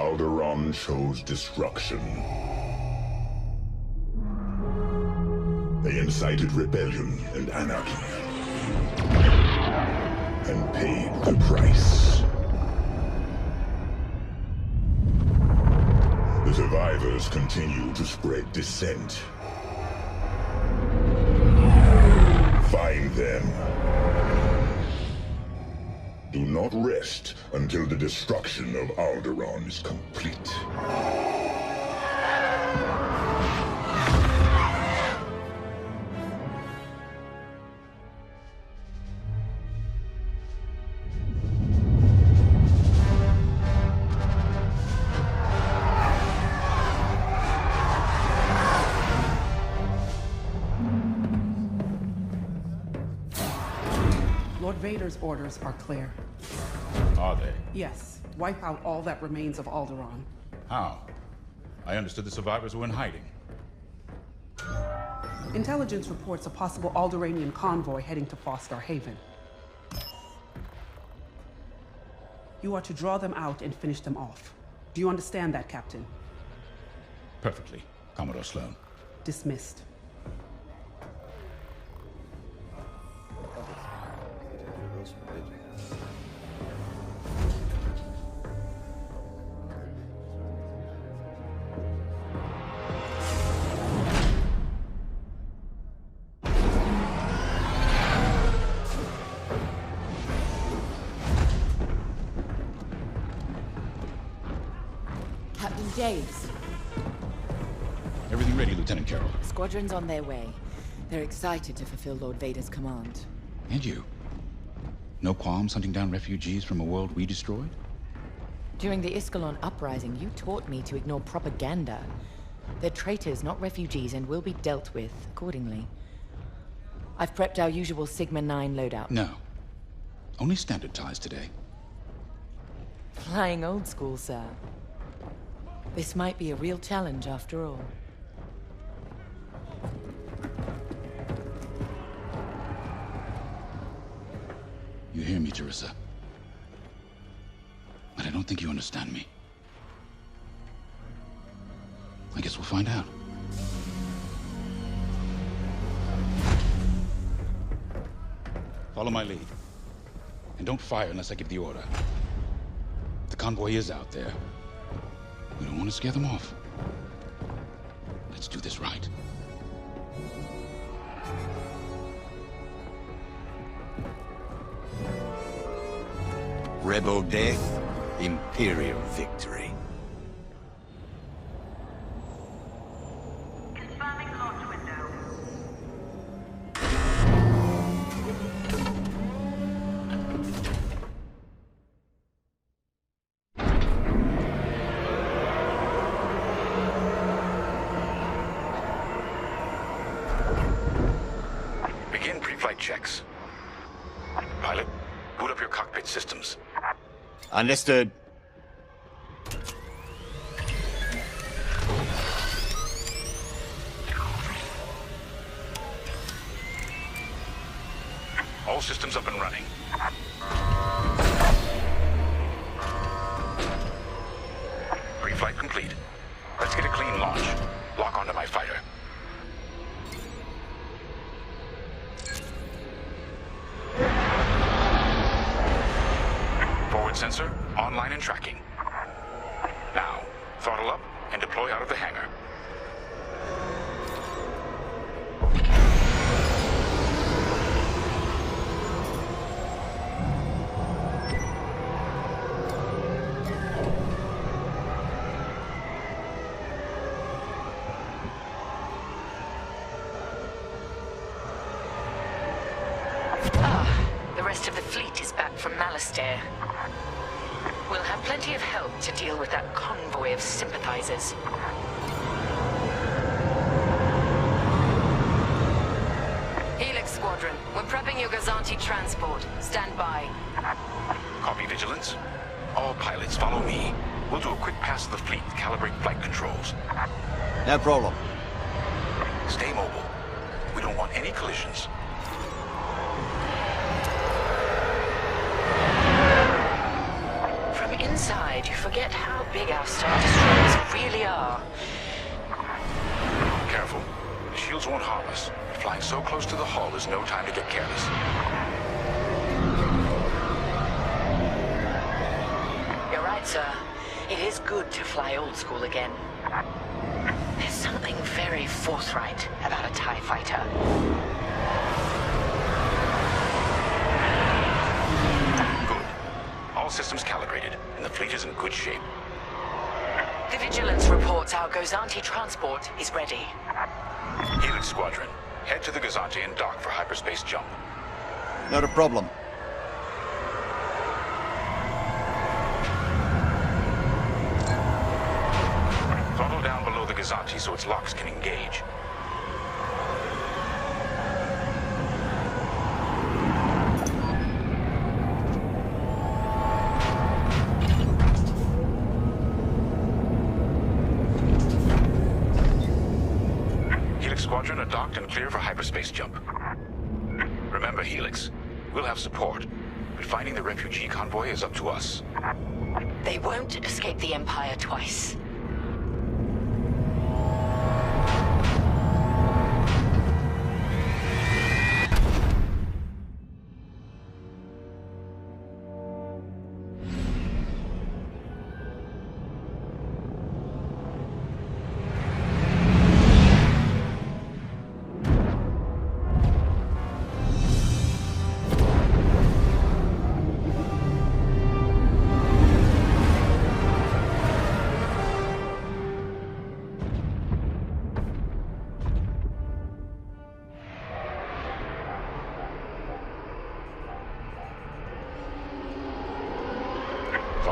Alderaan chose destruction. They incited rebellion and anarchy. And paid the price. The survivors continue to spread dissent. Find them. Do not rest until the destruction of Alderaan is complete. Lord Vader's orders are clear. Are they? Yes. Wipe out all that remains of Alderaan. How? I understood the survivors were in hiding. Intelligence reports a possible Alderaanian convoy heading to Foster Haven. You are to draw them out and finish them off. Do you understand that, Captain? Perfectly, Commodore Sloan. Dismissed. Captain James. Everything ready, Lieutenant Carroll. Squadrons on their way. They're excited to fulfill Lord Vader's command. And you? No qualms hunting down refugees from a world we destroyed? During the Iskalon uprising, you taught me to ignore propaganda. They're traitors, not refugees, and will be dealt with accordingly. I've prepped our usual Sigma-9 loadout. No. Only standard ties today. Flying old school, sir. This might be a real challenge after all. You hear me, Teresa? But I don't think you understand me. I guess we'll find out. Follow my lead. And don't fire unless I give the order. The convoy is out there. We don't want to scare them off. Let's do this right. Rebel death, Imperial victory. Confirming launch window. Begin pre-flight checks. Pilot, boot up your cockpit systems. Understood. All systems up and running. Pre-flight complete. Let's get a clean launch. Lock onto my fighter. Forward sensor, online and tracking. Now, throttle up and deploy out of the hangar. The rest of the fleet is back from Malastare. We'll have plenty of help to deal with that convoy of sympathizers. Helix Squadron, we're prepping your Gazanti transport. Stand by. Copy, Vigilance. All pilots, follow me. We'll do a quick pass of the fleet, calibrate flight controls. No problem. Stay mobile. We don't want any collisions. From inside, you forget how big our Star Destroyers really are. Careful. The shields won't harm us. Flying so close to the hull is no time to get careless. You're right, sir. It is good to fly old school again. There's something very forthright about a TIE fighter. Good. All systems calibrated, and the fleet is in good shape. The Vigilance reports our Gozanti transport is ready. Helix Squadron, head to the Gozanti and dock for hyperspace jump. Not a problem. Throttle down below the Gozanti so its locks can engage. Helix Squadron are docked and clear for hyperspace jump. Remember, Helix, we'll have support, but finding the refugee convoy is up to us. They won't escape the Empire twice.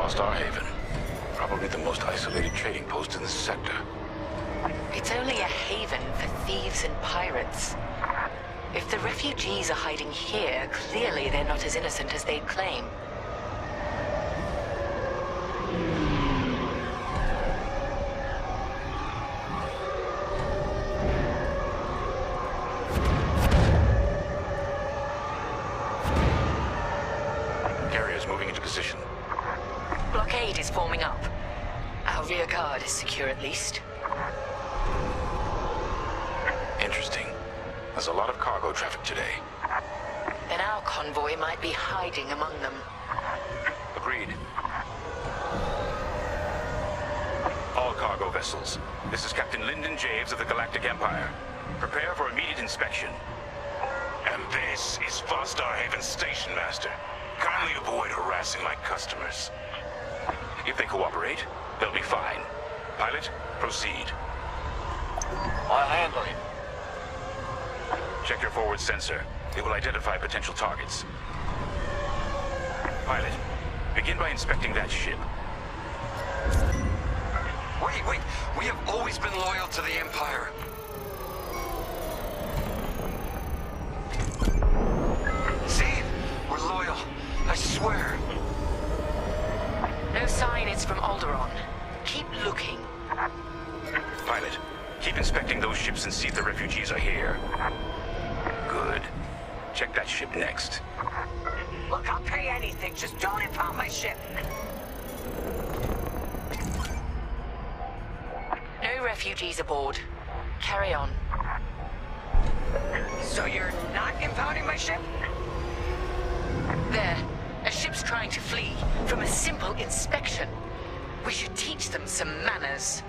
Star Haven. Probably the most isolated trading post in the sector. It's only a haven for thieves and pirates. If the refugees are hiding here, clearly they're not as innocent as they claim. Carrier's moving into position. Blockade is forming up. Our rear guard is secure at least. Interesting. There's a lot of cargo traffic today. Then our convoy might be hiding among them. Agreed. All cargo vessels. This is Captain Lyndon Javes of the Galactic Empire. Prepare for immediate inspection. And this is Vostar Haven Station Master. Kindly avoid harassing my customers. If they cooperate, they'll be fine. Pilot, proceed. I'll handle it. Check your forward sensor. It will identify potential targets. Pilot, begin by inspecting that ship. Wait. We have always been loyal to the Empire. See? We're loyal. I swear. No sign it's from Alderaan. Keep looking. Pilot, keep inspecting those ships and see if the refugees are here. Good. Check that ship next. Look, I'll pay anything. Just don't impound my ship. No refugees aboard. Carry on. So you're not impounding my ship? There. A ship's trying to flee from a simple inspection. We should teach them some manners.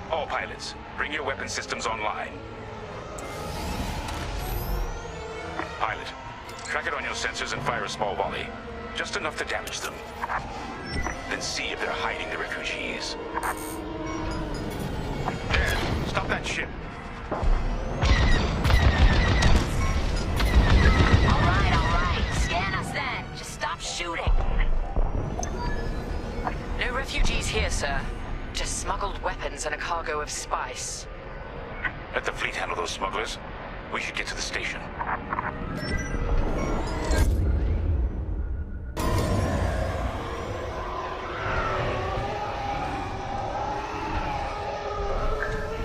All pilots, bring your weapon systems online. Pilot, track it on your sensors and fire a small volley. Just enough to damage them. Then see if they're hiding the refugees. There, stop that ship. All right. Scan us then. Just stop shooting. No refugees here, sir. Just smuggled weapons and a cargo of spice. Let the fleet handle those smugglers. We should get to the station.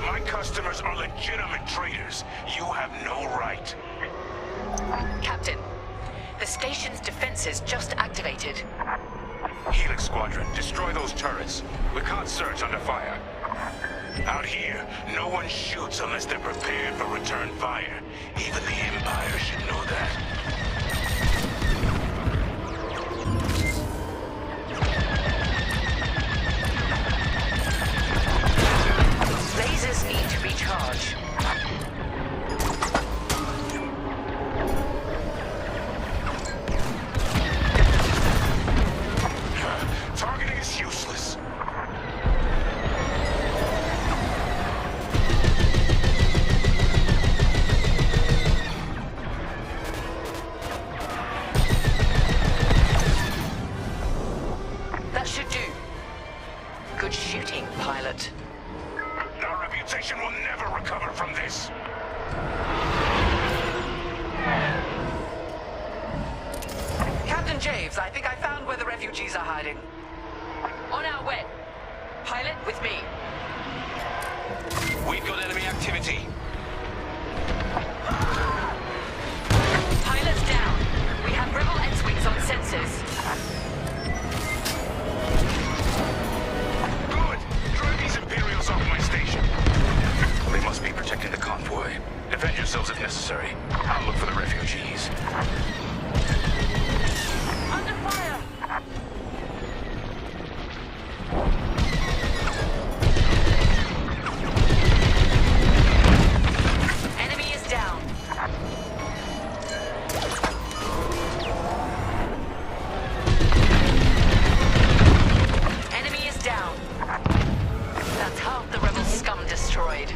My customers are legitimate traders. You have no right. Captain, the station's defenses just activated. Helix Squadron, destroy those turrets. We can't search under fire. Out here, no one shoots unless they're prepared for return fire. Even the Empire should know that. Lasers need to recharge. Targeting is useless. That should do. Good shooting, pilot. Our reputation will never recover from this. Captain Javes, I think I found where the refugees are hiding. On our way. Pilot, with me. We've got enemy activity. Pilot's down. We have rebel X-Wings on sensors. Good! Drive these Imperials off my station. They must be protecting the convoy. Defend yourselves if necessary. I'll look for the refugees. Under fire! Enemy is down. Enemy is down. That's half the rebel scum destroyed.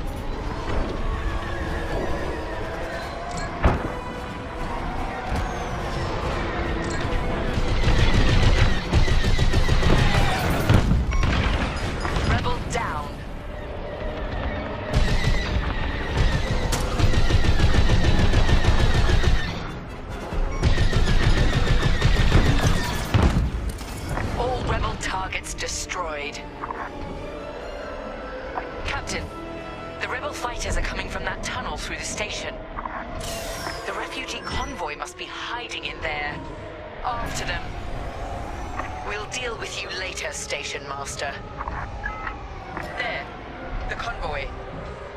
Rebel down. All rebel targets destroyed. Captain, the rebel fighters are coming from that tunnel through the station. The refugee convoy must be hiding in there. After them. We'll deal with you later, Station Master. There. The convoy.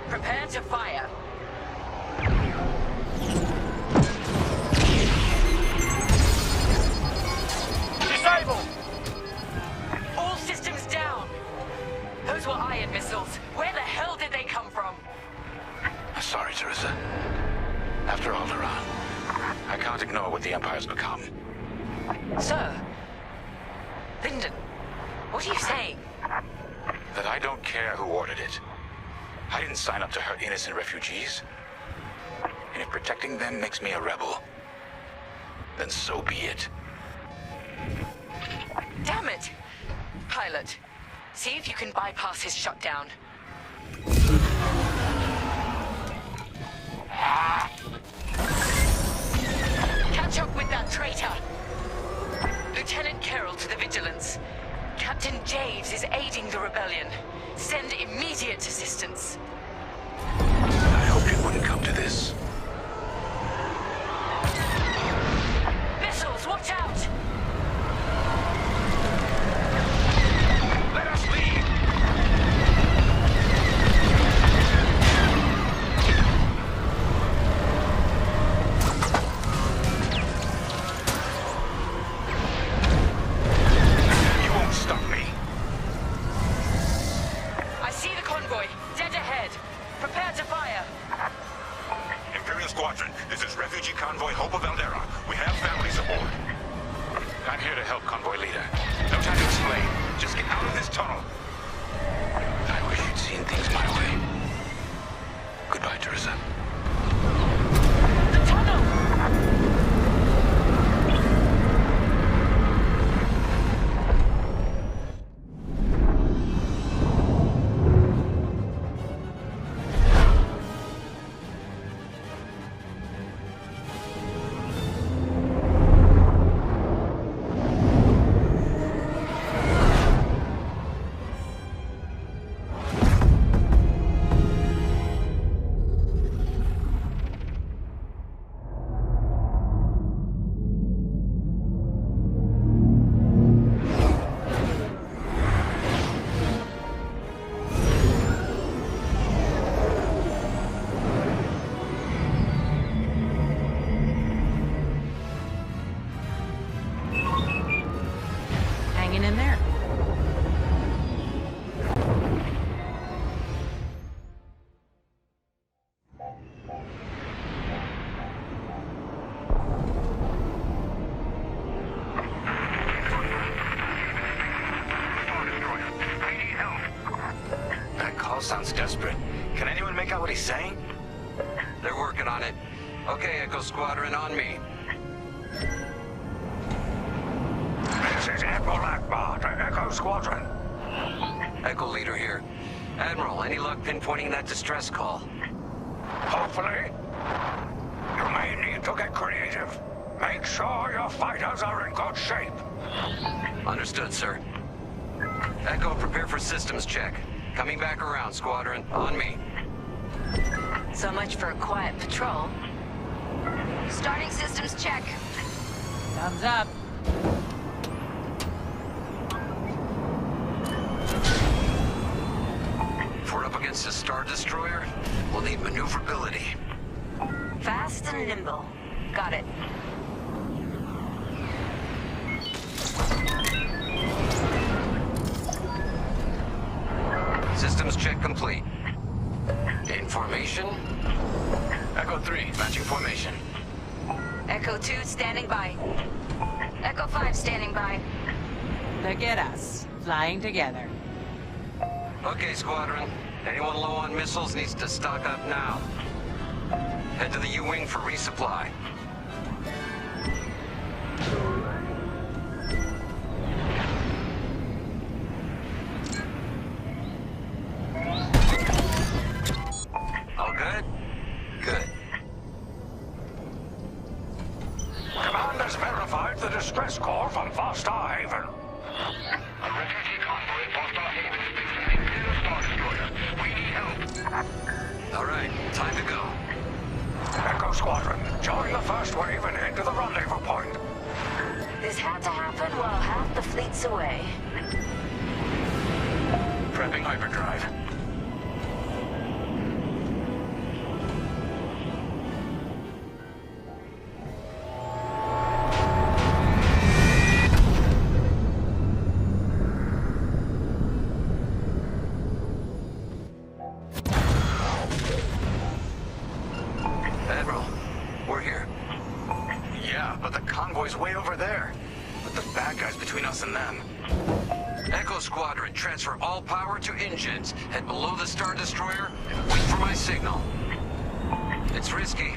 Prepare to fire. Disable! All systems down! Those were ion missiles. Where the hell did they come from? Sorry, Teresa. After Alderaan, I can't ignore what the Empire's become. Sir. Lyndon, what are you saying? That I don't care who ordered it. I didn't sign up to hurt innocent refugees. And if protecting them makes me a rebel, then so be it. Damn it! Pilot, see if you can bypass his shutdown. Catch up with that traitor! Lieutenant Carroll to the Vigilance. Captain Javes is aiding the rebellion. Send immediate assistance. I hoped it wouldn't come to this. Missiles, watch out! Let us lead! You won't stop me. I see the convoy, dead ahead. Prepare to fire. Imperial Squadron, this is Refugee Convoy Hope of Eldera. We have families aboard. sounds desperate. Can anyone make out what he's saying? They're working on it. Okay, Echo Squadron, on me. This is Admiral Akbar to Echo Squadron. Echo Leader here. Admiral, any luck pinpointing that distress call? Hopefully. You may need to get creative. Make sure your fighters are in good shape. Understood, sir. Echo, prepare for systems check. Coming back around, Squadron. On me. So much for a quiet patrol. Starting systems check. Thumbs up. If we're up against a Star Destroyer, we'll need maneuverability. Fast and nimble. Got it. Systems check complete. In formation. Echo 3, matching formation. Echo 2 standing by. Echo 5 standing by. Look at us, flying together. Okay, Squadron. Anyone low on missiles needs to stock up now. Head to the U-Wing for resupply. All good? Good. Command has verified the distress call from Vostar Haven. A refugee convoy at Vostar Haven is being near the Star Destroyer. We need help. All right, time to go. Echo Squadron, join the first wave and head to the rendezvous point. This had to happen while half the fleet's away. Prepping hyperdrive. Admiral, we're here. Yeah, but the convoy's way over there. With the bad guys between us and them. Echo Squadron, transfer all power to engines. Head below the Star Destroyer and wait for my signal. It's risky,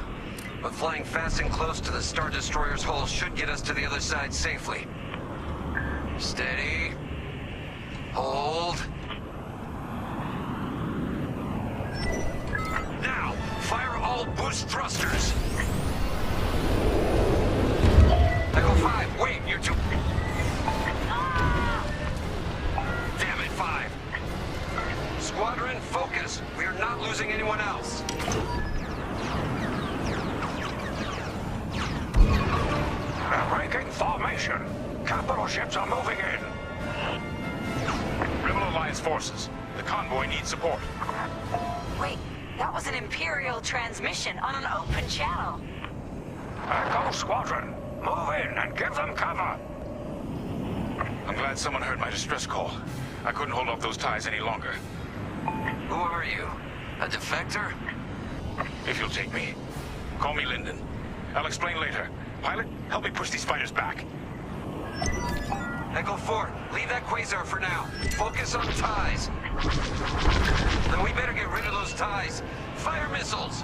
but flying fast and close to the Star Destroyer's hull should get us to the other side safely. Steady. Hold. Now, fire all boost thrusters. Echo 5, wait, you're too... Damn it, 5. Squadron, focus. We are not losing anyone else. They're breaking formation. Capital ships are moving in. Rebel Alliance forces. The convoy needs support. Wait, that was an Imperial transmission on an open channel. Echo Squadron, move in and give them cover. I'm glad someone heard my distress call. I couldn't hold off those ties any longer. Who are you? A defector? If you'll take me. Call me Lyndon. I'll explain later. Pilot, help me push these fighters back. Echo 4, leave that quasar for now. Focus on ties. Then we better get rid of those ties. Fire missiles!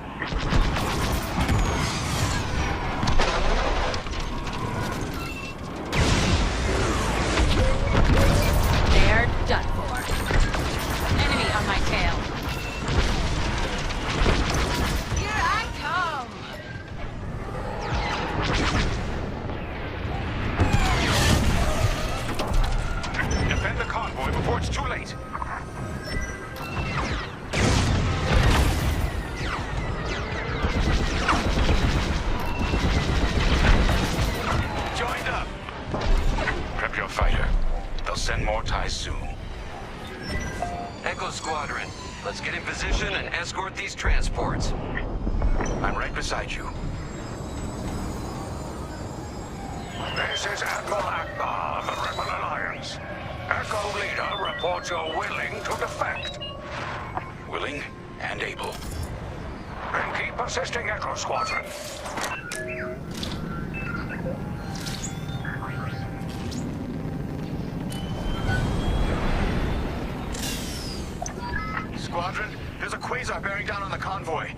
They're done for. Enemy on my tail. Here I come! Defend the convoy before it's too late. Joined up. Prep your fighter. They'll send more ties soon. Echo Squadron, let's get in position and escort these transports. I'm right beside you. This is Admiral Akbar of the Rebel Alliance. Echo Leader reports you're willing to defect. Willing and able. Then keep assisting Echo Squadron. Squadron. There's a quasar bearing down on the convoy.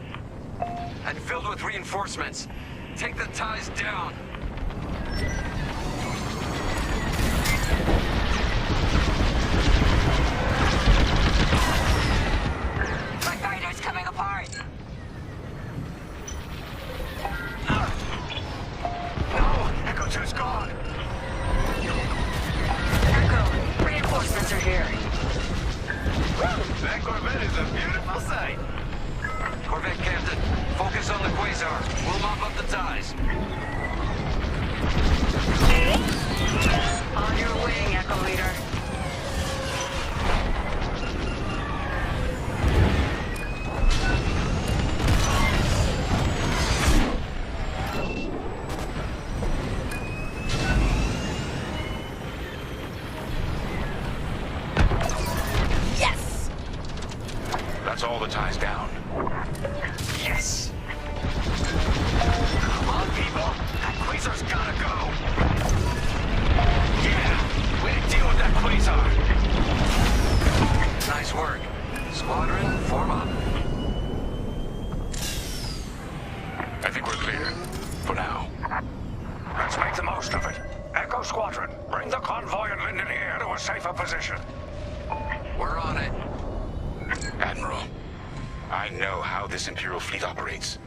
And filled with reinforcements. Take the ties down. My fighter's coming apart. No! Echo 2's gone! Echo, reinforcements are here. That Corvette is a beautiful sight! Corvette Captain, focus on the quasar. We'll mop up the ties. On your wing, Echo Leader. Yes! That's all the ties down. Yes! Come on, people! That quasar's gotta go! Yeah! Way to deal with that quasar! Nice work. Squadron, form up. I think we're clear. For now. Let's make the most of it. Echo Squadron, bring the convoy and Linden here to a safer position. We're on it. Admiral, I know how this Imperial fleet operates.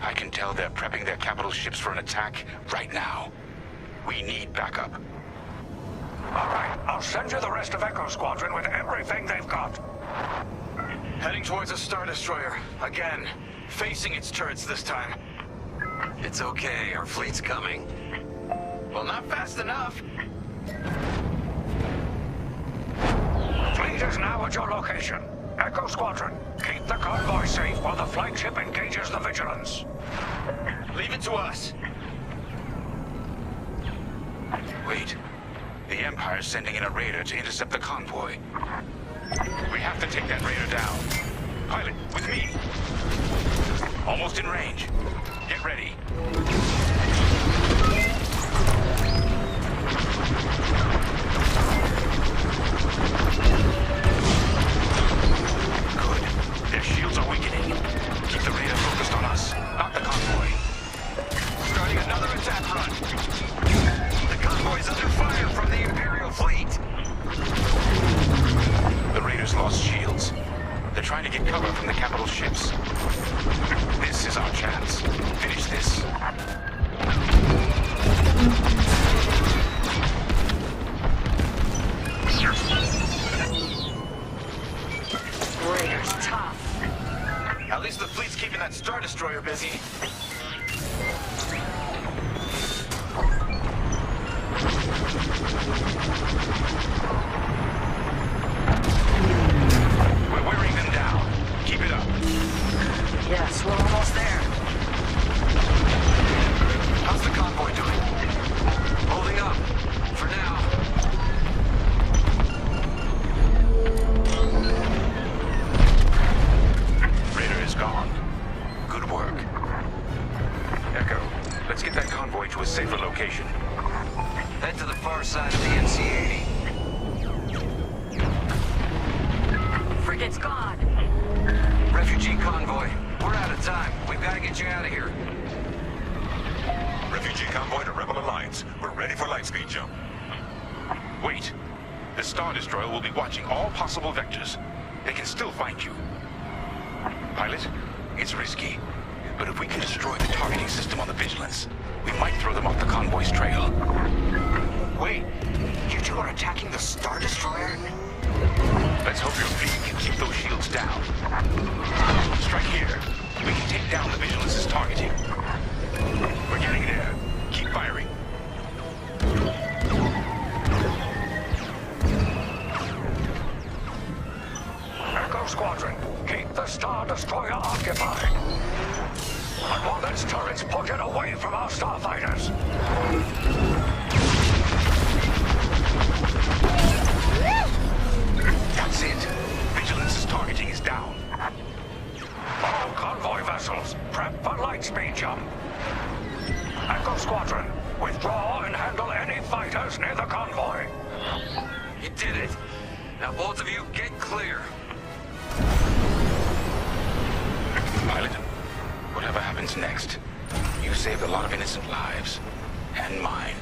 I can tell they're prepping their capital ships for an attack right now. We need backup. All right, I'll send you the rest of Echo Squadron with everything they've got. Heading towards a Star Destroyer. Again. Facing its turrets this time. It's okay, our fleet's coming. Well, not fast enough. Fleet is now at your location. Echo Squadron, keep the convoy safe while the flagship engages the Vigilance. Leave it to us. Wait. The Empire's sending in a raider to intercept the convoy. We have to take that raider down. Pilot, with me. Almost in range. Get ready. Good. Their shields are weakening. Keep the raider focused on us, not the convoy. Starting another attack run. The convoy's under fire from the Imperial fleet. The raiders lost shields. They're trying to get cover from the capital ships. This is our chance. Finish this. Raiders tough. At least the fleet's keeping that Star Destroyer busy. We're wearing them down. Keep it up. Yes, we're almost there. How's the convoy doing? Holding up. For now. Raider is gone. Good work. Echo, let's get that convoy to a safer location. Head to the far side of the NC-80. Frigate's gone. Refugee convoy. We're out of time. We've got to get you out of here. Refugee convoy to Rebel Alliance. We're ready for lightspeed jump. Wait. The Star Destroyer will be watching all possible vectors. They can still find you. Pilot, it's risky. But if we can destroy the targeting system on the Vigilance, we might throw them off the convoy's trail. Wait, you two are attacking the Star Destroyer? Let's hope your fleet can keep those shields down. Strike here. We can take down the Vigilance's targeting. We're getting there. Keep firing. Echo Squadron, keep the Star Destroyer occupied. I want its turrets pointed away from our starfighters. That's it. Vigilance's targeting is down. All convoy vessels, prep for lightspeed jump. Echo Squadron, withdraw and handle any fighters near the convoy. You did it. Now both of you get clear. Pilot, whatever happens next, you saved a lot of innocent lives. And mine.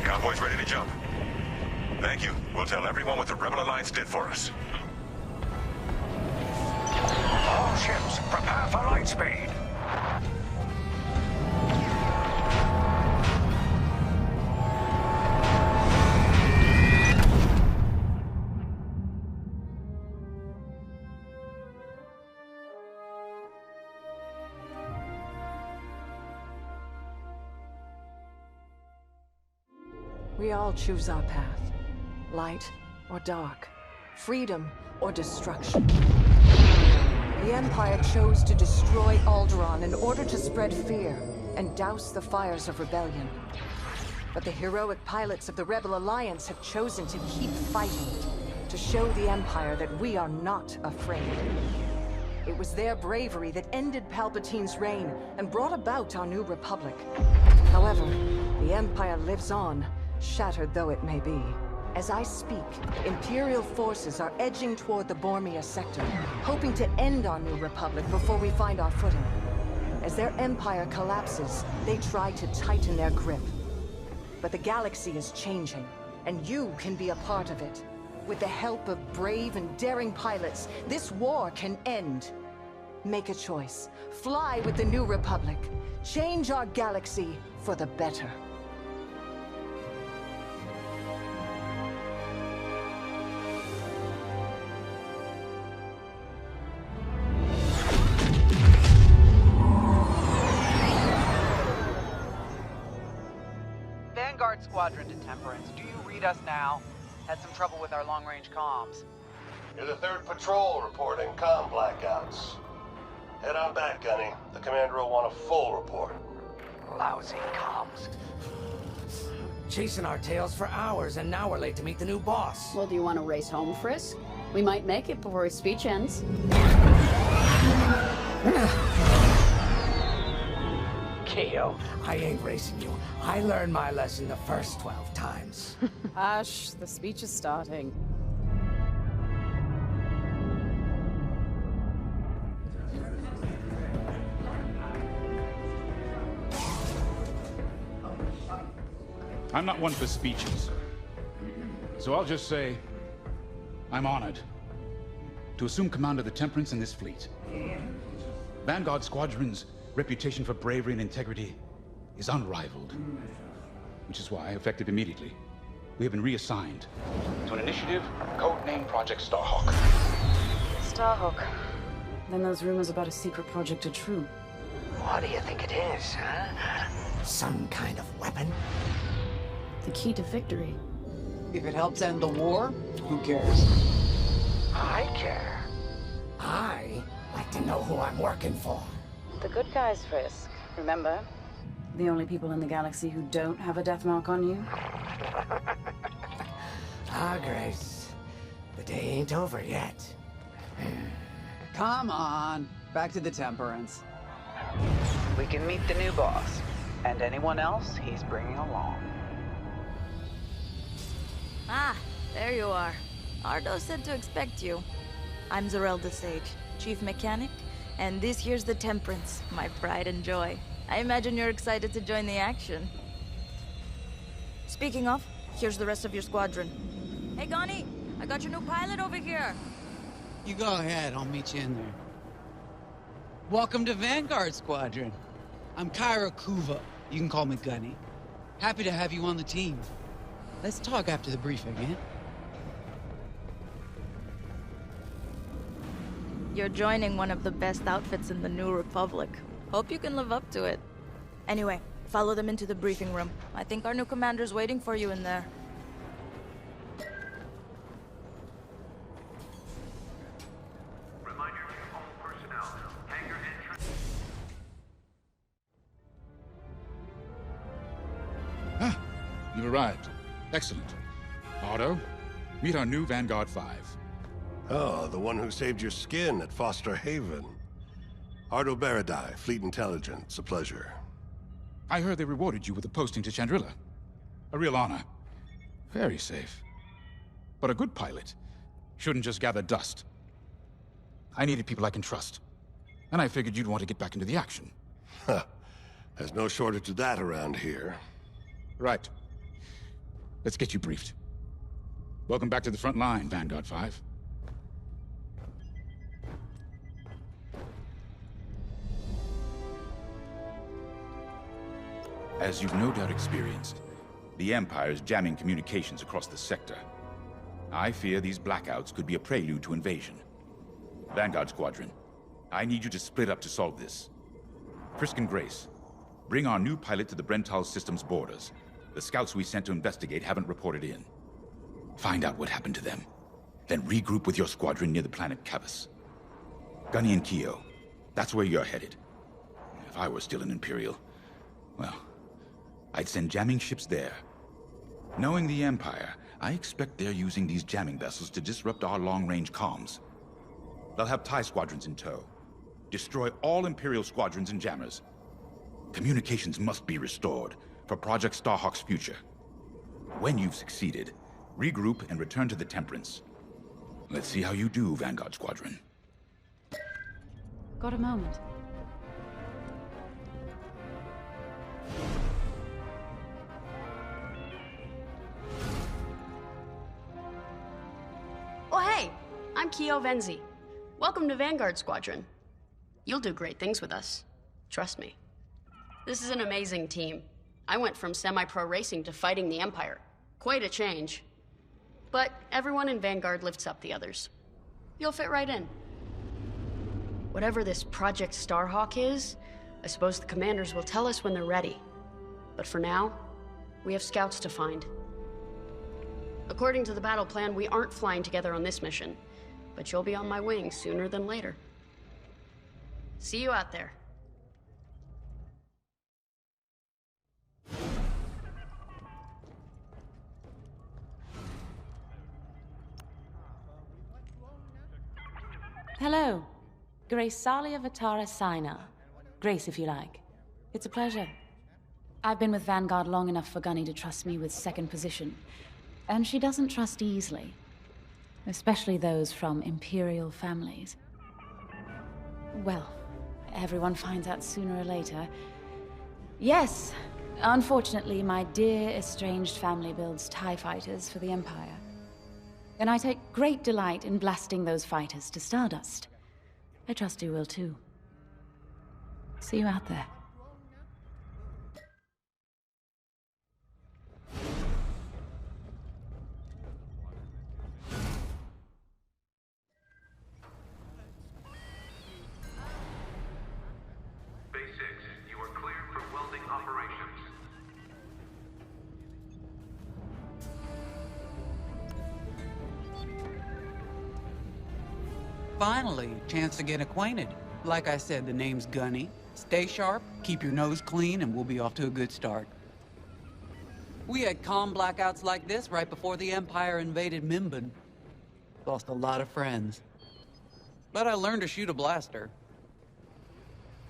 Convoy's ready to jump. Thank you. We'll tell everyone what the Rebel Alliance did for us. All ships, prepare for light speed. We all choose our path. Light or dark. Freedom or destruction. The Empire chose to destroy Alderaan in order to spread fear and douse the fires of rebellion. But the heroic pilots of the Rebel Alliance have chosen to keep fighting, to show the Empire that we are not afraid. It was their bravery that ended Palpatine's reign and brought about our new Republic. However, the Empire lives on, shattered though it may be. As I speak, Imperial forces are edging toward the Bormia sector, hoping to end our new Republic before we find our footing. As their empire collapses, they try to tighten their grip. But the galaxy is changing, and you can be a part of it. With the help of brave and daring pilots, this war can end. Make a choice. Fly with the new Republic. Change our galaxy for the better. Vanguard Squadron to Temperance. Do you read us now? Had some trouble with our long-range comms. You're the 3rd Patrol reporting comm blackouts. Head on back, Gunny. The commander will want a full report. Lousy comms. Chasing our tails for hours, and now we're late to meet the new boss. Well, do you want to race home, Frisk? We might make it before his speech ends. Keo, I ain't racing you. I learned my lesson the first 12 times. Hush, the speech is starting. I'm not one for speeches. So I'll just say, I'm honored to assume command of the Temperance in this fleet. Vanguard Squadron's reputation for bravery and integrity is unrivaled. Which is why, effective immediately, we have been reassigned to an initiative codenamed Project Starhawk. Starhawk. Then those rumors about a secret project are true. What do you think it is, huh? Some kind of weapon? The key to victory. If it helps end the war, who cares? I care. I like to know who I'm working for. The good guys, Frisk. Remember? The only people in the galaxy who don't have a death mark on you? Ah, Grace. The day ain't over yet. Come on. Back to the Temperance. We can meet the new boss. And anyone else he's bringing along. Ah, there you are. Ardo said to expect you. I'm Zarelda Sage, Chief Mechanic, and this here's the Temperance, my pride and joy. I imagine you're excited to join the action. Speaking of, here's the rest of your squadron. Hey, Gonnie, I got your new pilot over here. You go ahead, I'll meet you in there. Welcome to Vanguard Squadron. I'm Kyra Kuva. You can call me Gunny. Happy to have you on the team. Let's talk after the briefing, eh? You're joining one of the best outfits in the New Republic. Hope you can live up to it. Anyway, follow them into the briefing room. I think our new commander's waiting for you in there. Ah, you've arrived. Excellent. Ardo, meet our new Vanguard 5. Oh, the one who saved your skin at Foster Haven. Ardo Baradai, Fleet Intelligence. A pleasure. I heard they rewarded you with a posting to Chandrila. A real honor. Very safe. But a good pilot shouldn't just gather dust. I needed people I can trust. And I figured you'd want to get back into the action. Huh. There's no shortage of that around here. Right. Let's get you briefed. Welcome back to the front line, Vanguard 5. As you've no doubt experienced, the Empire is jamming communications across the sector. I fear these blackouts could be a prelude to invasion. Vanguard Squadron, I need you to split up to solve this. Frisk and Grace, bring our new pilot to the Brental system's borders. The scouts we sent to investigate haven't reported in. Find out what happened to them. Then regroup with your squadron near the planet Cavus. Gunny and Keo, that's where you're headed. If I were still an Imperial, well, I'd send jamming ships there. Knowing the Empire, I expect they're using these jamming vessels to disrupt our long-range comms. They'll have TIE squadrons in tow. Destroy all Imperial squadrons and jammers. Communications must be restored for Project Starhawk's future. When you've succeeded, regroup and return to the Temperance. Let's see how you do, Vanguard Squadron. Got a moment? Oh hey, I'm Keo Venzi. Welcome to Vanguard Squadron. You'll do great things with us. Trust me. This is an amazing team. I went from semi-pro racing to fighting the Empire. Quite a change. But everyone in Vanguard lifts up the others. You'll fit right in. Whatever this Project Starhawk is, I suppose the commanders will tell us when they're ready. But for now, we have scouts to find. According to the battle plan, we aren't flying together on this mission, but you'll be on my wing sooner than later. See you out there. Hello. Grace Salia Vatara Sina. Grace, if you like. It's a pleasure. I've been with Vanguard long enough for Gunny to trust me with second position. And she doesn't trust easily. Especially those from Imperial families. Well, everyone finds out sooner or later. Yes, unfortunately, my dear estranged family builds TIE fighters for the Empire. And I take great delight in blasting those fighters to stardust. I trust you will too. See you out there. Base 6, you are cleared for welding operations. Finally, chance to get acquainted. Like I said, the name's Gunny. Stay sharp, keep your nose clean, and we'll be off to a good start. We had comm blackouts like this right before the Empire invaded Mimban. Lost a lot of friends. But I learned to shoot a blaster.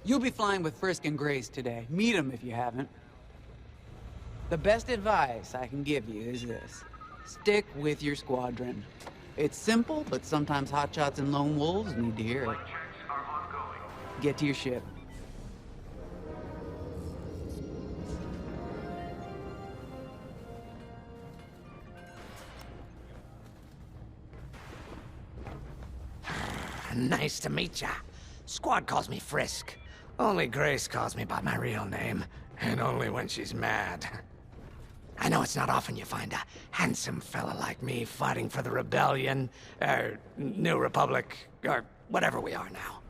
You'll be flying with Frisk and Grace today. Meet them if you haven't. The best advice I can give you is this. Stick with your squadron. It's simple, but sometimes hotshots and lone wolves need to hear it. Get to your ship. Nice to meet ya. Squad calls me Frisk. Only Grace calls me by my real name, and only when she's mad. I know it's not often you find a handsome fella like me fighting for the Rebellion, or New Republic, or whatever we are now.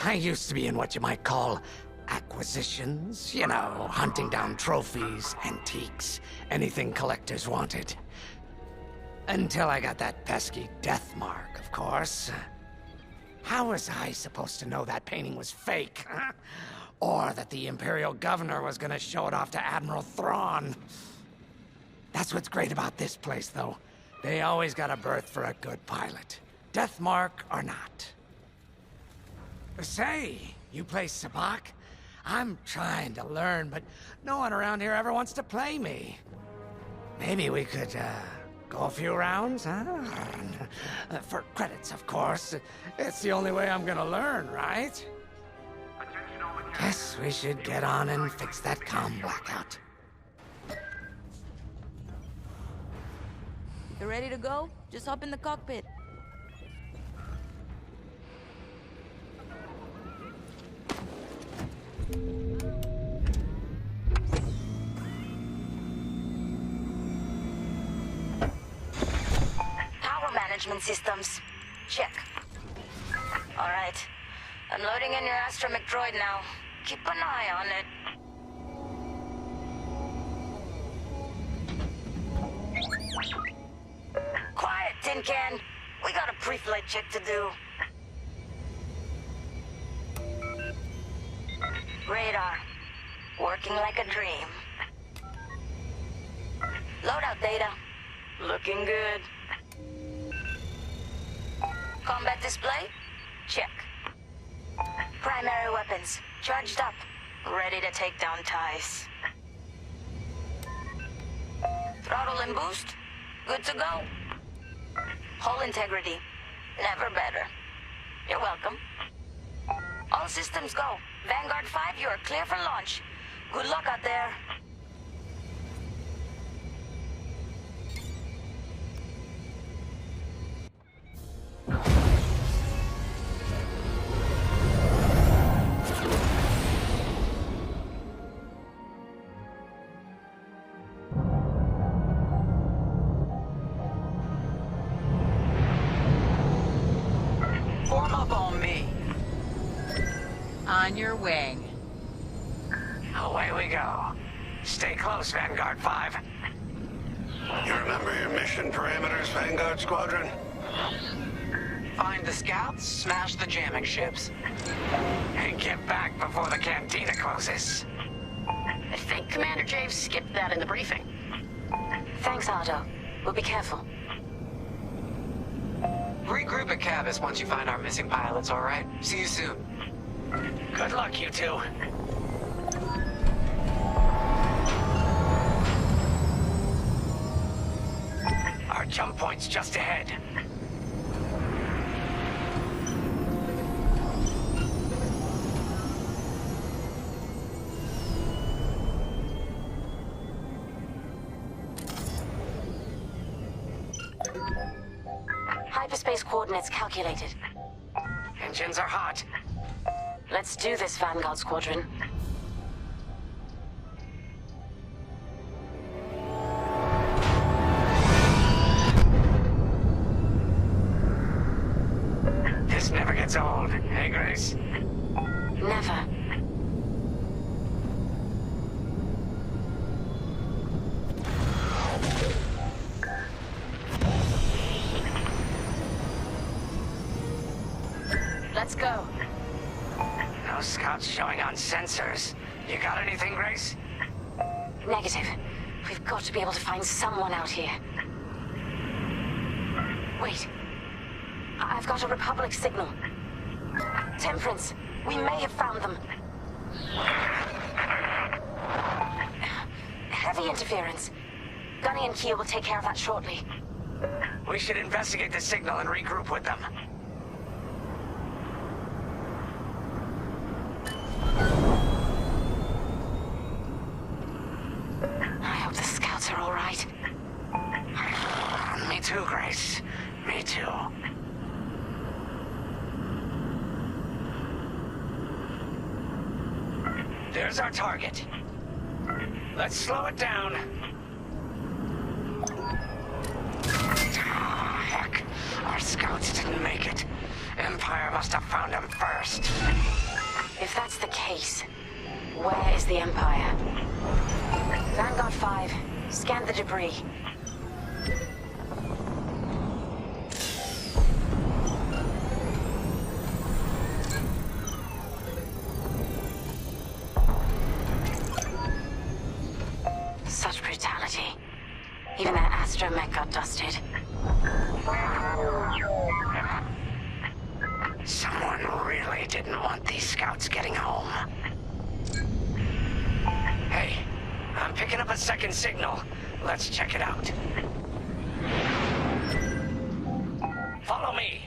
I used to be in what you might call acquisitions, you know, hunting down trophies, antiques, anything collectors wanted. Until I got that pesky death mark, of course. How was I supposed to know that painting was fake, huh? Or that the Imperial Governor was gonna show it off to Admiral Thrawn? That's what's great about this place, though. They always got a berth for a good pilot. Death mark or not. Say, you play Sabak? I'm trying to learn, but no one around here ever wants to play me. Maybe we could, Go a few rounds, huh? For credits, of course. It's the only way I'm gonna learn, right? Guess we should get on and fix that comm blackout. You ready to go? Just hop in the cockpit. Power management systems. Check. All right. I'm loading in your astromech droid now. Keep an eye on it. Quiet, Tin Can. We got a pre-flight check to do. Radar. Working like a dream. Loadout data. Looking good. Combat display? Check. Primary weapons. Charged up. Ready to take down ties. Throttle and boost? Good to go. Hull integrity. Never better. You're welcome. All systems go. Vanguard 5, you are clear for launch. Good luck out there. Form up on me. On your way. Away we go. Stay close, Vanguard 5. You remember your mission parameters, Vanguard Squadron? Find the scouts, smash the jamming ships. And get back before the cantina closes. I think Commander Javes skipped that in the briefing. Thanks, Otto. We'll be careful. Regroup at Cavus once you find our missing pilots, all right? See you soon. Good luck, you two. Our jump point's just ahead. Hyperspace coordinates calculated. Engines are hot. Let's do this, Vanguard Squadron. This never gets old, hey, Grace? Never. Let's go. No scouts showing on sensors. You got anything, Grace? Negative. We've got to be able to find someone out here. Wait. I've got a Republic signal. Temperance. We may have found them. Heavy interference. Gunny and Keel will take care of that shortly. We should investigate the signal and regroup with them. I hope the scouts are all right. Me too, Grace. Me too. There's our target. Let's slow it down. Ah, heck. Our scouts didn't make it. Empire must have found them first. If that's the case, where is the Empire? Vanguard 5, scan the debris. Such brutality. Even that astromech got dusted. Someone really didn't want these scouts getting home. Hey, I'm picking up a second signal. Let's check it out. Follow me.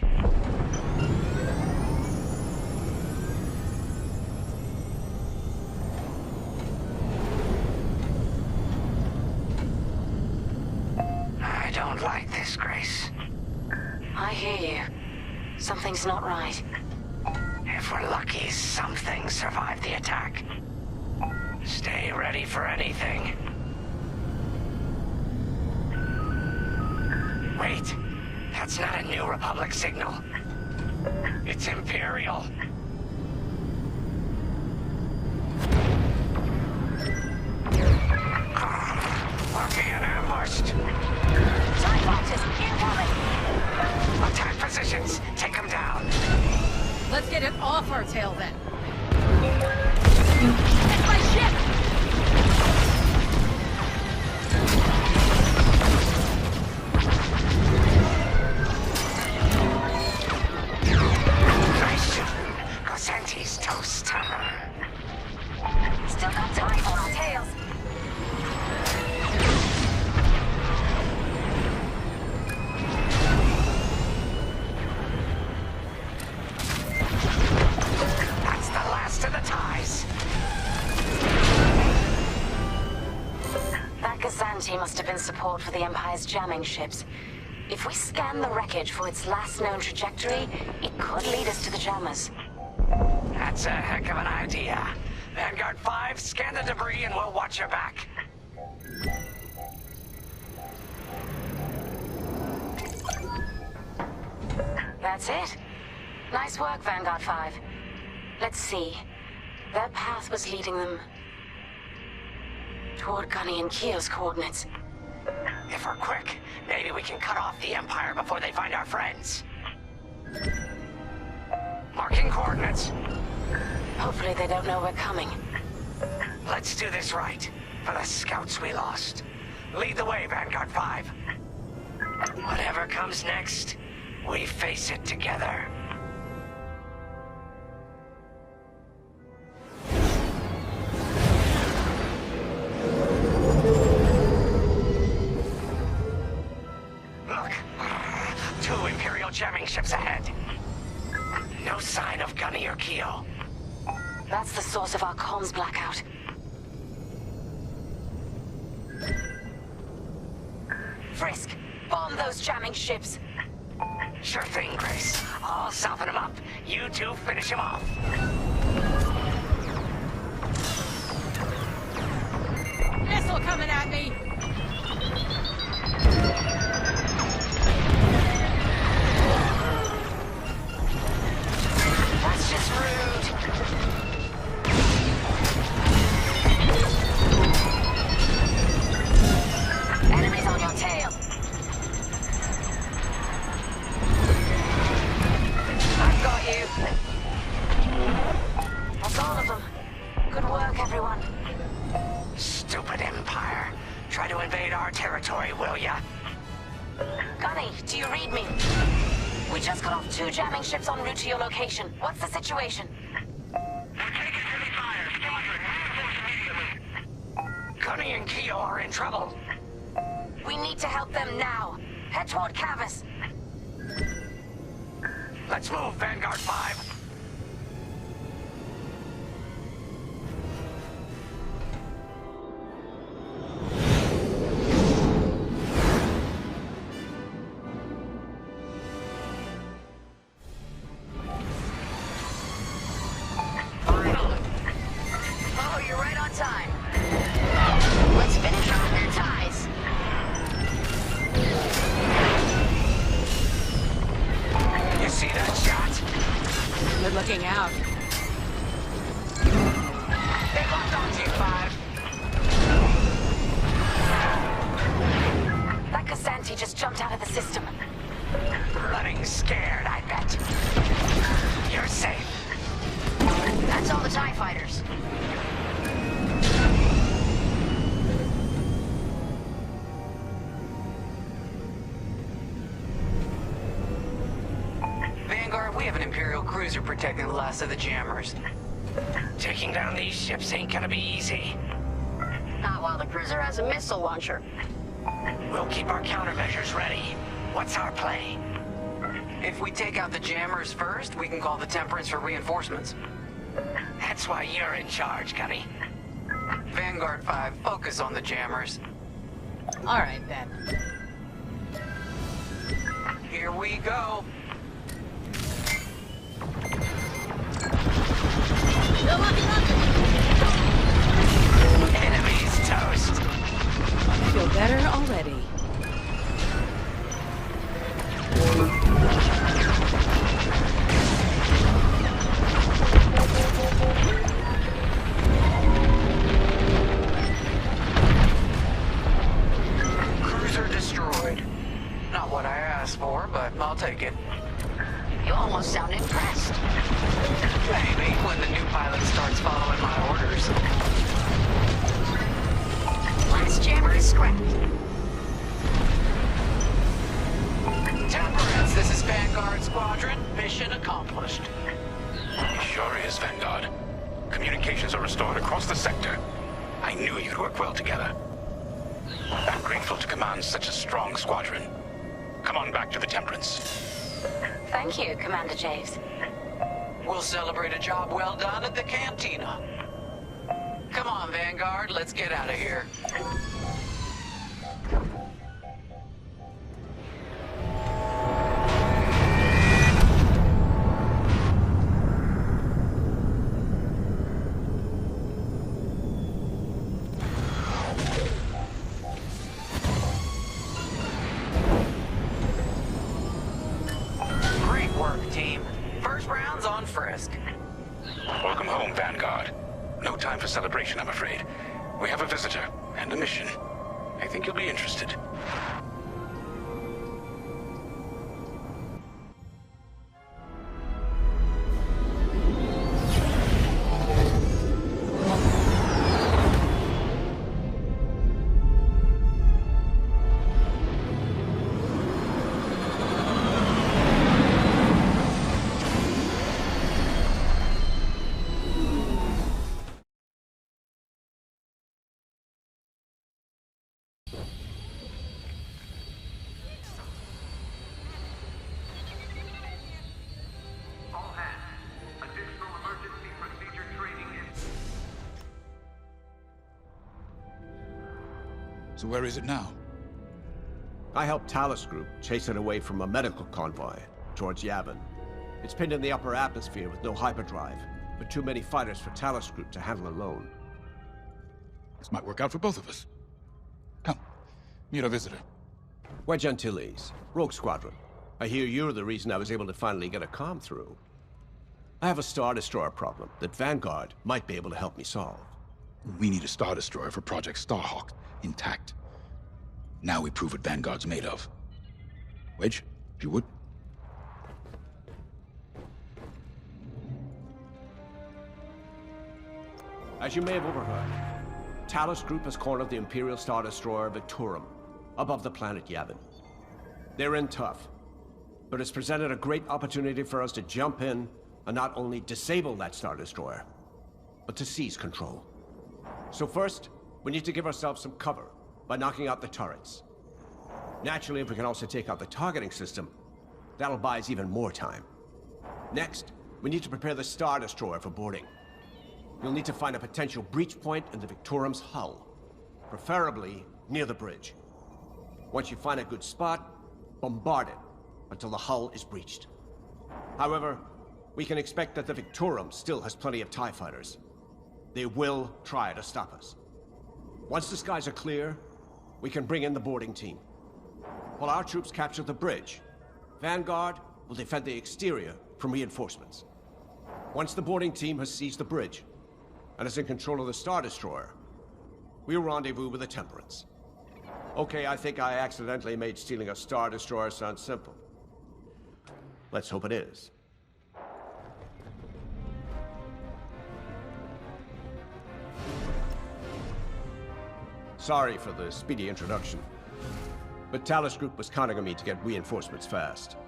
I don't like this, Grace. I hear you. Something's not right. If we're lucky, something survived the attack. Stay ready for anything. Wait, that's not a New Republic signal. It's Imperial. We're being ambushed. TIE fighters, incoming! Attack positions, take them down. Let's get it off our tail then. It's my ship! Nice shooting. Cosente's toast. Still got TIEs on our tails. That's the last of the TIEs. That Gazanti must have been support for the Empire's jamming ships. If we scan the wreckage for its last known trajectory, it could lead us to the jammers. That's a heck of an idea. Vanguard 5, scan the debris and we'll watch your back. That's it. Nice work, Vanguard 5. Let's see. Their path was leading them toward Gunny and Keo's coordinates. If we're quick, maybe we can cut off the Empire before they find our friends. Marking coordinates. Hopefully they don't know we're coming. Let's do this right, for the scouts we lost. Lead the way, Vanguard 5. Whatever comes next, we face it together. Look, 2 Imperial jamming ships ahead. No sign of Gunny or Keo. That's the source of our comms blackout. Frisk, bomb those jamming ships. Sure thing, Grace. I'll soften him up. You two finish him off. Missile coming at me! That's just rude. Enemies on your tail. I've got you. That's all of them. Good work, everyone. Stupid Empire. Try to invade our territory, will ya? Gunny, do you read me? We just got off 2 jamming ships en route to your location. What's the situation? Gunny and Keo are in trouble. We need to help them now. Head toward Cavis. Let's move, Vanguard 5. Oh, you're right on time. Let's finish off their ties. You see that shot? Good looking out. They locked onto you, 5. That Casanti just jumped out of the system. Running scared, I bet. You're safe. That's all the TIE fighters. Vanguard, we have an Imperial cruiser protecting the last of the jammers. Taking down these ships ain't gonna be easy. Not while the cruiser has a missile launcher. We'll keep our countermeasures ready. What's our play? If we take out the jammers first, we can call the Temperance for reinforcements. That's why you're in charge, Gunny. Vanguard 5, focus on the jammers. All right, then. Here we go. Enemies toast. I feel better already. Cruiser destroyed. Not what I asked for, but I'll take it. You almost sound impressed. Maybe when the new pilot starts following my orders. Last jammer is scrapped. Temperance, this is Vanguard Squadron. Mission accomplished. It sure is, Vanguard. Communications are restored across the sector. I knew you'd work well together. I'm grateful to command such a strong squadron. Come on back to the Temperance. Thank you, Commander Javes. We'll celebrate a job well done at the cantina. Come on, Vanguard, let's get out of here. Great work, team. First round's on Frisk. Welcome home, Vanguard. No time for celebration, I'm afraid. We have a visitor and a mission. I think you'll be interested. All hands. Additional emergency procedure training is... So where is it now? I helped Talus Group chase it away from a medical convoy towards Yavin. It's pinned in the upper atmosphere with no hyperdrive, but too many fighters for Talus Group to handle alone. This might work out for both of us. Come, meet our visitor. Wedge Antilles, Rogue Squadron. I hear you're the reason I was able to finally get a comm through. I have a Star Destroyer problem that Vanguard might be able to help me solve. We need a Star Destroyer for Project Starhawk, intact. Now we prove what Vanguard's made of. Wedge, if you would. As you may have overheard, Talus Group has cornered the Imperial Star Destroyer Victorum, above the planet Yavin. They're in tough, but it's presented a great opportunity for us to jump in and not only disable that Star Destroyer, but to seize control. So first, we need to give ourselves some cover by knocking out the turrets. Naturally, if we can also take out the targeting system, that'll buy us even more time. Next, we need to prepare the Star Destroyer for boarding. You'll need to find a potential breach point in the Victorum's hull, preferably near the bridge. Once you find a good spot, bombard it until the hull is breached. However, we can expect that the Victorum still has plenty of TIE fighters. They will try to stop us. Once the skies are clear, we can bring in the boarding team. While our troops capture the bridge, Vanguard will defend the exterior from reinforcements. Once the boarding team has seized the bridge and is in control of the Star Destroyer, we'll rendezvous with the Temperance. Okay, I think I accidentally made stealing a Star Destroyer sound simple. Let's hope it is. Sorry for the speedy introduction, but Talus Group was counting on me to get reinforcements fast.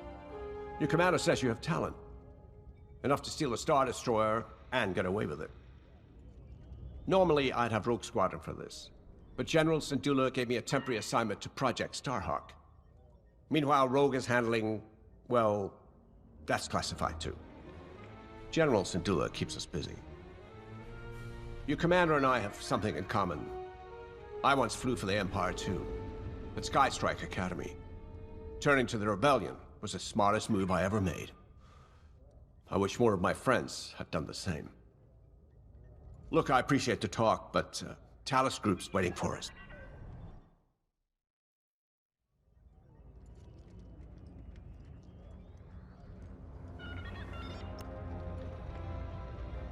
Your commander says you have talent. Enough to steal a Star Destroyer and get away with it. Normally, I'd have Rogue Squadron for this, but General Syndulla gave me a temporary assignment to Project Starhawk. Meanwhile, Rogue is handling, well, That's classified too. General Syndulla keeps us busy. Your commander and I have something in common. I once flew for the Empire too, at Skystrike Academy. Turning to the rebellion was the smartest move I ever made. I wish more of my friends had done the same. Look, I appreciate the talk, but Talos Group's waiting for us.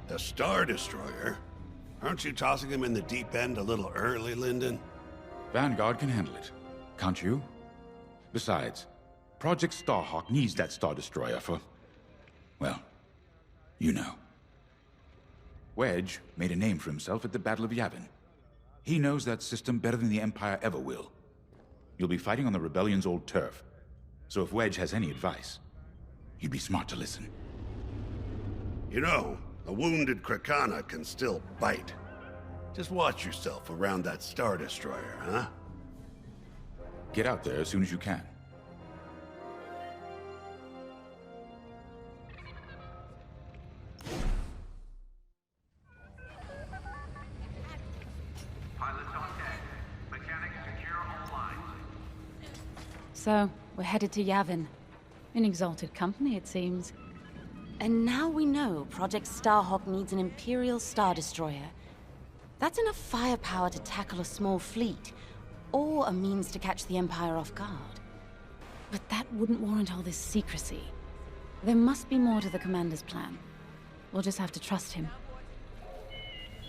A Star Destroyer? Aren't you tossing him in the deep end a little early, Lyndon? Vanguard can handle it. Can't you? Besides, Project Starhawk needs that Star Destroyer for... well, you know. Wedge made a name for himself at the Battle of Yavin. He knows that system better than the Empire ever will. You'll be fighting on the Rebellion's old turf, so if Wedge has any advice, you'd be smart to listen. You know, a wounded Krakana can still bite. Just watch yourself around that Star Destroyer, huh? Get out there as soon as you can. Pilots on deck. Mechanics secure all lines. So, we're headed to Yavin. In exalted company, it seems. And now we know Project Starhawk needs an Imperial Star Destroyer. That's enough firepower to tackle a small fleet, or a means to catch the Empire off guard. But that wouldn't warrant all this secrecy. There must be more to the Commander's plan. We'll just have to trust him.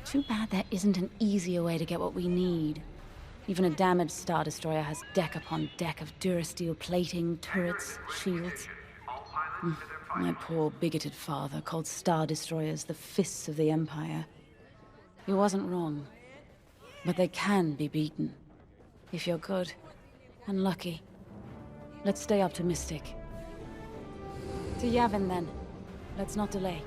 Too bad there isn't an easier way to get what we need. Even a damaged Star Destroyer has deck upon deck of Durasteel plating, turrets, shields. My poor bigoted father called Star Destroyers the fists of the Empire. He wasn't wrong. But they can be beaten. If you're good and lucky. Let's stay optimistic. To Yavin, then. Let's not delay.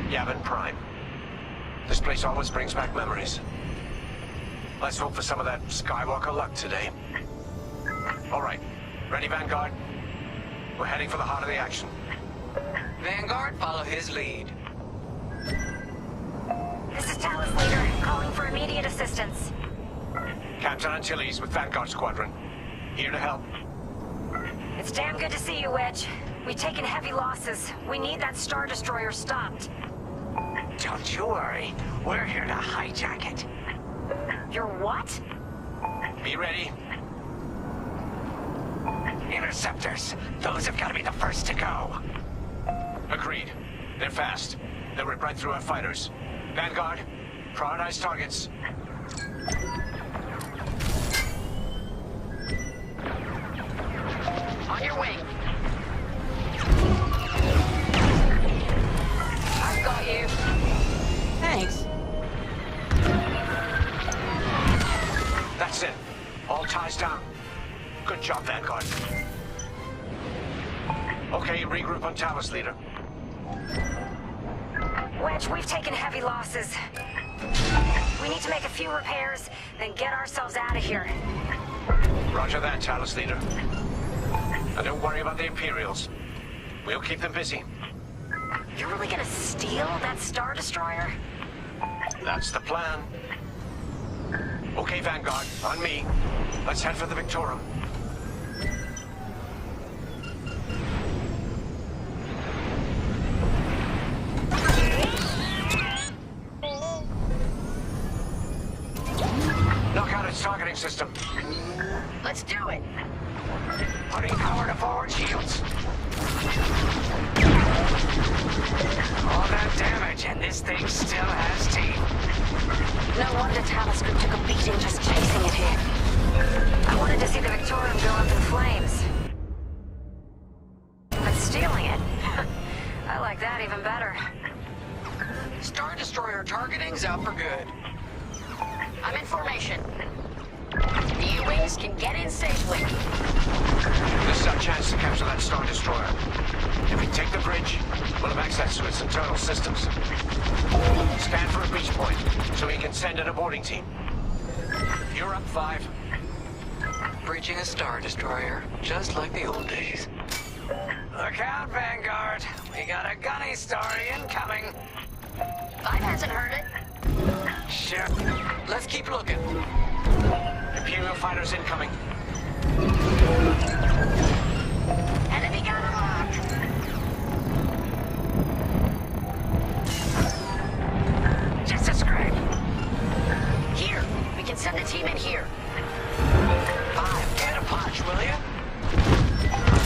Yavin Prime. This place always brings back memories. Let's hope for some of that Skywalker luck today. All right. Ready, Vanguard? We're heading for the heart of the action. Vanguard, follow his lead. This is Talos Leader, calling for immediate assistance. Captain Antilles with Vanguard Squadron. Here to help. It's damn good to see you, Wedge. We've taken heavy losses. We need that Star Destroyer stopped. Don't you worry. We're here to hijack it. You're what? Be ready. Interceptors. Those have got to be the first to go. Agreed. They're fast. They'll rip right through our fighters. Vanguard, prioritize targets. On your wing. I've got you. Thanks. That's it. All ties down. Good job, Vanguard. Okay, regroup on Talos, Leader. Wedge, we've taken heavy losses. We need to make a few repairs, then get ourselves out of here. Roger that, Talos, Leader. And don't worry about the Imperials. We'll keep them busy. You're really gonna steal that Star Destroyer? That's the plan. Okay, Vanguard, on me. Let's head for the Victorum. Knock out its targeting system. Let's do it. Putting power to forward shields. All that damage, and this thing still has teeth. No wonder Talos Group took a beating just chasing it here. I wanted to see the Victorum go up in flames. out for good. I'm in formation. The U-Wings can get in safely. This is our chance to capture that Star Destroyer. If we take the bridge, we'll have access to its internal systems. Scan for a breach point, so we can send in a boarding team. You're up, 5. Breaching a Star Destroyer, just like the old days. Look out, Vanguard. We got a gunny story incoming. 5 hasn't heard it. Sure. Let's keep looking. Imperial fighters incoming. Enemy gun unlocked. Just a scrape. Here, we can send a team in here. 5, get a punch, will you?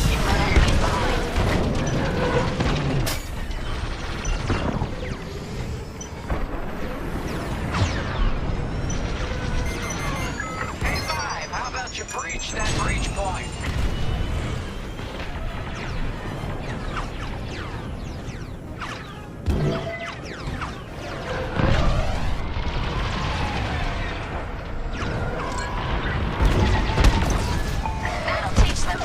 You've got enemies behind. Hey, 5, how about you breach that breach point? That'll teach them.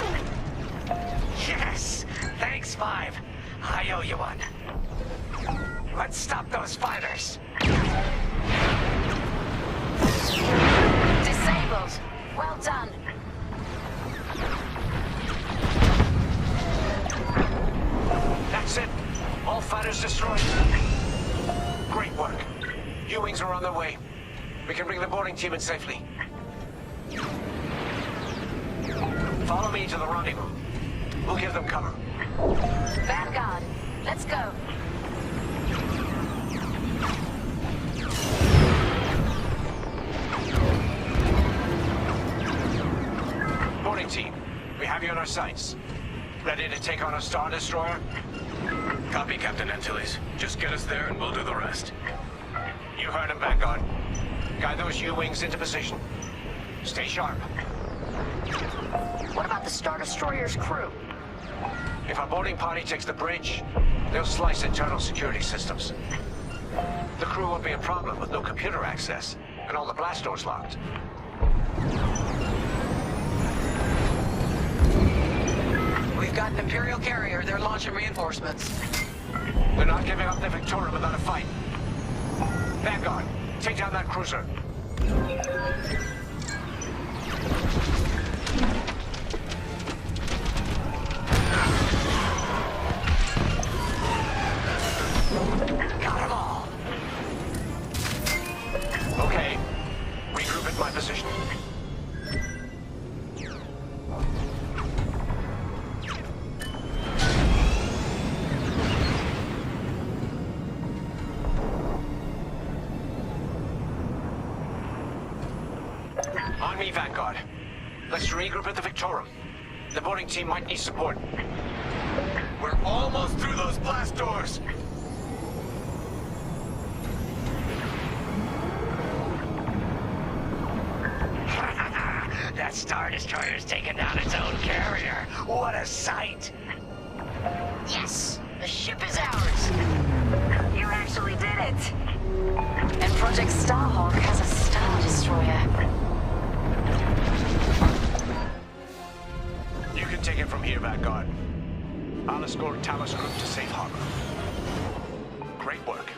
Yes! Thanks, 5. I owe you one. Let's stop those fighters. Disabled. Well done. That's it. All fighters destroyed. Great work. U-Wings are on their way. We can bring the boarding team in safely. Follow me to the rendezvous. We'll give them cover. Vanguard, let's go. Boarding team, we have you on our sights. Ready to take on a Star Destroyer? Copy, Captain Antilles. Just get us there and we'll do the rest. You heard him, Vanguard. Guide those U-Wings into position. Stay sharp. What about the Star Destroyer's crew? If our boarding party takes the bridge, they'll slice internal security systems. The crew won't be a problem with no computer access, and all the blast doors locked. We've got an Imperial carrier. They're launching reinforcements. They're not giving up the Victoria without a fight. Vanguard, take down that cruiser. Got them all. Okay, regroup at my position. On me, Vanguard. Let's regroup at the Victorum. The boarding team might need support. We're almost through those blast doors. That Star Destroyer's taken down its own carrier. What a sight! Yes, the ship is ours. You actually did it. And Project Starhawk has a Star Destroyer. You can take it from here, Vanguard. I'll escort Talos Group to safe harbor. Great work.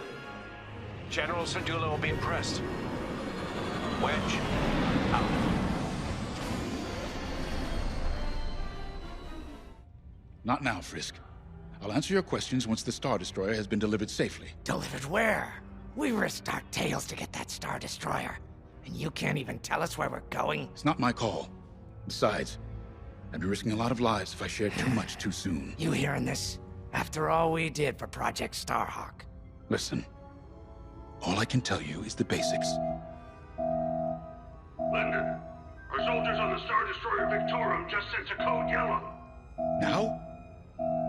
General Sedula will be impressed. Wedge, out. Not now, Frisk. I'll answer your questions once the Star Destroyer has been delivered safely. Delivered where? We risked our tails to get that Star Destroyer. And you can't even tell us where we're going? It's not my call. Besides, I'd be risking a lot of lives if I shared too much too soon. You hearing this? After all we did for Project Starhawk. Listen, all I can tell you is the basics. Linden, our soldiers on the Star Destroyer Victorum just sent a code yellow. Now?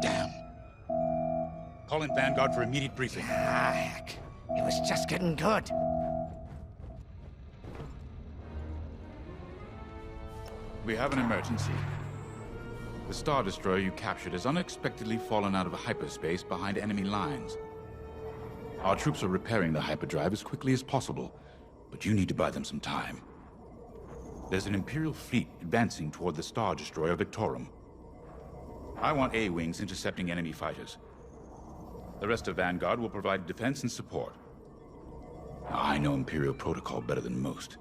Damn. Call in Vanguard for immediate briefing. Ah, heck. It was just getting good. We have an emergency. The Star Destroyer you captured has unexpectedly fallen out of hyperspace behind enemy lines. Our troops are repairing the hyperdrive as quickly as possible, but you need to buy them some time. There's an Imperial fleet advancing toward the Star Destroyer Victorum. I want A-wings intercepting enemy fighters. The rest of Vanguard will provide defense and support. Now, I know Imperial protocol better than most.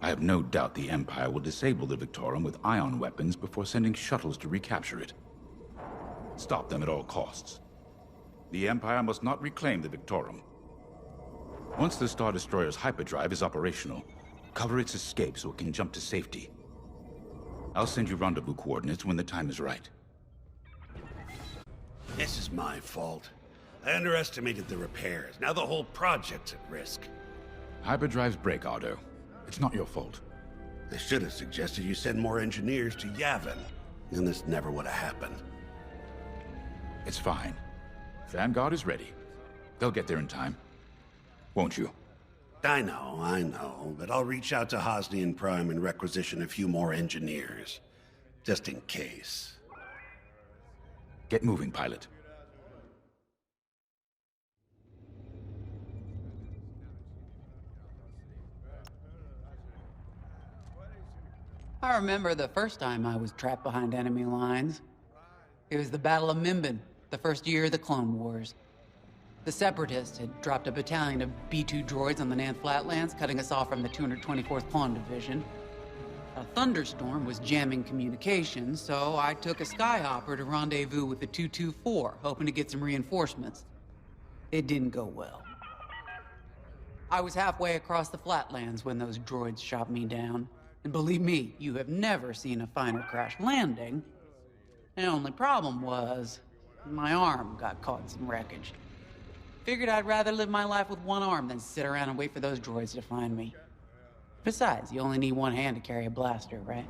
I have no doubt the Empire will disable the Victorum with ion weapons before sending shuttles to recapture it. Stop them at all costs. The Empire must not reclaim the Victorum. Once the Star Destroyer's hyperdrive is operational, cover its escape so it can jump to safety. I'll send you rendezvous coordinates when the time is right. This is my fault. I underestimated the repairs. Now the whole project's at risk. Hyperdrives break, Ardo. It's not your fault. I should have suggested you send more engineers to Yavin. Then this never would have happened. It's fine. Vanguard is ready. They'll get there in time. Won't you? I know, but I'll reach out to Hosnian Prime and requisition a few more engineers. Just in case. Get moving, pilot. I remember the first time I was trapped behind enemy lines. It was the Battle of Mimban, the first year of the Clone Wars. The Separatists had dropped a battalion of B-2 droids on the Nant Flatlands, cutting us off from the 224th Clone Division. A thunderstorm was jamming communications, so I took a Skyhopper to rendezvous with the 224, hoping to get some reinforcements. It didn't go well. I was halfway across the Flatlands when those droids shot me down. And believe me, you have never seen a finer crash landing. The only problem was, my arm got caught in some wreckage. Figured I'd rather live my life with one arm than sit around and wait for those droids to find me. Besides, you only need one hand to carry a blaster, right?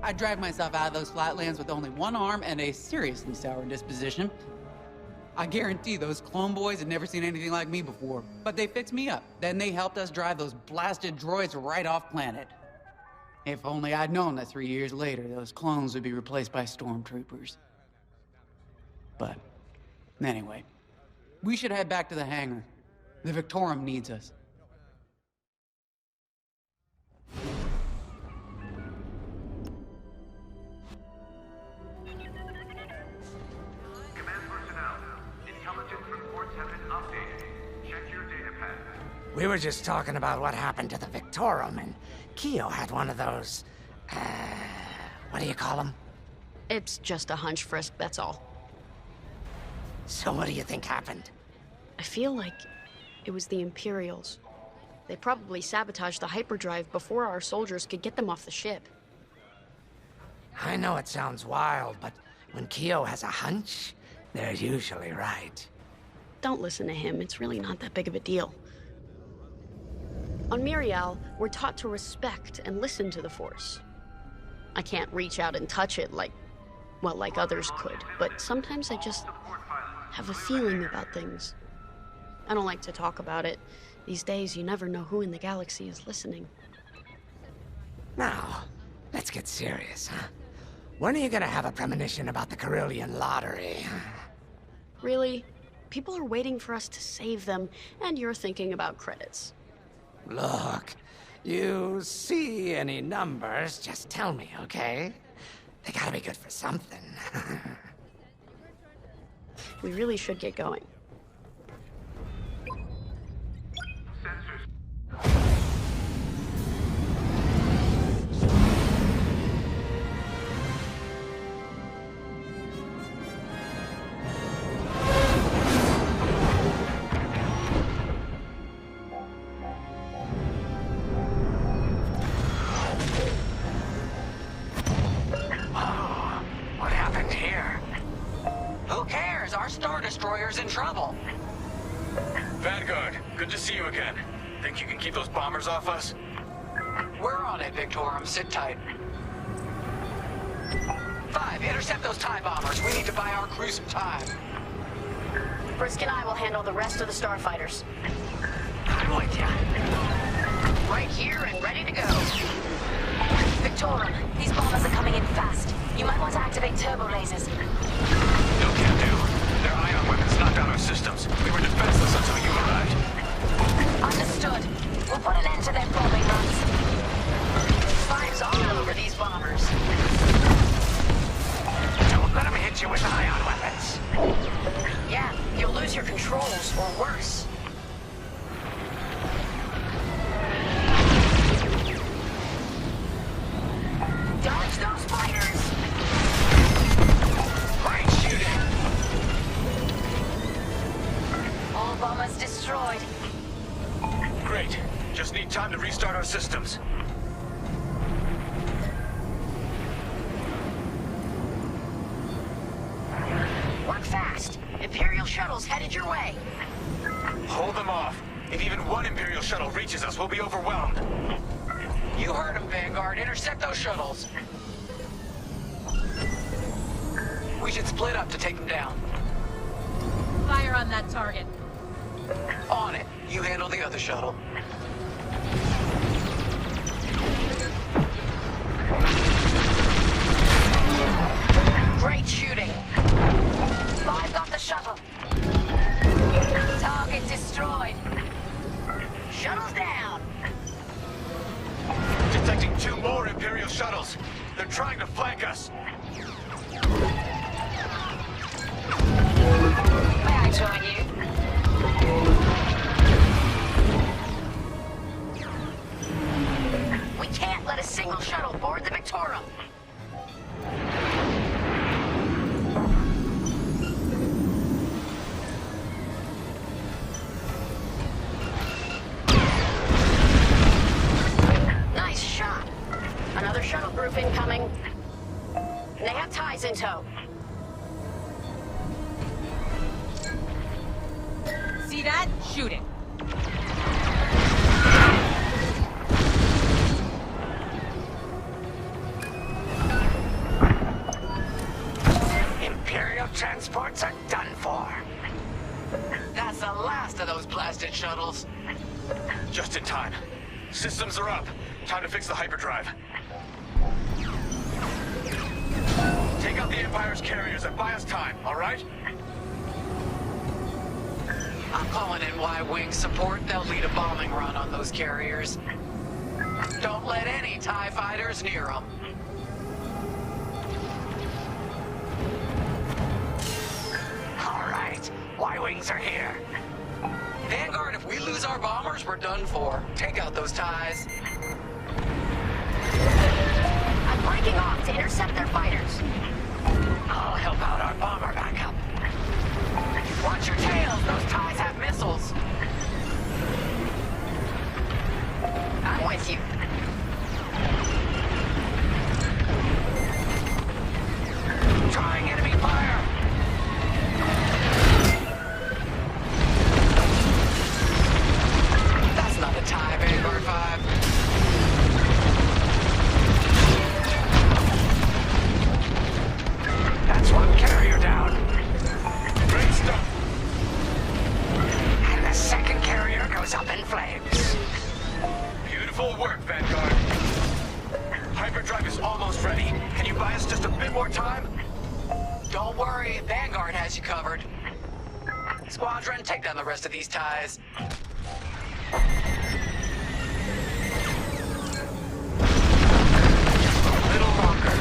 I dragged myself out of those Flatlands with only one arm and a seriously sour disposition. I guarantee those clone boys had never seen anything like me before, but they fixed me up. Then they helped us drive those blasted droids right off planet. If only I'd known that 3 years later, those clones would be replaced by stormtroopers. But, anyway, we should head back to the hangar. The Victorum needs us. We were just talking about what happened to the Victorum, and Keo had one of those, what do you call them? It's just a hunch, Frisk, that's all. So what do you think happened? I feel like it was the Imperials. They probably sabotaged the hyperdrive before our soldiers could get them off the ship. I know it sounds wild, but when Keo has a hunch, they're usually right. Don't listen to him, it's really not that big of a deal. On Miriel, we're taught to respect and listen to the Force. I can't reach out and touch it like others could, but sometimes I just have a feeling about things. I don't like to talk about it. These days, you never know who in the galaxy is listening. Now, let's get serious, huh? When are you gonna have a premonition about the Carillion lottery? Really? People are waiting for us to save them, and you're thinking about credits. Look, you see any numbers, just tell me, okay? They gotta be good for something. We really should get going. What happened here? Who cares? Our Star Destroyer's in trouble. Vanguard, good to see you again. Think you can keep those bombers off us? We're on it, Victorum. Sit tight. 5, intercept those TIE bombers. We need to buy our crew some time. Frisk and I will handle the rest of the starfighters. I'm with you. Right here and ready to go. Victorum, these bombers are coming in fast. You might want to activate turbo lasers. No can do. Their ion weapons knocked down our systems. We were defenseless until you arrived. Understood. We'll put an end to their bombing runs. Fire's all over these bombers. Don't let them hit you with ion weapons. Yeah, you'll lose your controls, or worse. Dodge those fighters! Great shooting! All bombers destroyed. Great. Just need time to restart our systems. Work fast. Imperial shuttle's headed your way. Hold them off. If even one Imperial shuttle reaches us, we'll be overwhelmed. You heard him, Vanguard. Intercept those shuttles. We should split up to take them down. Fire on that target. On it. You handle the other shuttle. Great shooting. 5 got the shuttle. Target destroyed. Shuttle's down. Detecting 2 more Imperial shuttles. They're trying to flank us. May I join you? We can't let a single shuttle board the Victorum. Nice shot. Another shuttle group incoming. They have ties in tow. See that? Shoot it. Imperial transports are done for. That's the last of those blasted shuttles. Just in time. Systems are up. Time to fix the hyperdrive. Take out the Empire's carriers and buy us time, all right? I'm calling in Y-Wing support. They'll lead a bombing run on those carriers. Don't let any TIE fighters near them. All right, Y-Wings are here. Vanguard, if we lose our bombers, we're done for. Take out those TIEs. I'm breaking off to intercept their fighters. I'll help out our bomber backup. Watch your tails. Those TIEs have missiles. I'm with you. Trying enemy fire. That's not a TIE, Vanguard 5. That's one carrier down. Great stuff. And the second carrier goes up in flames. Beautiful work, Vanguard. Hyperdrive is almost ready. Can you buy us just a bit more time? Don't worry, Vanguard has you covered. Squadron, take down the rest of these TIEs. A little longer.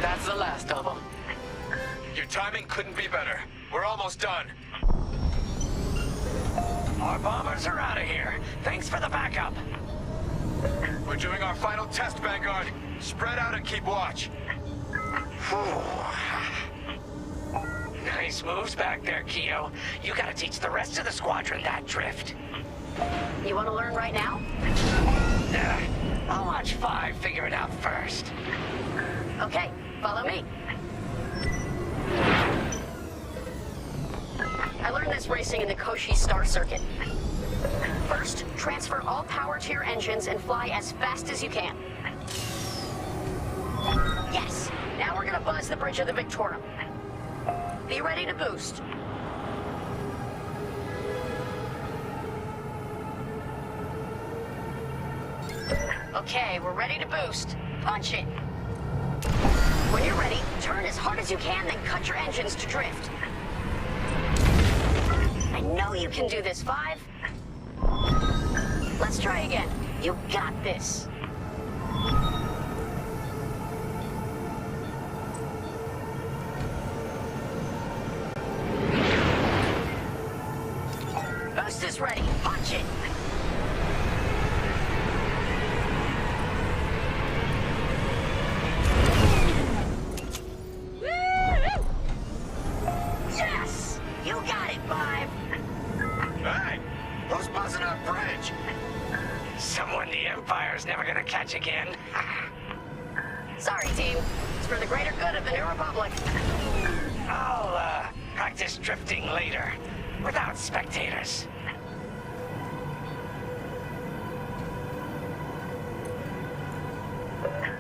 That's the last of them. Your timing couldn't be better. We're almost done. Our bombers are out of here. Thanks for the backup. We're doing our final test, Vanguard. Spread out and keep watch. Nice moves back there, Keo. You gotta teach the rest of the squadron that drift. You want to learn right now? I'll watch 5 figure it out first. Okay, follow me. I learned this racing in the Koshi Star Circuit. First, transfer all power to your engines and fly as fast as you can. Yes! Now we're gonna buzz the bridge of the Victorum. Be ready to boost. Okay, we're ready to boost. Punch it! When you're ready, turn as hard as you can, then cut your engines to drift. I know you can do this, 5. Let's try again. You got this. Boost is ready. Punch it. Yes! You got it, 5. Hey! Who's buzzing our bridge? Someone the Empire's never gonna catch again. Sorry, team. It's for the greater good of the New Republic. I'll, practice drifting later, without spectators.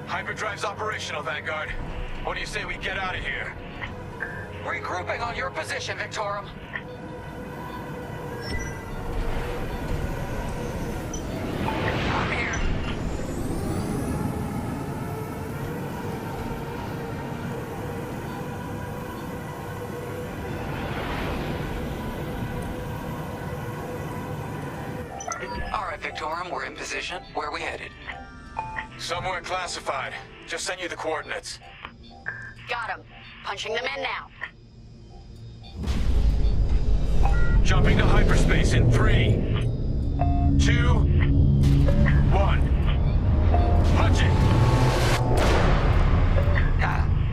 Hyperdrive's operational, Vanguard. What do you say we get out of here? Regrouping on your position, Victorum. I'm here. All right, Victorum, we're in position. Where are we headed? Somewhere classified. Just sent you the coordinates. Got him. Punching them in now. Jumping to hyperspace in 3, 2, 1. Punch it.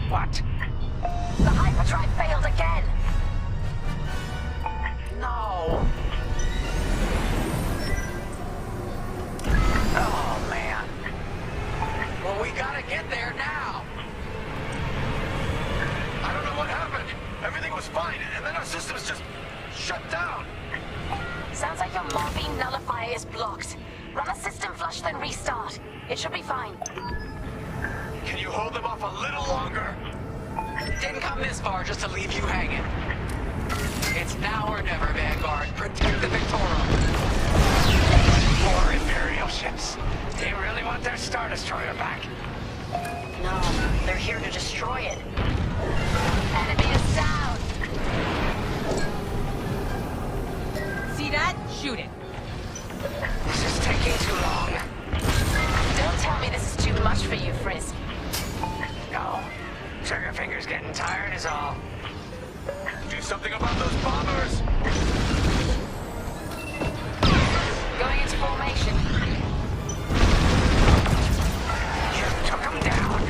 What? The hyperdrive failed again. No. Oh, man. Well, we gotta get there now. I don't know what happened. Everything was fine, and then our systems just shut down. Sounds like your morphine nullifier is blocked. Run a system flush, then restart. It should be fine. Can you hold them off a little longer? Didn't come this far just to leave you hanging. It's now or never, Vanguard. Protect the Victorum. More Imperial ships. They really want their Star Destroyer back. No, they're here to destroy it. Enemy is down. See that? Shoot it. This is taking too long. Don't tell me this is too much for you, Frisk. No. Trigger finger's getting tired is all. Do something about those bombers! Going into formation. You took him down.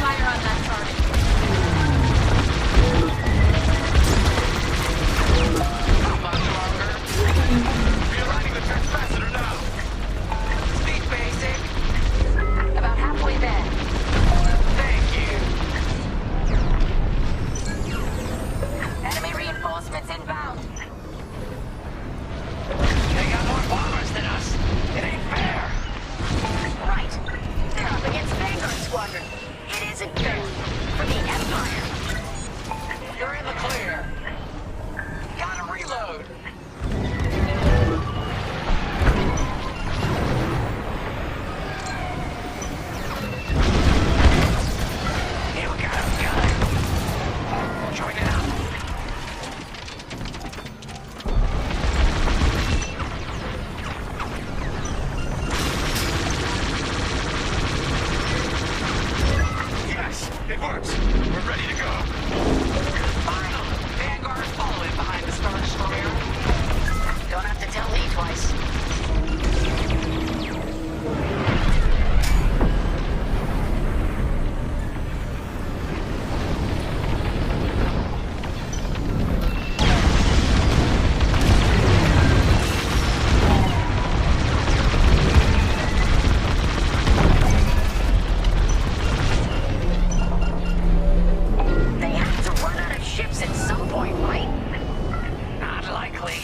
Fire on that target. How much longer? Realigning the track faster now! Speed basic. About halfway there. Thank you. Enemy reinforcements inbound. They got more bombers than us. It ain't fair. Right. They're up against Vanguard Squadron. It isn't fair. For the Empire. You're in the clear. Gotta reload. You got him, gun. Join it up. Yes, it works. We're ready to go. Finally, Vanguard following behind the Star Destroyer. Don't have to tell me twice. They have to run out of ships at some point, right? Not likely.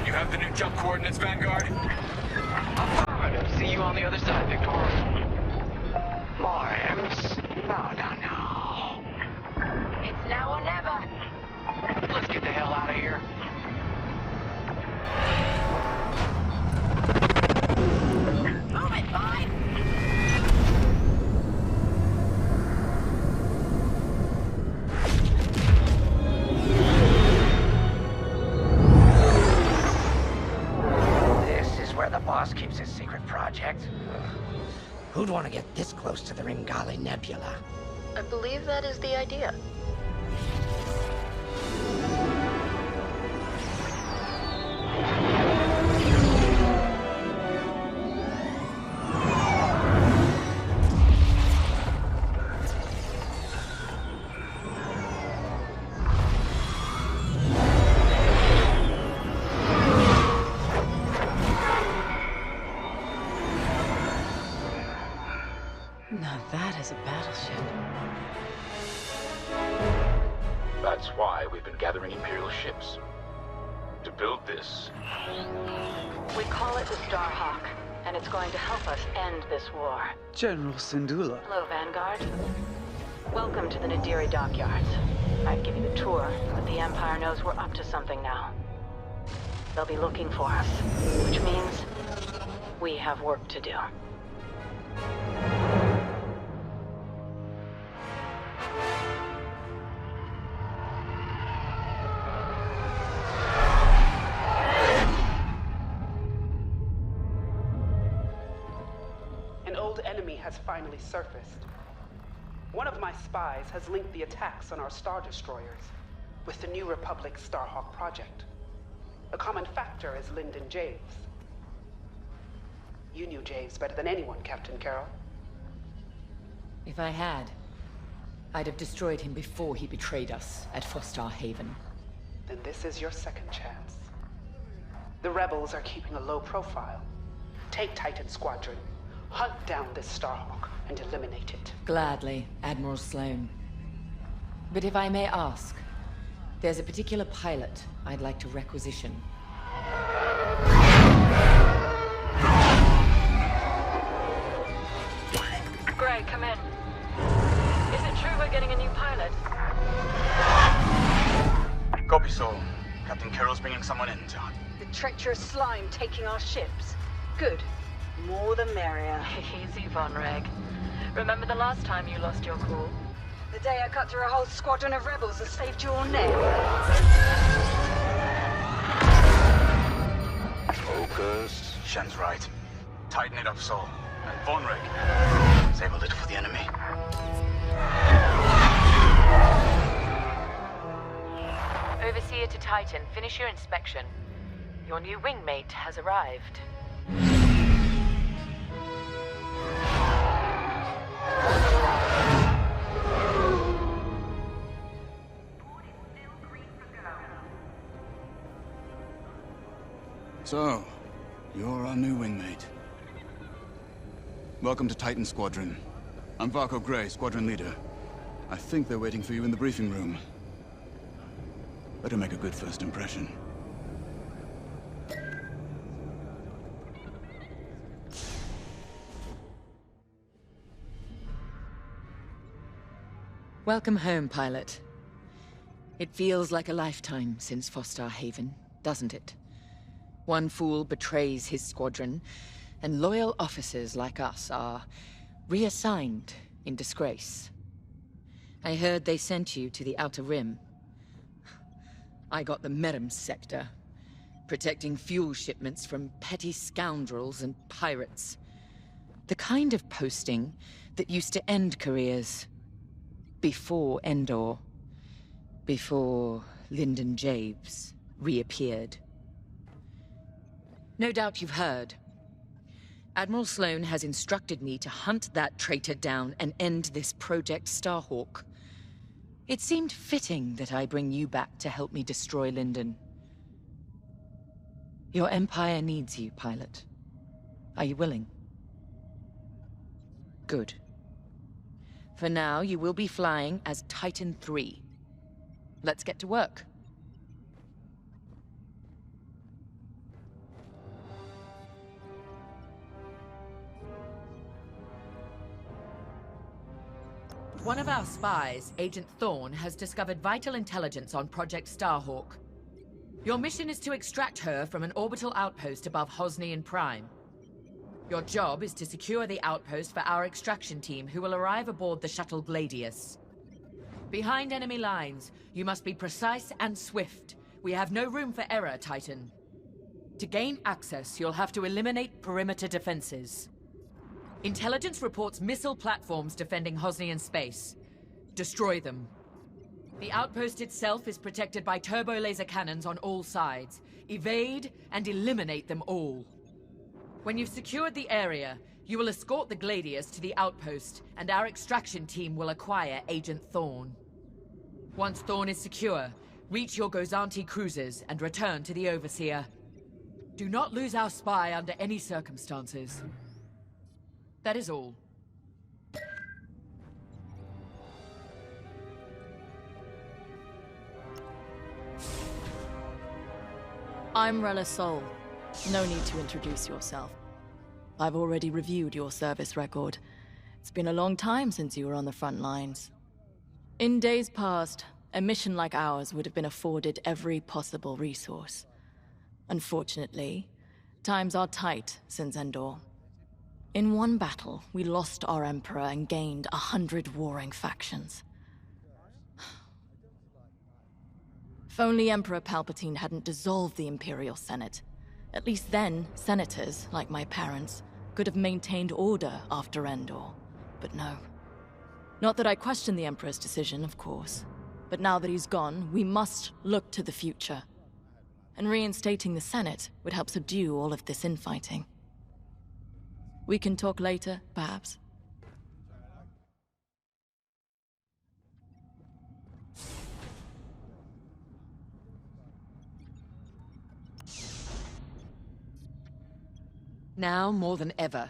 You have the new jump coordinates, Vanguard? Affirmative. See you on the other side, Victoria. Who'd want to get this close to the Ringali Nebula? I believe that is the idea. Now that is a battleship. That's why we've been gathering Imperial ships. To build this. We call it the Starhawk, and it's going to help us end this war. General Syndulla. Hello, Vanguard. Welcome to the Nadiri dockyards. I'd give you the tour, but the Empire knows we're up to something now. They'll be looking for us, which means we have work to do. An old enemy has finally surfaced. One of my spies has linked the attacks on our Star Destroyers with the New Republic Starhawk project. A common factor is Lyndon Javes. You knew Javes better than anyone, Captain Carroll. If I had, I'd have destroyed him before he betrayed us at Fostar Haven. Then this is your second chance. The rebels are keeping a low profile. Take Titan Squadron, hunt down this Starhawk, and eliminate it. Gladly, Admiral Sloane. But if I may ask, there's a particular pilot I'd like to requisition. Gray, come in. Is it true we're getting a new pilot? Copy, Sol. Captain Carroll's bringing someone in, John. The treacherous slime taking our ships. Good. More the merrier. Easy, Von Reg. Remember the last time you lost your cool? The day I cut through a whole squadron of rebels and saved your neck. Focus. Shen's right. Tighten it up, Sol. And Von Reg, save a little for the enemy. Overseer to Titan, finish your inspection. Your new wingmate has arrived. So, you're our new wingmate. Welcome to Titan Squadron. I'm Varco Gray, Squadron Leader. I think they're waiting for you in the briefing room. Better make a good first impression. Welcome home, pilot. It feels like a lifetime since Fostar Haven, doesn't it? One fool betrays his squadron, and loyal officers like us are reassigned in disgrace. I heard they sent you to the Outer Rim. I got the Merim sector, protecting fuel shipments from petty scoundrels and pirates. The kind of posting that used to end careers. Before Endor. Before Lyndon Javes reappeared. No doubt you've heard. Admiral Sloane has instructed me to hunt that traitor down and end this Project Starhawk. It seemed fitting that I bring you back to help me destroy Lyndon. Your Empire needs you, pilot. Are you willing? Good. For now, you will be flying as Titan 3. Let's get to work. One of our spies, Agent Thorne, has discovered vital intelligence on Project Starhawk. Your mission is to extract her from an orbital outpost above Hosnian Prime. Your job is to secure the outpost for our extraction team, who will arrive aboard the shuttle Gladius. Behind enemy lines, you must be precise and swift. We have no room for error, Titan. To gain access, you'll have to eliminate perimeter defenses. Intelligence reports missile platforms defending Hosnian space. Destroy them. The outpost itself is protected by turbo laser cannons on all sides. Evade and eliminate them all. When you've secured the area, you will escort the Gladius to the outpost, and our extraction team will acquire Agent Thorn. Once Thorn is secure, reach your Gozanti cruisers and return to the Overseer. Do not lose our spy under any circumstances. That is all. I'm Rella Sol. No need to introduce yourself. I've already reviewed your service record. It's been a long time since you were on the front lines. In days past, a mission like ours would have been afforded every possible resource. Unfortunately, times are tight since Endor. In one battle, we lost our Emperor and gained 100 warring factions. If only Emperor Palpatine hadn't dissolved the Imperial Senate. At least then, senators, like my parents, could have maintained order after Endor. But no. Not that I question the Emperor's decision, of course. But now that he's gone, we must look to the future. And reinstating the Senate would help subdue all of this infighting. We can talk later, perhaps? Now more than ever,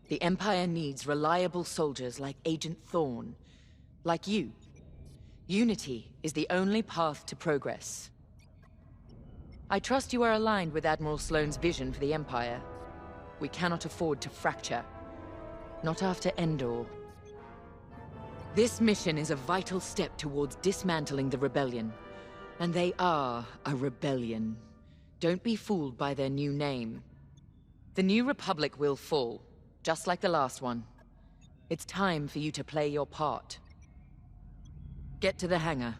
the Empire needs reliable soldiers like Agent Thorn. Like you. Unity is the only path to progress. I trust you are aligned with Admiral Sloane's vision for the Empire. We cannot afford to fracture. Not after Endor. This mission is a vital step towards dismantling the rebellion. And they are a rebellion. Don't be fooled by their new name. The New Republic will fall, just like the last one. It's time for you to play your part. Get to the hangar.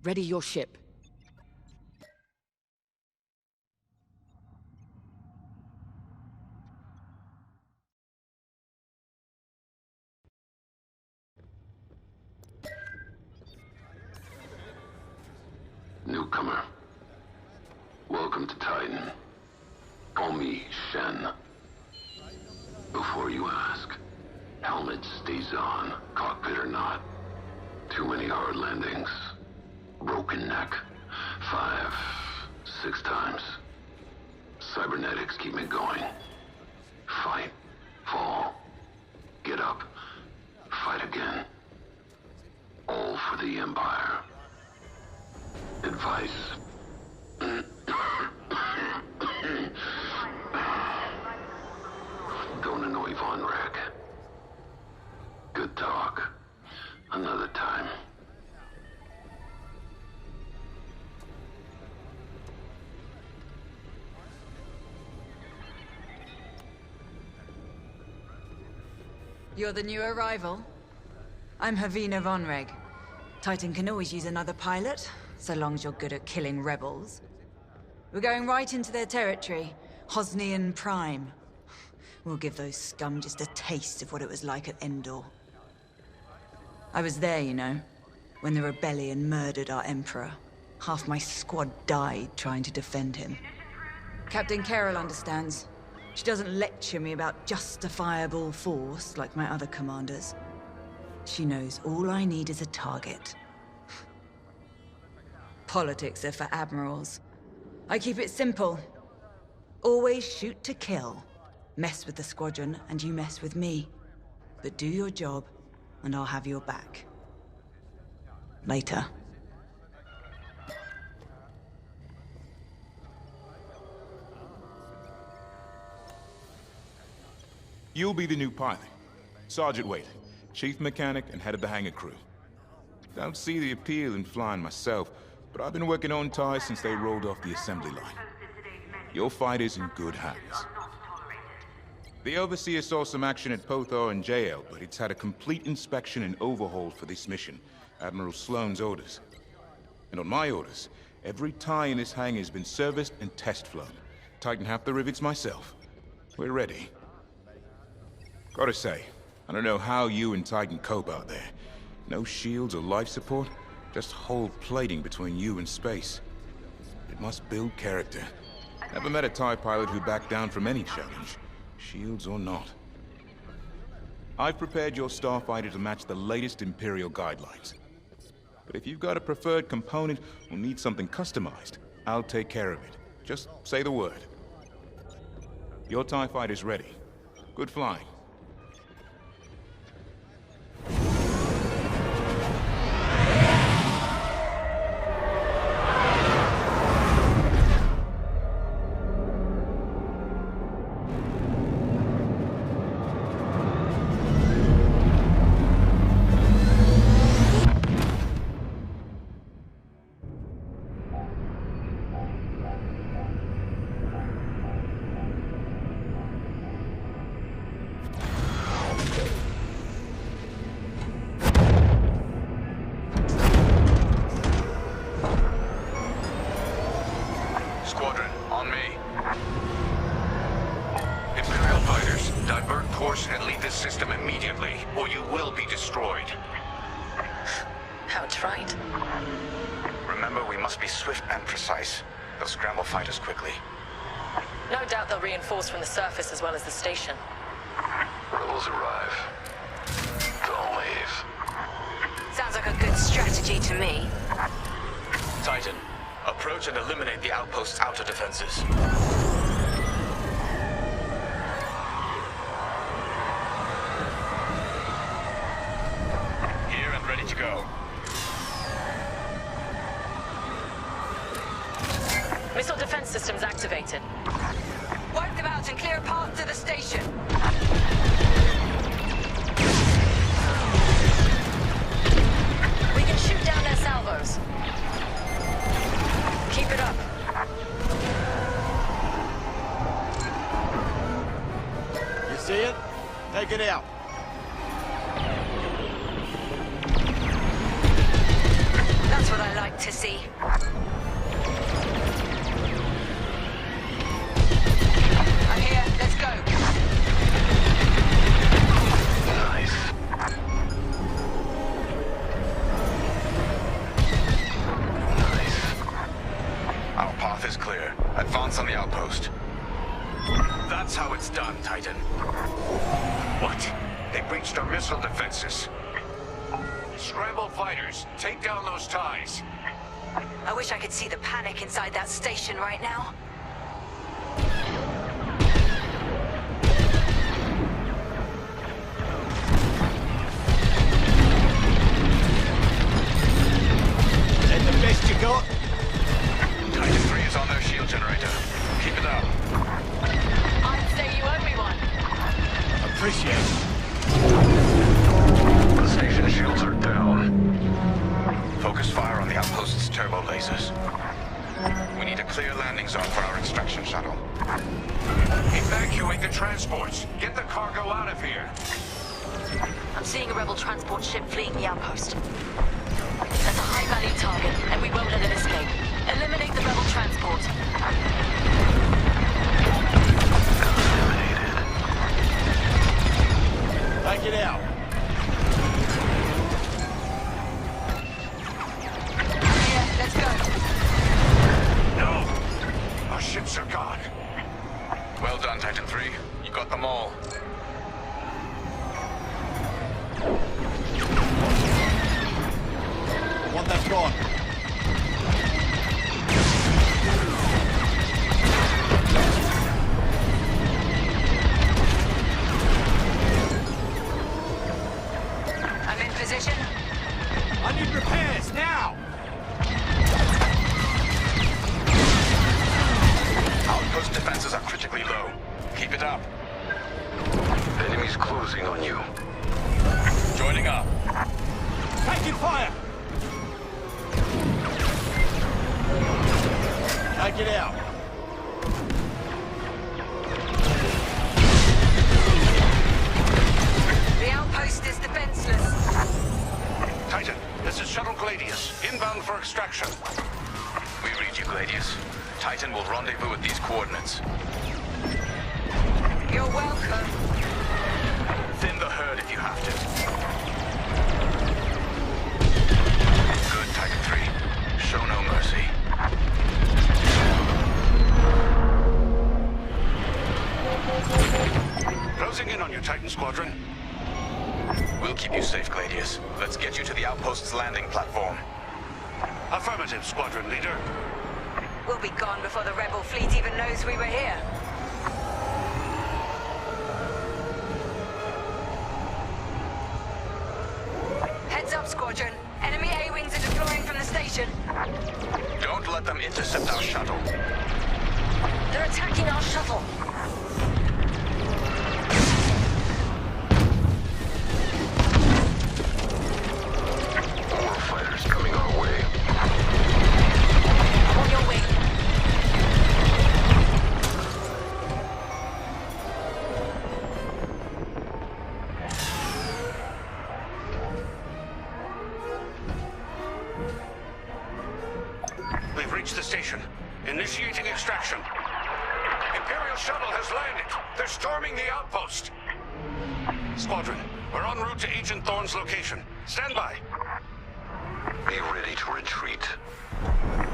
Ready your ship. Newcomer. Welcome to Titan. Call me Shen. Before you ask, helmet stays on, cockpit or not. Too many hard landings. Broken neck. 5, 6 times. Cybernetics keep me going. Fight. Fall. Get up. Fight again. All for the Empire. Advice. Don't annoy Von Reg. Good talk. Another time. You're the new arrival? I'm Havina Von Reg. Titan can always use another pilot, so long as you're good at killing rebels. We're going right into their territory, Hosnian Prime. We'll give those scum just a taste of what it was like at Endor. I was there, you know, when the rebellion murdered our Emperor. Half my squad died trying to defend him. Captain Carroll understands. She doesn't lecture me about justifiable force like my other commanders. She knows all I need is a target. Politics are for admirals. I keep it simple. Always shoot to kill. Mess with the squadron, and you mess with me. But do your job, and I'll have your back. Later. You'll be the new pilot. Sergeant Wade, chief mechanic and head of the hangar crew. Don't see the appeal in flying myself, but I've been working on TIE since they rolled off the assembly line. Your fight is in good hands. The Overseer saw some action at Pothar and JL, but it's had a complete inspection and overhaul for this mission. Admiral Sloane's orders. And on my orders, every TIE in this hangar has been serviced and test flown. Tighten half the rivets myself. We're ready. Gotta say, I don't know how you and Titan cope out there. No shields or life support, just whole plating between you and space. It must build character. Never met a TIE pilot who backed down from any challenge, shields or not. I've prepared your starfighter to match the latest Imperial guidelines. But if you've got a preferred component or need something customized, I'll take care of it. Just say the word. Your TIE fighter's ready. Good flying. Squadron, on me. Imperial fighters, divert course and leave this system immediately, or you will be destroyed. How's right? Remember, we must be swift and precise. They'll scramble fighters quickly. No doubt they'll reinforce from the surface as well as the station. Rebels arrive. Don't leave. Sounds like a good strategy to me. Titan, approach and eliminate the outpost's outer defenses. Here and ready to go. Missile defense systems activated. Wipe them out and clear a path to the station. We can shoot down their salvos. Keep it up. You see it? Take it out. That's what I like to see. I'm here. Let's go. Nice. Our path is clear. Advance on the outpost. That's how it's done, Titan. What? They breached our missile defenses. Scramble fighters, take down those ties. I wish I could see the panic inside that station right now. Is that the best you got? Titan 3 is on their shield generator. Keep it up. I'd say you owe me one. Appreciate it. The station shields are down. Focus fire on the outpost's turbo lasers. We need a clear landing zone for our extraction shuttle. Evacuate the transports. Get the cargo out of here. I'm seeing a rebel transport ship fleeing the outpost. That's a high-value target, and we won't let it escape. Eliminate the rebel transport. Take it out. Here, let's go. No! Our ships are gone. Well done, Titan 3. You got them all. One that's gone. I'm in position. I need repairs now. Outpost defenses are critically low. Keep it up. Enemies closing on you. Joining up. Taking fire. Take it out. The outpost is defenseless. Titan, this is Shuttle Gladius, inbound for extraction. We read you, Gladius. Titan will rendezvous at these coordinates. You're welcome. Thin the herd if you have to. Good, Titan 3. Show no mercy. Closing in on you, Titan Squadron. We'll keep you safe, Gladius. Let's get you to the outpost's landing platform. Affirmative, Squadron Leader. We'll be gone before the rebel fleet even knows we were here. Heads up, Squadron. Enemy A-Wings are deploying from the station. Don't let them intercept our shuttle. They're attacking our shuttle. More fighters coming our way. On your way. We've reached the station. Initiating extraction. Imperial shuttle has landed. They're storming the outpost. Squadron, we're en route to Agent Thorne's location. Stand by. Be ready to retreat.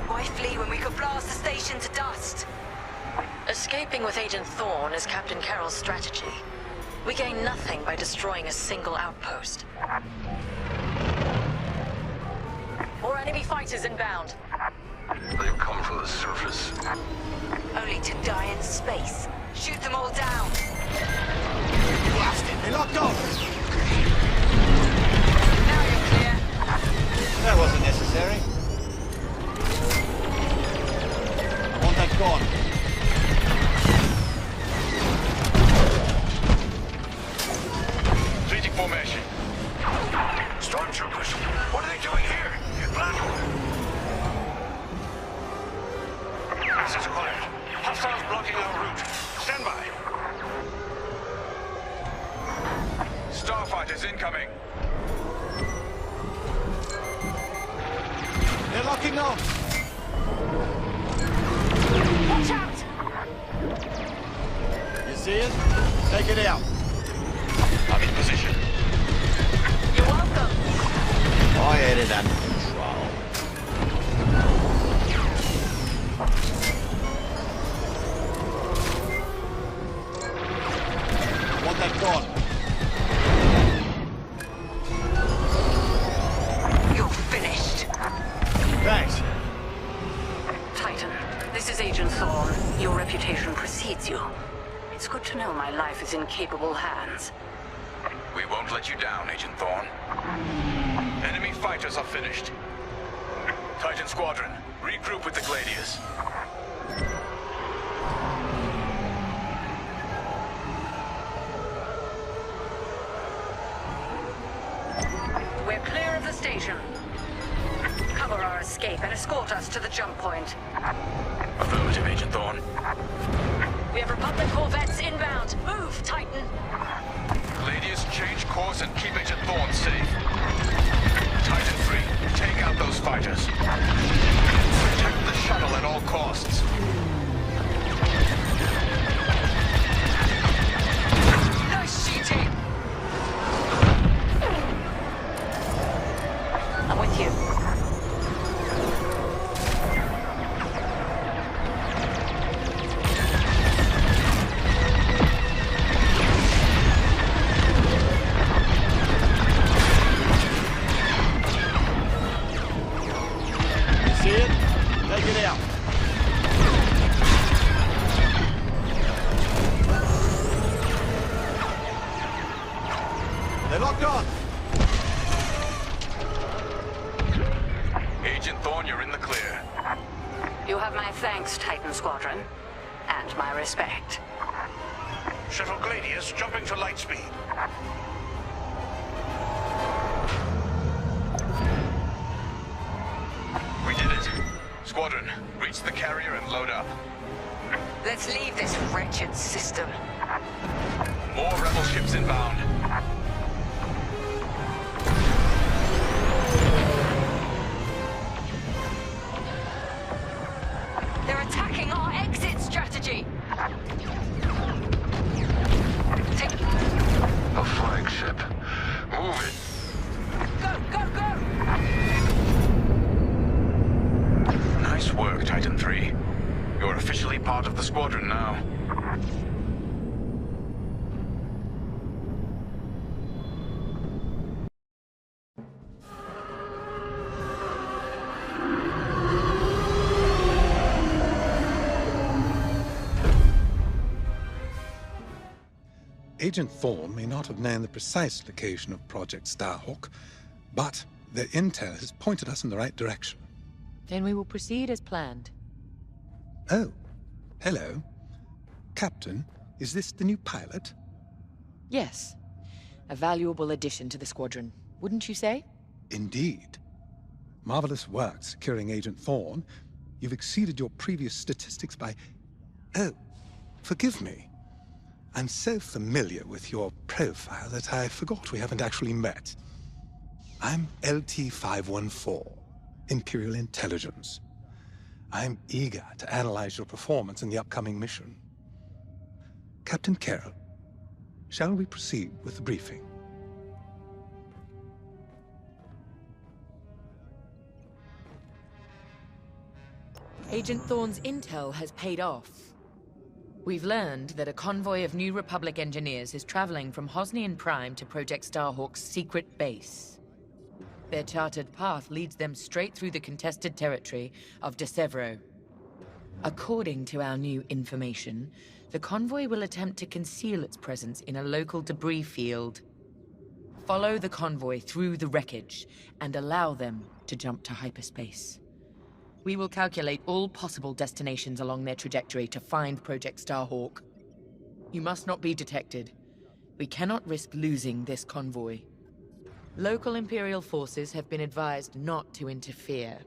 Why flee when we could blast the station to dust? Escaping with Agent Thorne is Captain Carroll's strategy. We gain nothing by destroying a single outpost. More enemy fighters inbound. They've come from the surface. Only to die in space. Shoot them all down. Blasted! They locked on! Now you're clear. That wasn't necessary. Contact gone. Changing formation. Stormtroopers, what are they doing here? Access acquired. Hostiles blocking our route. Stand by. Starfighters incoming. They're locking on. Watch out! You see it? Take it out. I'm in position. You're welcome. I had it under control. Want that gone? You're finished. Thanks. Titan, this is Agent Thorne. Your reputation precedes you. It's good to know my life is in capable hands. We won't let you down, Agent Thorne. Enemy fighters are finished. Titan Squadron, regroup with the Gladius. We're clear of the station. Cover our escape and escort us to the jump point. Affirmative, Agent Thorne. We have Republic corvettes inbound. Move, Titan. Gladius, change course and keep Agent Thorne safe. Titan 3, take out those fighters. Protect the shuttle at all costs. Nice shooting. I'm with you. See it? Take it out. They're locked on. Agent Thorne, you're in the clear. You have my thanks, Titan Squadron. And my respect. Shuttle Gladius jumping to light speed. We did it. Squadron, reach the carrier and load up. Let's leave this wretched system. More rebel ships inbound. They're attacking our exit strategy. A flagship. Move it. Go, go, go! Nice work, Titan 3. You're officially part of the squadron now. Agent Thorne may not have known the precise location of Project Starhawk, but their intel has pointed us in the right direction. Then we will proceed as planned. Oh, hello. Captain, is this the new pilot? Yes. A valuable addition to the squadron, wouldn't you say? Indeed. Marvelous work securing Agent Thorne. You've exceeded your previous statistics by... Oh, forgive me. I'm so familiar with your profile that I forgot we haven't actually met. I'm LT-514, Imperial Intelligence. I'm eager to analyze your performance in the upcoming mission. Captain Carroll, shall we proceed with the briefing? Agent Thorne's intel has paid off. We've learned that a convoy of New Republic engineers is traveling from Hosnian Prime to Project Starhawk's secret base. Their charted path leads them straight through the contested territory of De Severo. According to our new information, the convoy will attempt to conceal its presence in a local debris field. Follow the convoy through the wreckage and allow them to jump to hyperspace. We will calculate all possible destinations along their trajectory to find Project Starhawk. You must not be detected. We cannot risk losing this convoy. Local Imperial forces have been advised not to interfere.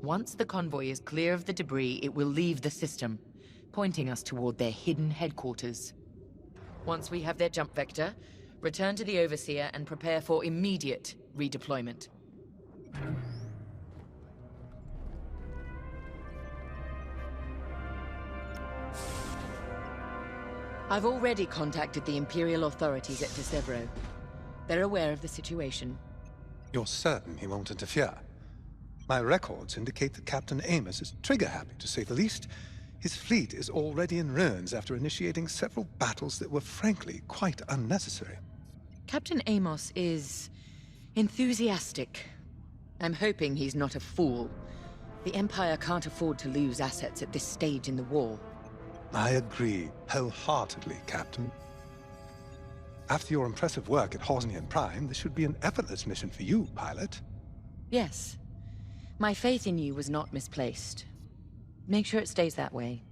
Once the convoy is clear of the debris, it will leave the system, pointing us toward their hidden headquarters. Once we have their jump vector, return to the Overseer and prepare for immediate redeployment. I've already contacted the Imperial authorities at De Severo. They're aware of the situation. You're certain he won't interfere? My records indicate that Captain Amos is trigger-happy, to say the least. His fleet is already in ruins after initiating several battles that were frankly quite unnecessary. Captain Amos is enthusiastic. I'm hoping he's not a fool. The Empire can't afford to lose assets at this stage in the war. I agree wholeheartedly, Captain. After your impressive work at Hosnian Prime, this should be an effortless mission for you, pilot. Yes. My faith in you was not misplaced. Make sure it stays that way.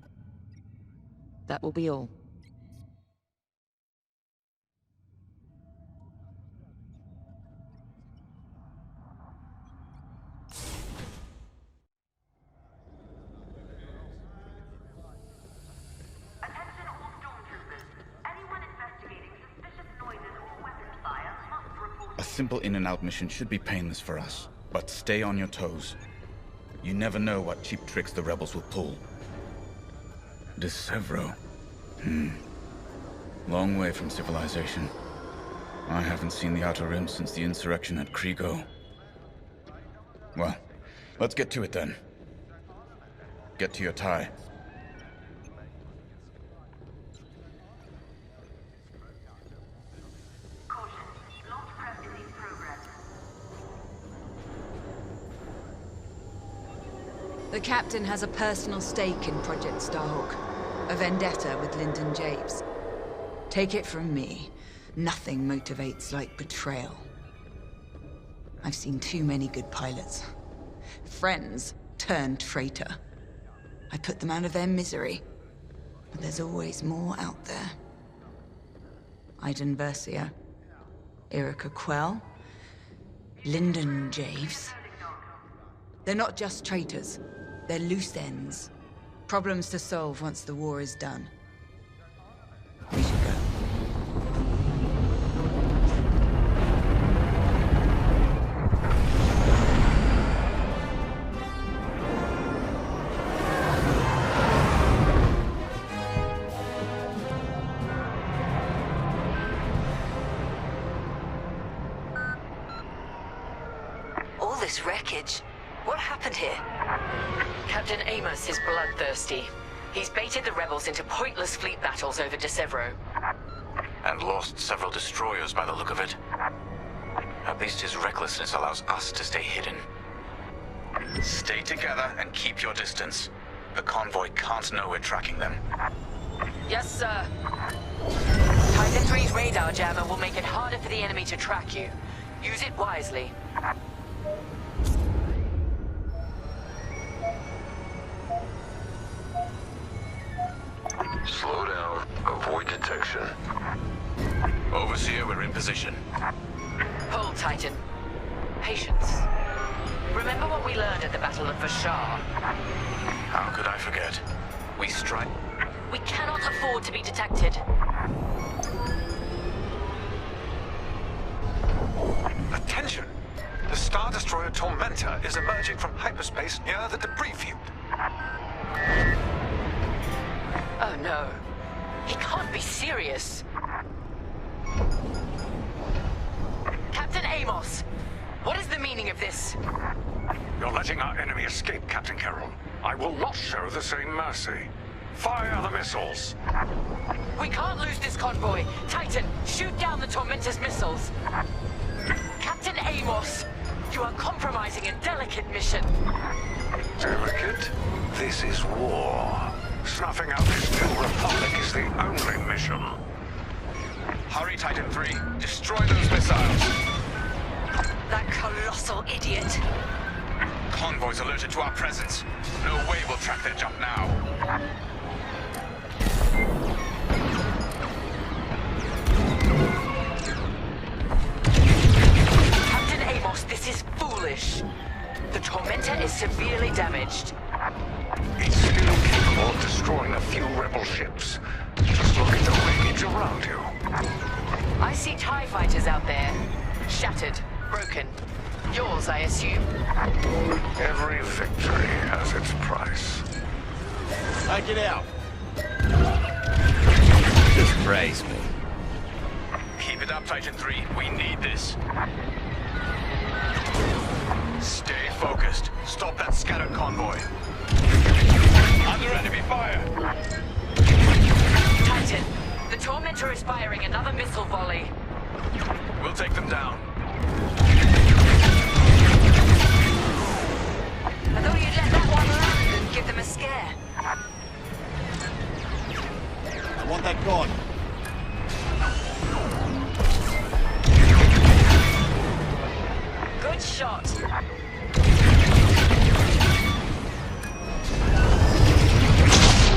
That will be all. A simple in-and-out mission should be painless for us, but stay on your toes. You never know what cheap tricks the rebels will pull. De Severo. Long way from civilization. I haven't seen the Outer Rim since the insurrection at Kriego. Well, let's get to it then. Get to your tie. The captain has a personal stake in Project Starhawk. A vendetta with Lyndon James. Take it from me, nothing motivates like betrayal. I've seen too many good pilots. Friends turned traitor. I put them out of their misery. But there's always more out there. Iden Versio, Erica Quell, Lyndon Javes. They're not just traitors. They're loose ends. Problems to solve once the war is done. We should go. this wreckage? What happened here? Captain Amos is bloodthirsty. He's baited the rebels into pointless fleet battles over Decevro. And lost several destroyers by the look of it. At least his recklessness allows us to stay hidden. Stay together and keep your distance. The convoy can't know we're tracking them. Yes, sir. Titan 3's radar jammer will make it harder for the enemy to track you. Use it wisely. Slow down. Avoid detection. Overseer, we're in position. Hold, Titan. Patience. Remember what we learned at the Battle of Vashar? How could I forget? We strike... We cannot afford to be detected. Attention! The Star Destroyer Tormentor is emerging from hyperspace near the debris field. Oh no. He can't be serious. Captain Amos! What is the meaning of this? You're letting our enemy escape, Captain Carroll. I will not show the same mercy. Fire the missiles! We can't lose this convoy! Titan, shoot down the Tormentor's missiles! Captain Amos! You are compromising a delicate mission. Delicate? This is war. Snuffing out this new republic is the only mission. Hurry, Titan 3. Destroy those missiles. That colossal idiot. Convoys alerted to our presence. No way we'll track their jump now. Captain Amos, this is foolish. The Tormentor is severely damaged. It's still capable of destroying a few rebel ships. Just look at the wreckage around you. I see TIE fighters out there. Shattered, broken. Yours, I assume. Every victory has its price. Take it out. Just praise me. Keep it up, Titan 3. We need this. Stay focused. Stop that scattered convoy. Under enemy fire! Titan, the Tormentor is firing another missile volley. We'll take them down. I thought you'd let that one land and give them a scare. I want that gone. Good shot.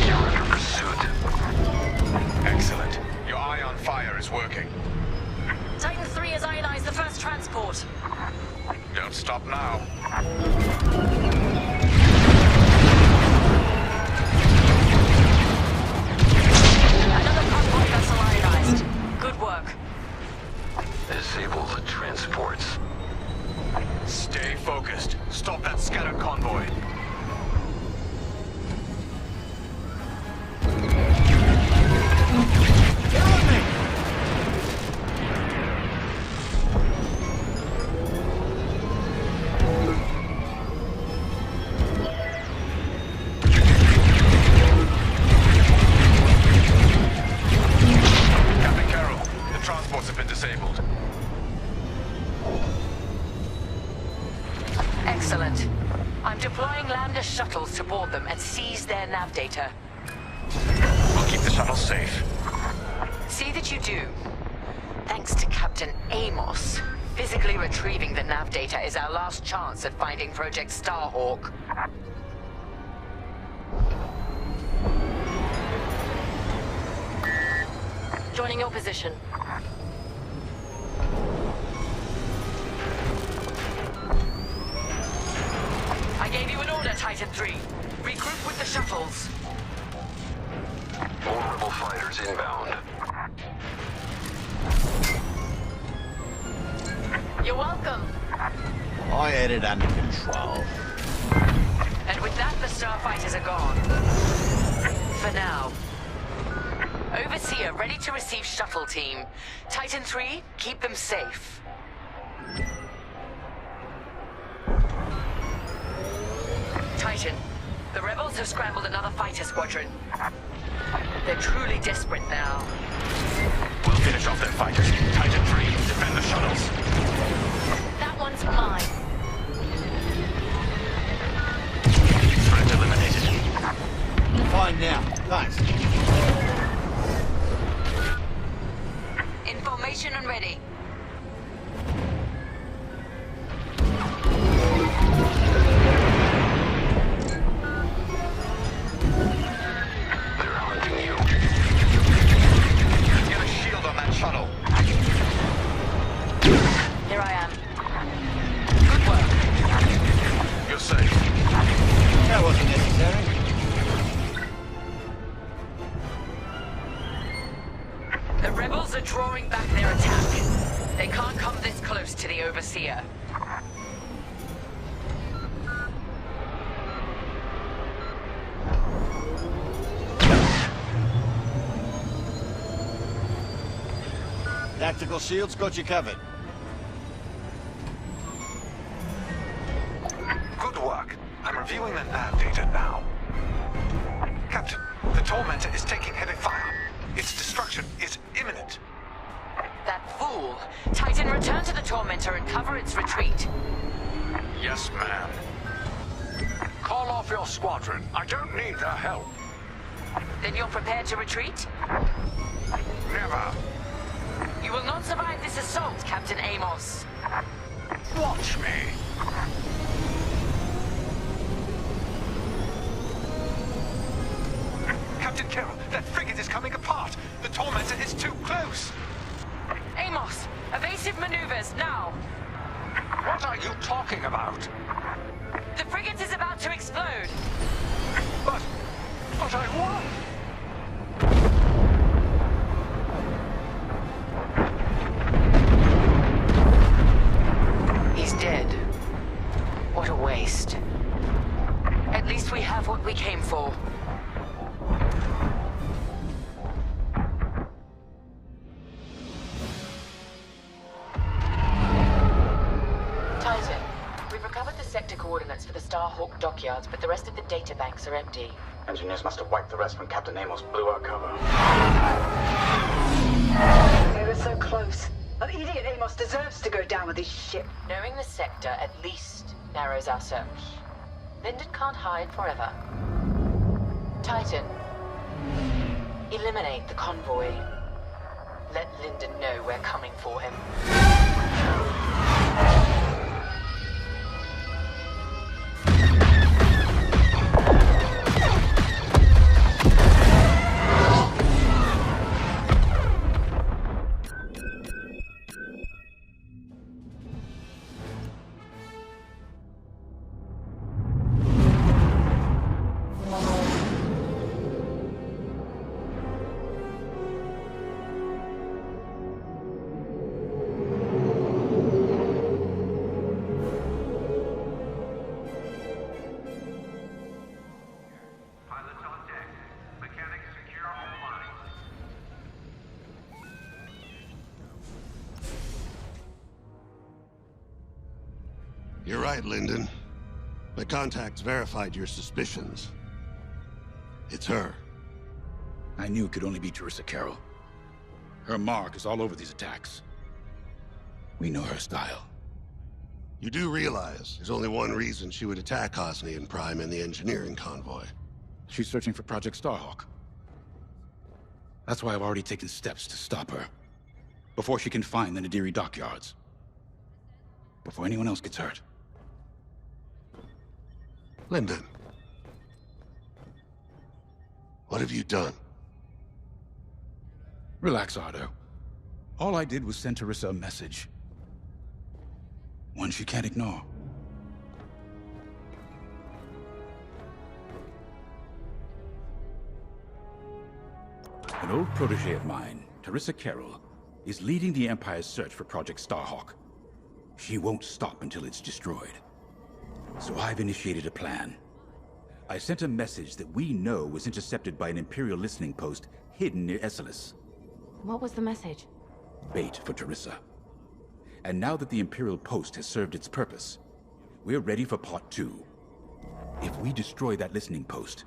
You're under pursuit. Excellent. Your eye on fire is working. Titan 3 has ionized the first transport. Don't stop now. Another convoy vessel ionized. Good work. Disable the transports. Stay focused. Stop that scattered convoy. Captain Carroll, the transports have been disabled. Excellent. I'm deploying lander shuttles to board them and seize their nav data. We'll keep the shuttle safe. See that you do. Thanks to Captain Amos, physically retrieving the nav data is our last chance at finding Project Starhawk. Joining your position. I gave you an order, Titan 3. Regroup with the shuttles. More rebel fighters inbound. You're welcome. I had it under control. And with that, the starfighters are gone. For now. Overseer, ready to receive shuttle team. Titan 3, keep them safe. Titan, the rebels have scrambled another fighter squadron. They're truly desperate now. We'll finish off their fighters. Titan 3, defend the shuttles. That one's mine. Threat eliminated. Fine now. Thanks. In formation and ready. They're hunting you. Get a shield on that shuttle. Here I am. Good work. You're safe. That wasn't necessary. The rebels are drawing back their attack. They can't come this close to the Overseer. Tactical shields got you covered. Good work. I'm reviewing the nav data now. Captain, the Tormentor is taking heavy fire. Its destruction is imminent. That fool! Titan, return to the Tormentor and cover its retreat. Yes, ma'am. Call off your squadron. I don't need their help. Then you're prepared to retreat? Never. You will not survive this assault, Captain Amos. Watch me. Captain Carroll, that frigate is coming apart. The Tormentor is too close. Amos, evasive maneuvers, now! What are you talking about? The frigate is about to explode! But I won! He's dead. What a waste. At least we have what we came for. Titan, we've recovered the sector coordinates for the Starhawk dockyards, but the rest of the data banks are empty. Engineers must have wiped the rest when Captain Amos blew our cover. We were so close. An idiot Amos deserves to go down with his ship. Knowing the sector at least narrows our search. Lyndon can't hide forever. Titan, eliminate the convoy. Let Lyndon know we're coming for him. You're right, Lyndon. My contacts verified your suspicions. It's her. I knew it could only be Teresa Carroll. Her mark is all over these attacks. We know her style. You do realize there's only one reason she would attack Osnian Prime and the engineering convoy. She's searching for Project Starhawk. That's why I've already taken steps to stop her. Before she can find the Nadiri dockyards. Before anyone else gets hurt. Lyndon. What have you done? Relax, Ardo. All I did was send Teresa a message. One she can't ignore. An old protege of mine, Teresa Carroll, is leading the Empire's search for Project Starhawk. She won't stop until it's destroyed. So I've initiated a plan. I sent a message that we know was intercepted by an Imperial listening post hidden near Esselis. What was the message? Bait for Teresa. And now that the Imperial post has served its purpose, we're ready for Part 2. If we destroy that listening post,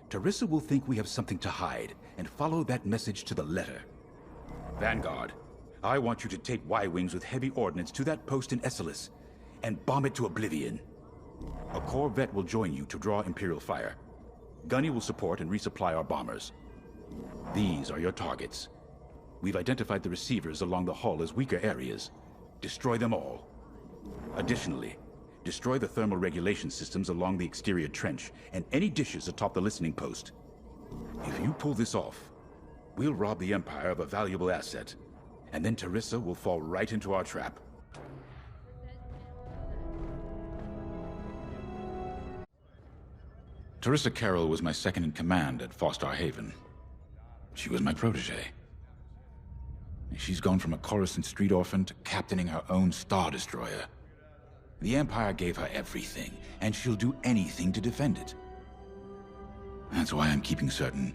Teresa will think we have something to hide and follow that message to the letter. Vanguard, I want you to take Y-Wings with heavy ordnance to that post in Esselis and bomb it to oblivion. A Corvette will join you to draw Imperial fire. Gunny will support and resupply our bombers. These are your targets. We've identified the receivers along the hull as weaker areas. Destroy them all. Additionally, destroy the thermal regulation systems along the exterior trench and any dishes atop the listening post. If you pull this off, we'll rob the Empire of a valuable asset, and then Teresa will fall right into our trap. Teresa Carroll was my second in command at Fostar Haven. She was my protege. She's gone from a Coruscant street orphan to captaining her own Star Destroyer. The Empire gave her everything, and she'll do anything to defend it. That's why I'm keeping certain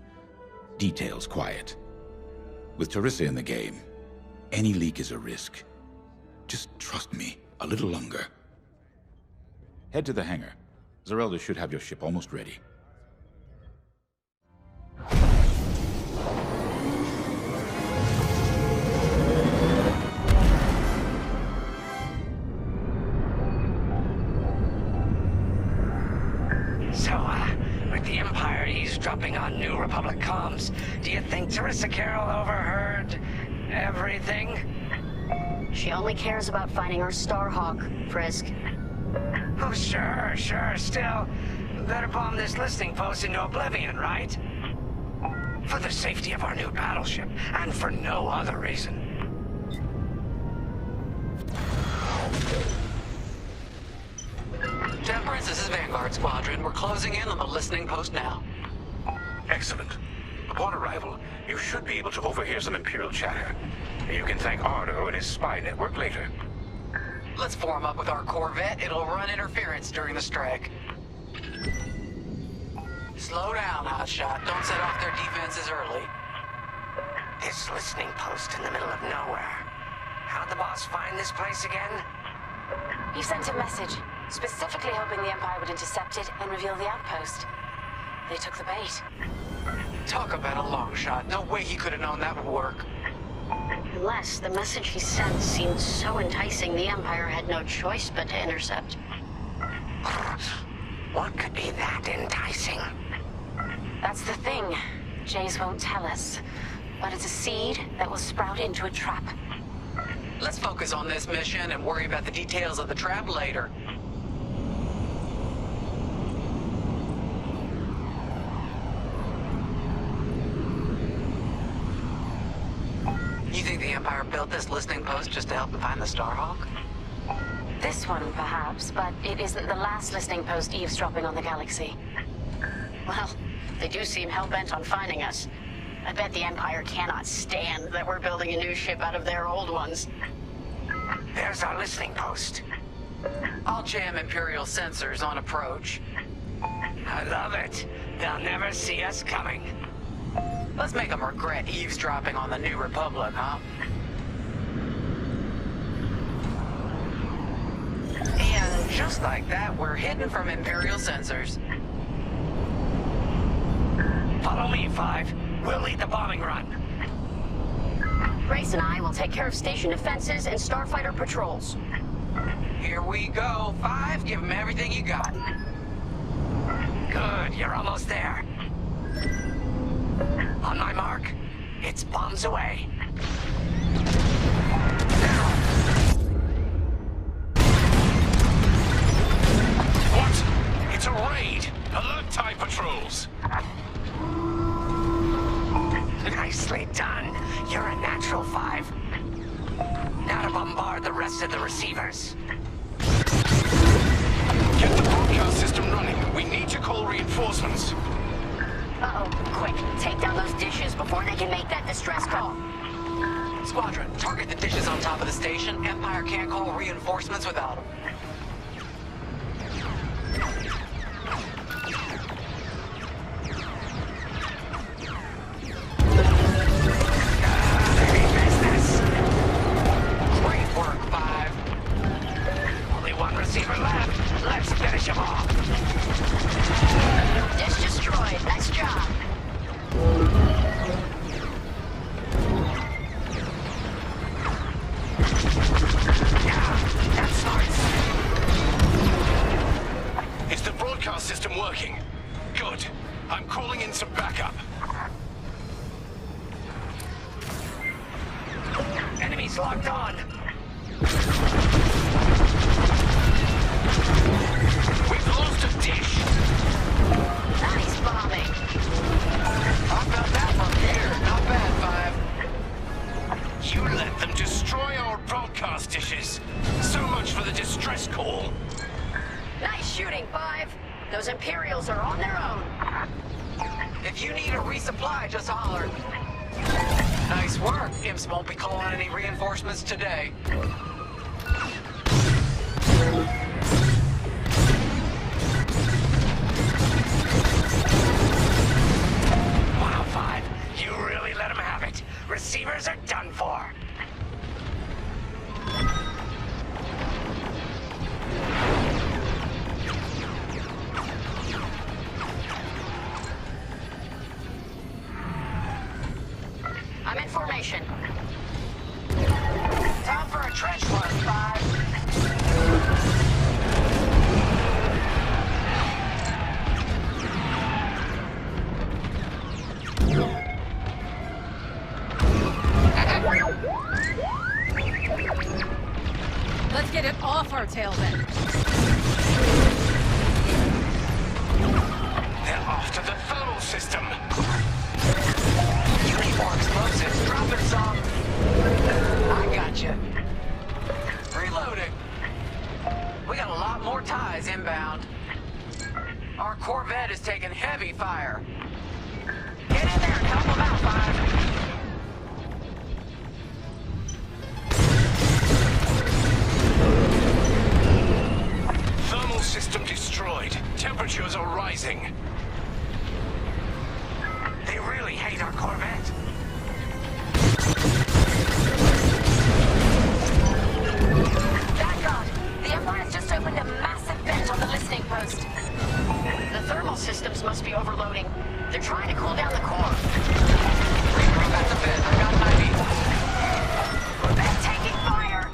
details quiet. With Teresa in the game, any leak is a risk. Just trust me a little longer. Head to the hangar. Zerelda should have your ship almost ready. With the Empire eavesdropping on New Republic comms, do you think Teresa Carroll overheard everything? She only cares about finding our Starhawk, Frisk. Oh, sure, still. Better bomb this listening post into oblivion, right? For the safety of our new battleship, and for no other reason. Temperance, this is Vanguard Squadron. We're closing in on the listening post now. Excellent. Upon arrival, you should be able to overhear some Imperial chatter. You can thank Ardo and his spy network later. Let's form up with our Corvette. It'll run interference during the strike. Slow down, Hotshot. Don't set off their defenses early. This listening post in the middle of nowhere. How'd the boss find this place again? He sent a message, specifically hoping the Empire would intercept it and reveal the outpost. They took the bait. Talk about a long shot. No way he could have known that would work. Unless the message he sent seemed so enticing the Empire had no choice but to intercept. What could be that enticing? That's the thing. Jays won't tell us. But it's a seed that will sprout into a trap. Let's focus on this mission and worry about the details of the trap later. You think the Empire built this listening post just to help them find the Starhawk? This one, perhaps, but it isn't the last listening post eavesdropping on the galaxy. Well, they do seem hell-bent on finding us. I bet the Empire cannot stand that we're building a new ship out of their old ones. There's our listening post. I'll jam Imperial sensors on approach. I love it. They'll never see us coming. Let's make them regret eavesdropping on the New Republic, huh? And just like that, we're hidden from Imperial sensors. Follow me, 5. We'll lead the bombing run. Grace and I will take care of station defenses and starfighter patrols. Here we go. 5, give them everything you got. Good, you're almost there. On my mark, it's bombs away. What? It's a raid! Alert TIE patrols! Nicely done. You're a natural, 5. Now to bombard the rest of the receivers. Get the broadcast system running. We need to call reinforcements. Uh-oh. Quick, take down those dishes before they can make that distress call. Squadron, target the dishes on top of the station. Empire can't call reinforcements without them. Great work, 5. Only one receiver left. Let's finish him off. Good. I'm calling in some backup. Enemies locked on. We've lost a dish. Nice bombing. How about that from here? Not bad, Five. You let them destroy our broadcast dishes. So much for the distress call. Nice shooting, Five. Those Imperials are on their own. If you need a resupply, just holler. Nice work. Imps won't be calling any reinforcements today. Wow, Five. You really let them have it. Receivers are done for. I'm in formation. Time for a trench run, Five. Let's get it off our tail then. They're after the thermal system. You need more explosives. Dropping some. I gotcha. Reloading. We got a lot more ties inbound. Our Corvette is taking heavy fire. Get in there and help them out, Five. Thermal system destroyed. Temperatures are rising. They really hate our Corvette. Thank God. The Empire's just opened a massive vent on the listening post. The thermal systems must be overloading. They're trying to cool down the core. Regroup at the vent. I got an idea. Corvette taking fire!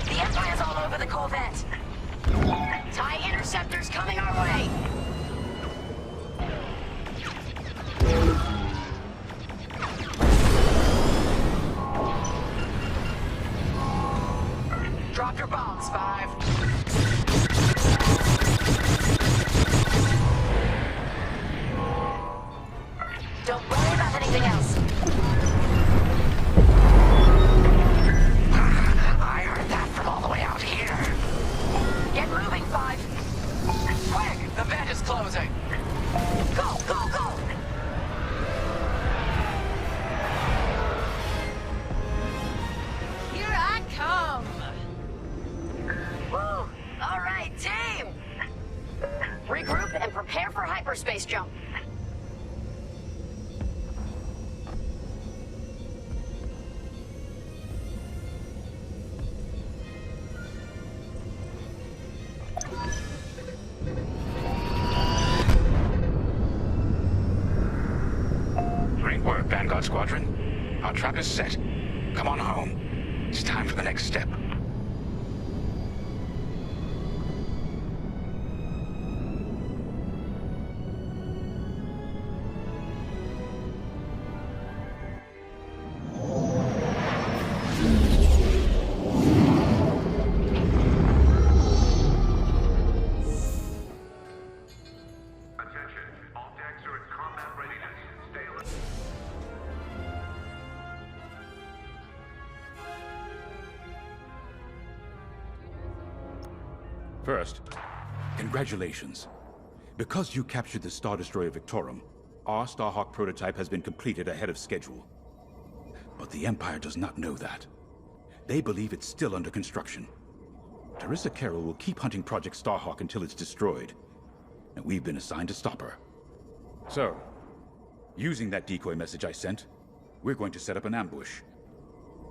The Empire's all over the Corvette. TIE interceptors coming our way. Drop your bombs, Five. Don't worry about anything else. I heard that from all the way out here. Get moving, Five. Quick! The vent is closing. Go, go, go! Here I come! Woo! All right, team! Regroup and prepare for hyperspace jump. Great work, Vanguard Squadron. Our trap is set. Come on home. It's time for the next step. First, congratulations. Because you captured the Star Destroyer Victorum, our Starhawk prototype has been completed ahead of schedule. But the Empire does not know that. They believe it's still under construction. Teresa Carroll will keep hunting Project Starhawk until it's destroyed, and we've been assigned to stop her. So, using that decoy message I sent, we're going to set up an ambush.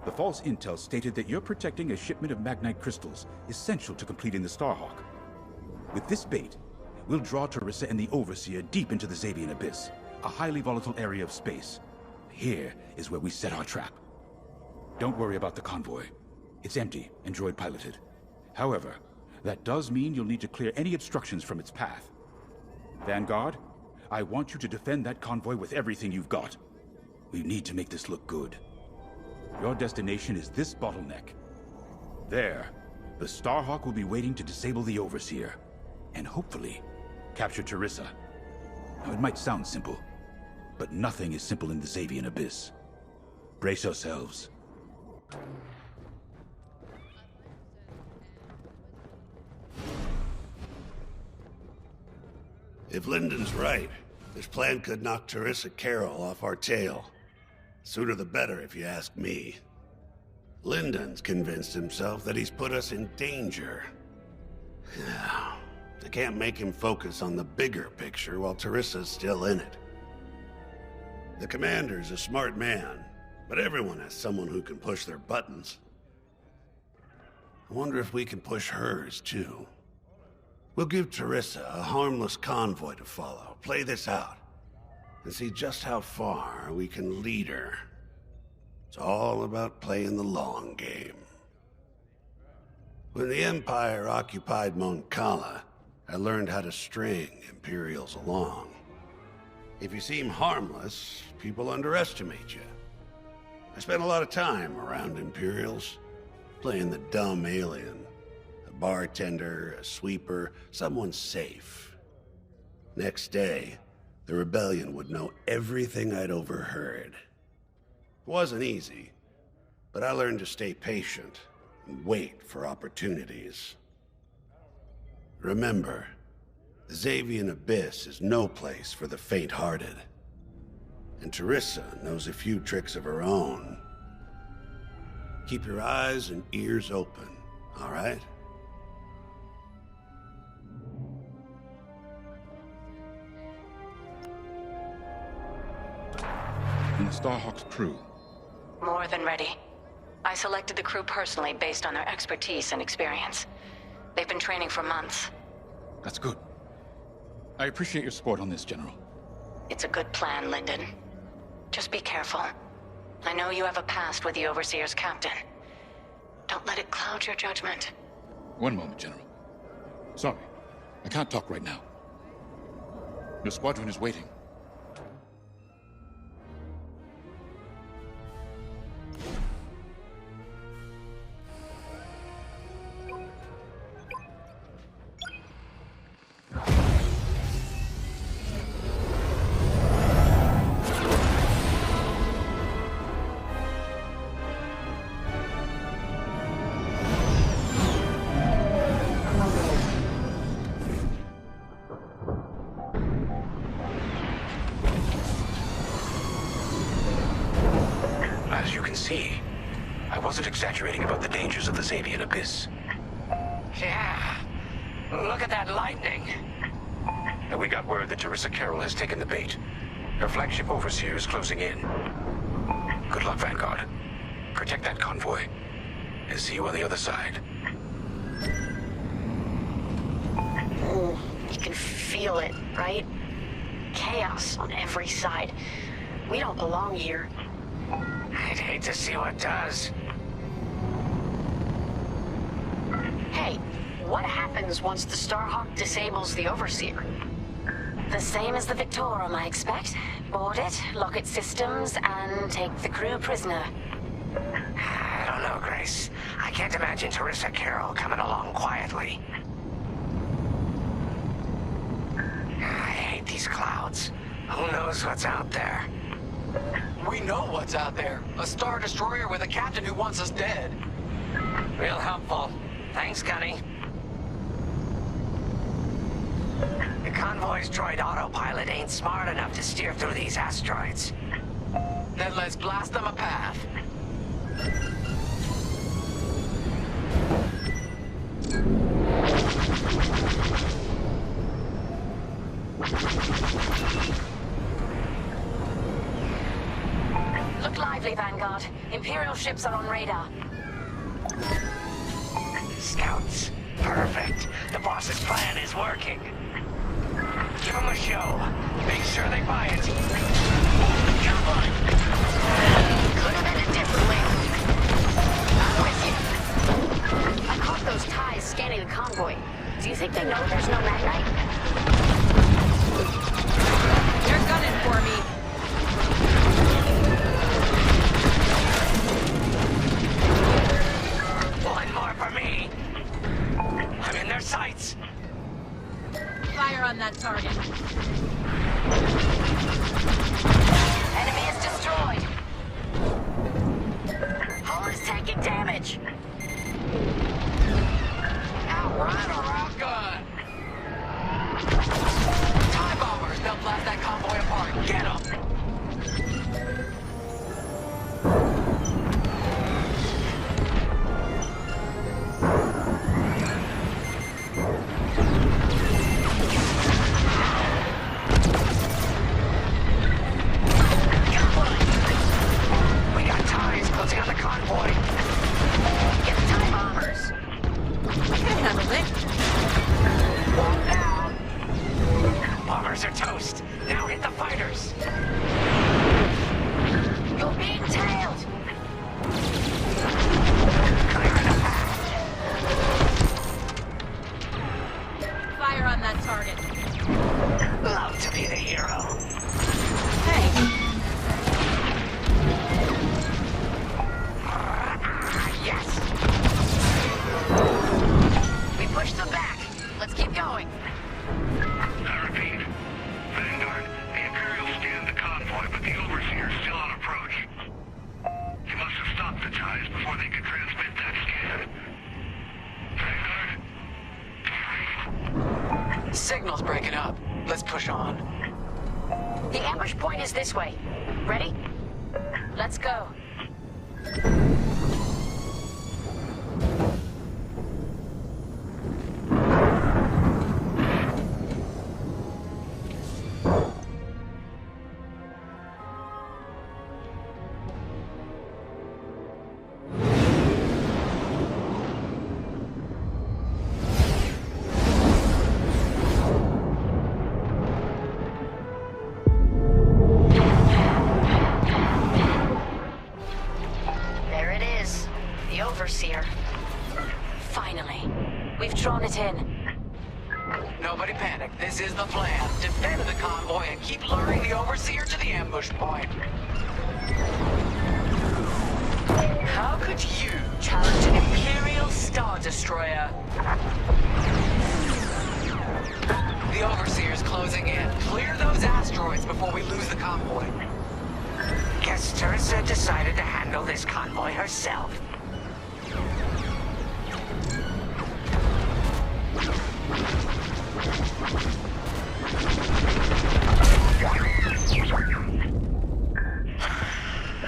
The false intel stated that you're protecting a shipment of Magnite crystals, essential to completing the Starhawk. With this bait, we'll draw Teresa and the Overseer deep into the Zabian Abyss, a highly volatile area of space. Here is where we set our trap. Don't worry about the convoy. It's empty and droid piloted. However, that does mean you'll need to clear any obstructions from its path. Vanguard, I want you to defend that convoy with everything you've got. We need to make this look good. Your destination is this bottleneck. There, the Starhawk will be waiting to disable the Overseer, and hopefully, capture Teresa. Now, it might sound simple, but nothing is simple in the Xavian Abyss. Brace yourselves. If Lyndon's right, this plan could knock Teresa Carroll off our tail. Sooner the better, if you ask me. Lyndon's convinced himself that he's put us in danger. They can't make him focus on the bigger picture while Teresa's still in it. The commander's a smart man, but everyone has someone who can push their buttons. I wonder if we can push hers, too. We'll give Teresa a harmless convoy to follow, play this out, and see just how far we can lead her. It's all about playing the long game. When the Empire occupied Mon Cala, I learned how to string Imperials along. If you seem harmless, people underestimate you. I spent a lot of time around Imperials, playing the dumb alien. A bartender, a sweeper, someone safe. Next day, the rebellion would know everything I'd overheard. It wasn't easy, but I learned to stay patient and wait for opportunities. Remember, the Xavian Abyss is no place for the faint-hearted. And Teresa knows a few tricks of her own. Keep your eyes and ears open, all right? And the Starhawk's crew? More than ready. I selected the crew personally based on their expertise and experience. They've been training for months. That's good. I appreciate your support on this, General. It's a good plan, Lyndon. Just be careful. I know you have a past with the Overseer's captain. Don't let it cloud your judgment. One moment, General. Sorry, I can't talk right now. Your squadron is waiting. As you can see, I wasn't exaggerating about the dangers of the Xavian Abyss. Yeah. Look at that lightning. And we got word that Teresa Carroll has taken the bait. Her flagship Overseer is closing in. Good luck, Vanguard. Protect that convoy. And see you on the other side. Oh, you can feel it, right? Chaos on every side. We don't belong here. I'd hate to see what does. Hey, what happens once the Starhawk disables the Overseer? The same as the Victorum, I expect. Board it, lock its systems, and take the crew prisoner. I don't know, Grace. I can't imagine Teresa Carroll coming along quietly. I hate these clouds. Who knows what's out there? We know what's out there. A Star Destroyer with a captain who wants us dead. Real helpful. Thanks, Gunny. The convoy's droid autopilot ain't smart enough to steer through these asteroids. Then let's blast them a path. Look lively, Vanguard. Imperial ships are on radar. Scouts. Perfect. The boss's plan is working. Give them a show. Make sure they buy it. Could have ended differently. You think they know there's no magnite? They're gunning for me. One more for me. I'm in their sights. Fire on that target. Enemy is destroyed. Hull is taking damage. Outrun or outgun. Time bombers. They'll blast that convoy apart. Get them. Signal's breaking up. Let's push on. The ambush point is this way. Ready? Let's go. Finally. We've drawn it in. Nobody panic. This is the plan. Defend the convoy and keep luring the Overseer to the ambush point. How could you challenge an Imperial Star Destroyer? The Overseer's closing in. Clear those asteroids before we lose the convoy. Guess Teresa decided to handle this convoy herself.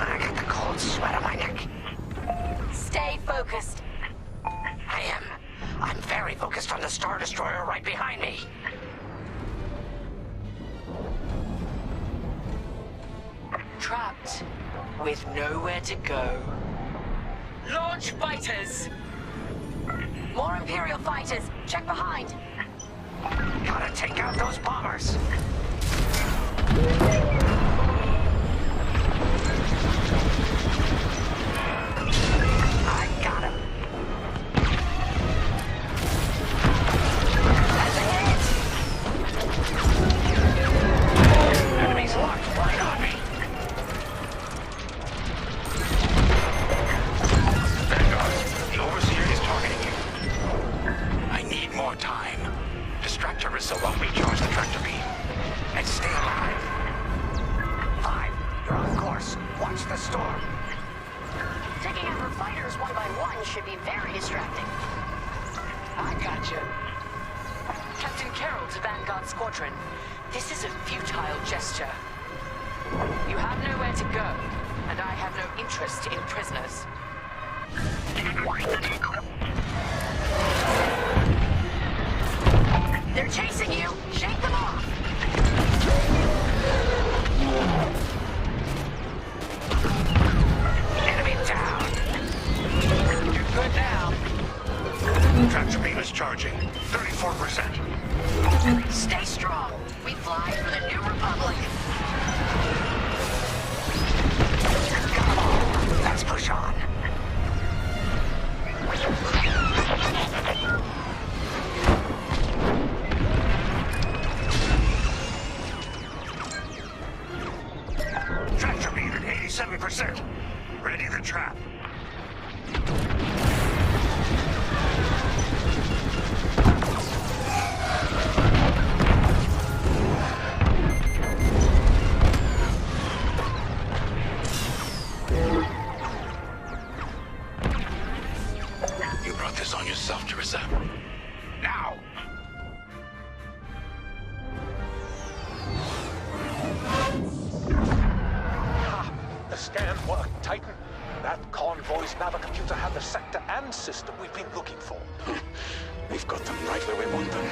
I got the cold sweat on my neck. Stay focused. I am. I'm very focused on the Star Destroyer right behind me. Trapped with nowhere to go. Launch fighters! More Imperial fighters. Check behind. Gotta take out those bombers. I got him. That's a hit. Enemies locked right on me. Vanguard, the Overseer is targeting you. I need more time. Distract Teresa while we charge the tractor beam. And stay alive. 5, you're on course. Watch the storm. Taking out her fighters one by one should be very distracting. I gotcha. Captain Carroll to Vanguard Squadron. This is a futile gesture. You have nowhere to go, and I have no interest in prisoners. They're chasing you. Shake them off. Enemy down. You're good now. Tractor beam is charging. 34%. Stay strong. We fly for the New Republic. Come on. Let's push on. brought this on yourself, Jerissa. Now! Ha! The scan worked, Titan. That convoy's navicomputer had the sector and system we've been looking for. We've got them right where we want them.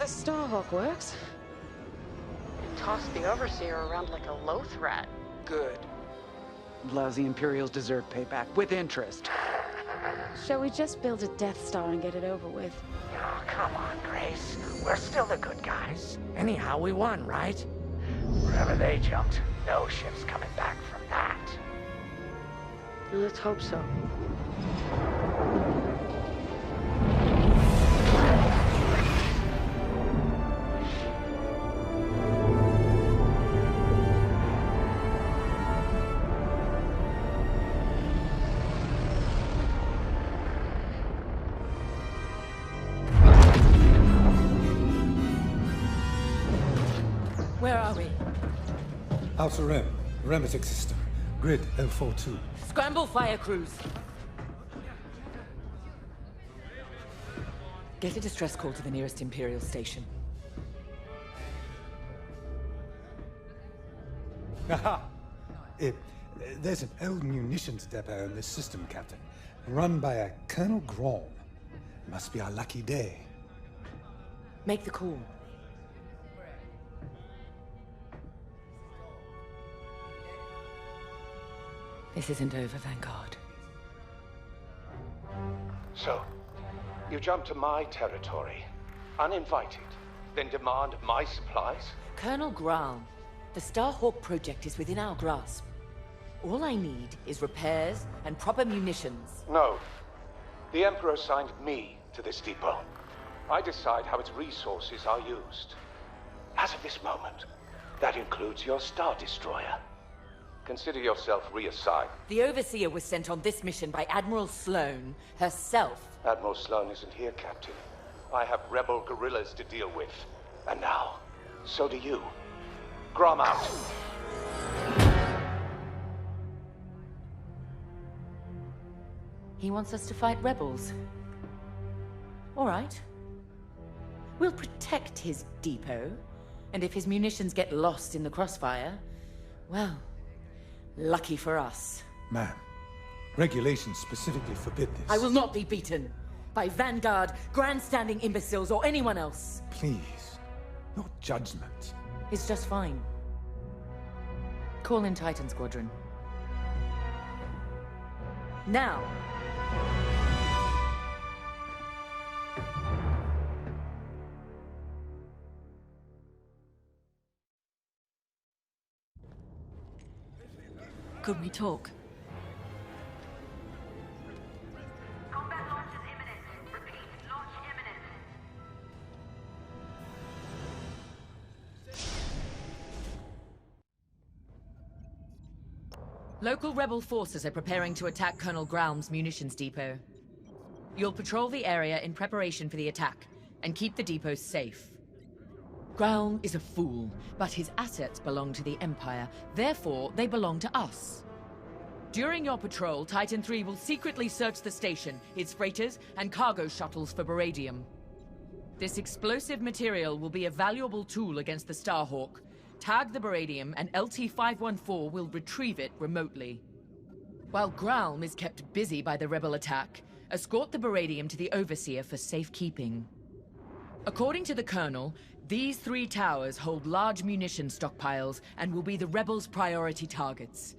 Starhawk works. It tossed the Overseer around like a loath rat. Good. Lousy Imperials deserve payback, with interest. Shall we just build a Death Star and get it over with? Oh, come on, Grace. We're still the good guys. Anyhow, we won, right? Wherever they jumped, no ship's coming back from that. Let's hope so. Where are we? Outer Rim, Remetic System, Grid 042. Scramble fire crews. Get a distress call to the nearest Imperial station. Aha! There's an old munitions depot in this system, Captain. Run by a Colonel Grom. Must be our lucky day. Make the call. This isn't over, Vanguard. So, you jump to my territory, uninvited, then demand my supplies? Colonel Graal, the Starhawk project is within our grasp. All I need is repairs and proper munitions. No. The Emperor assigned me to this depot. I decide how its resources are used. As of this moment, that includes your Star Destroyer. Consider yourself reassigned. The Overseer was sent on this mission by Admiral Sloane herself. Admiral Sloane isn't here, Captain. I have rebel guerrillas to deal with. And now, so do you. Grom out. He wants us to fight rebels. All right. We'll protect his depot, and if his munitions get lost in the crossfire, well, lucky for us. Ma'am, regulations specifically forbid this. I will not be beaten by Vanguard, grandstanding imbeciles, or anyone else. Please, your judgment. It's just fine. Call in Titan Squadron. Now! Could we talk? Combat launch is imminent. Repeat, launch imminent. Local rebel forces are preparing to attack Colonel Graum's munitions depot. You'll patrol the area in preparation for the attack, and keep the depot safe. Graum is a fool, but his assets belong to the Empire. Therefore, they belong to us. During your patrol, Titan III will secretly search the station, its freighters, and cargo shuttles for beradium. This explosive material will be a valuable tool against the Starhawk. Tag the beradium, and LT-514 will retrieve it remotely. While Gralm is kept busy by the rebel attack, escort the beradium to the Overseer for safekeeping. According to the Colonel, these 3 towers hold large munition stockpiles and will be the rebels' priority targets.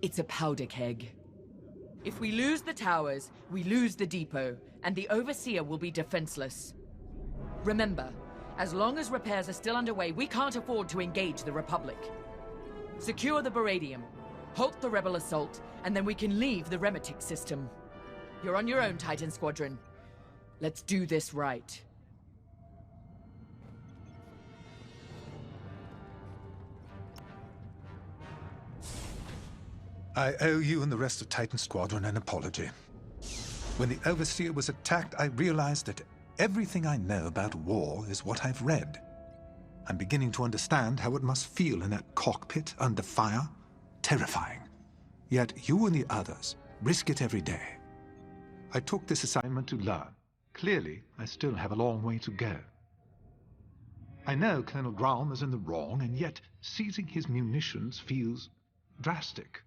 It's a powder keg. If we lose the towers, we lose the depot, and the Overseer will be defenseless. Remember, as long as repairs are still underway, we can't afford to engage the Republic. Secure the beradium, halt the rebel assault, and then we can leave the Remetic system. You're on your own, Titan Squadron. Let's do this right. I owe you and the rest of Titan Squadron an apology. When the Overseer was attacked, I realized that everything I know about war is what I've read. I'm beginning to understand how it must feel in that cockpit under fire. Terrifying. Yet you and the others risk it every day. I took this assignment to learn. Clearly, I still have a long way to go. I know Colonel Gralm is in the wrong, and yet seizing his munitions feels drastic.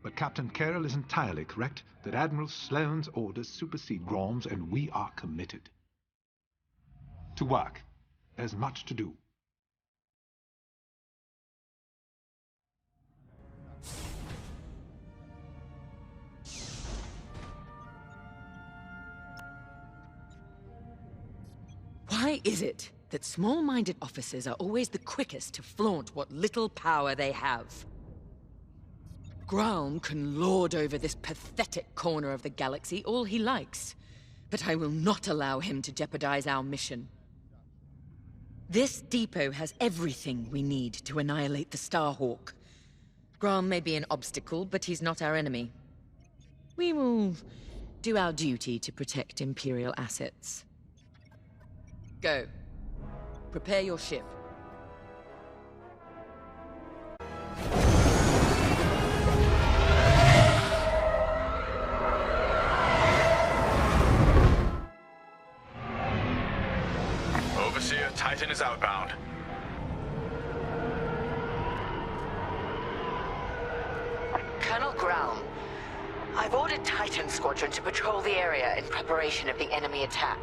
But Captain Carroll is entirely correct that Admiral Sloane's orders supersede Gralm's, and we are committed. To work. There's much to do. Why is it that small-minded officers are always the quickest to flaunt what little power they have? Gralm can lord over this pathetic corner of the galaxy all he likes, but I will not allow him to jeopardize our mission. This depot has everything we need to annihilate the Starhawk. Gralm may be an obstacle, but he's not our enemy. We will do our duty to protect Imperial assets. Go. Prepare your ship. Overseer, Titan is outbound. Colonel Gralm, I've ordered Titan Squadron to patrol the area in preparation of the enemy attack.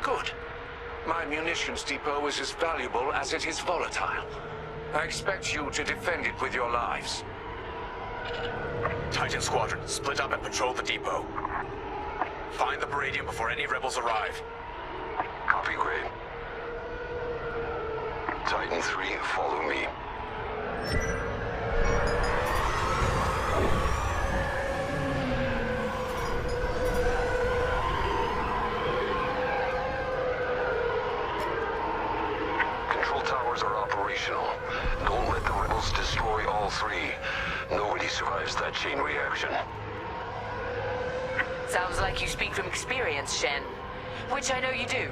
Good. My munitions depot is as valuable as it is volatile. I expect you to defend it with your lives. Titan Squadron, split up and patrol the depot. Find the beradium before any rebels arrive. Copy, Gray. Titan 3, follow me. Control towers are operational. Don't let the rebels destroy all 3. Nobody survives that chain reaction. Sounds like you speak from experience, Shen. Which I know you do.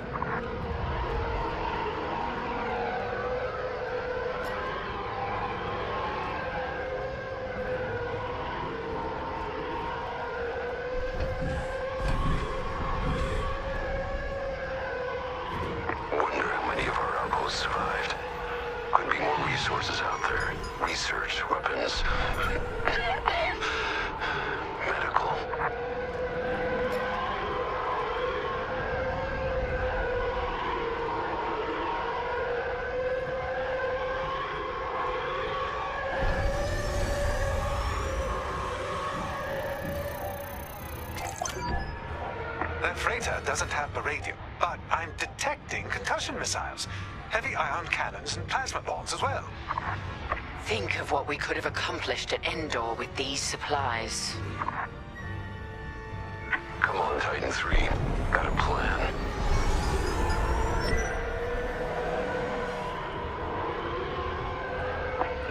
Wonder how many of our outposts survived. Could be more resources out there. Research, weapons, medical. That freighter doesn't have beradium, but I'm detecting concussion missiles, heavy ion cannons, and plasma bombs as well. Think of what we could have accomplished at Endor with these supplies. Come on, Titan 3. Got a plan.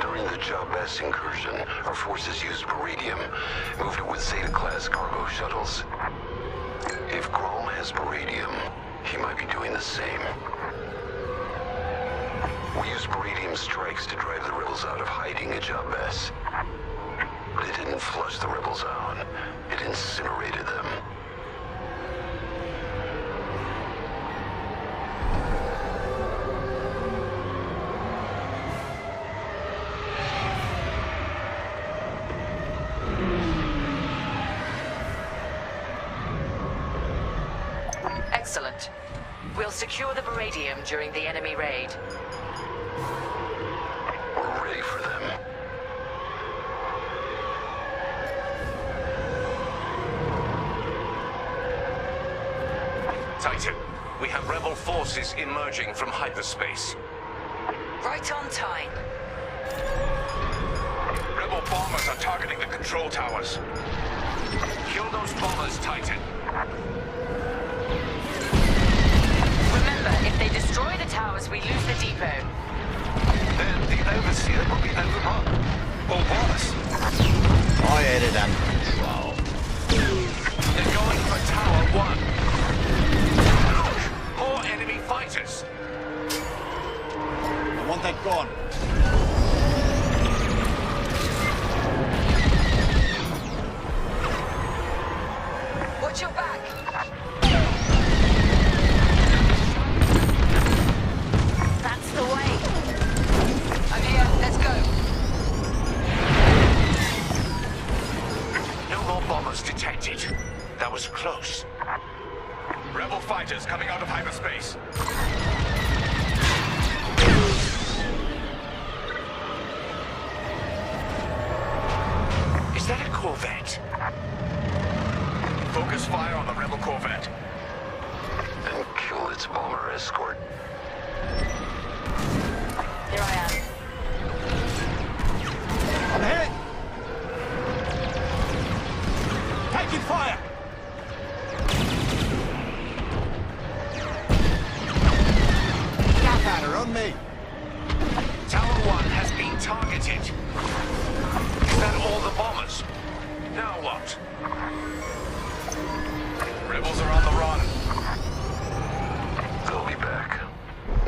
During the Jabez incursion, our forces used beradium, moved it with Zeta-class cargo shuttles. If Gralm has beradium, he might be doing the same. We used beradium strikes to drive the rebels out of hiding at Jabez. But it didn't flush the rebels out. It incinerated them. Excellent. We'll secure the Baradium during the enemy raid. We're ready for them. Titan, we have rebel forces emerging from hyperspace. Right on time. Rebel bombers are targeting the control towers. Kill those bombers, Titan. Remember, if they destroy the towers, we lose the depot. Then the Overseer will be overrun. Or worse. I had it under control. They're going for Tower 1. More enemy fighters. I want that gone. Watch your back. That's the way. I'm here. Let's go. No more bombers detected. That was close. Rebel fighters coming out of hyperspace. Is that a Corvette? Focus fire on the rebel Corvette. And kill its bomber escort. Here I am. I'm hit! Taking fire! Gunpowder on me! Tower 1 has been targeted. Is that all the bombers? Now what? Rebels are on the run. They'll be back.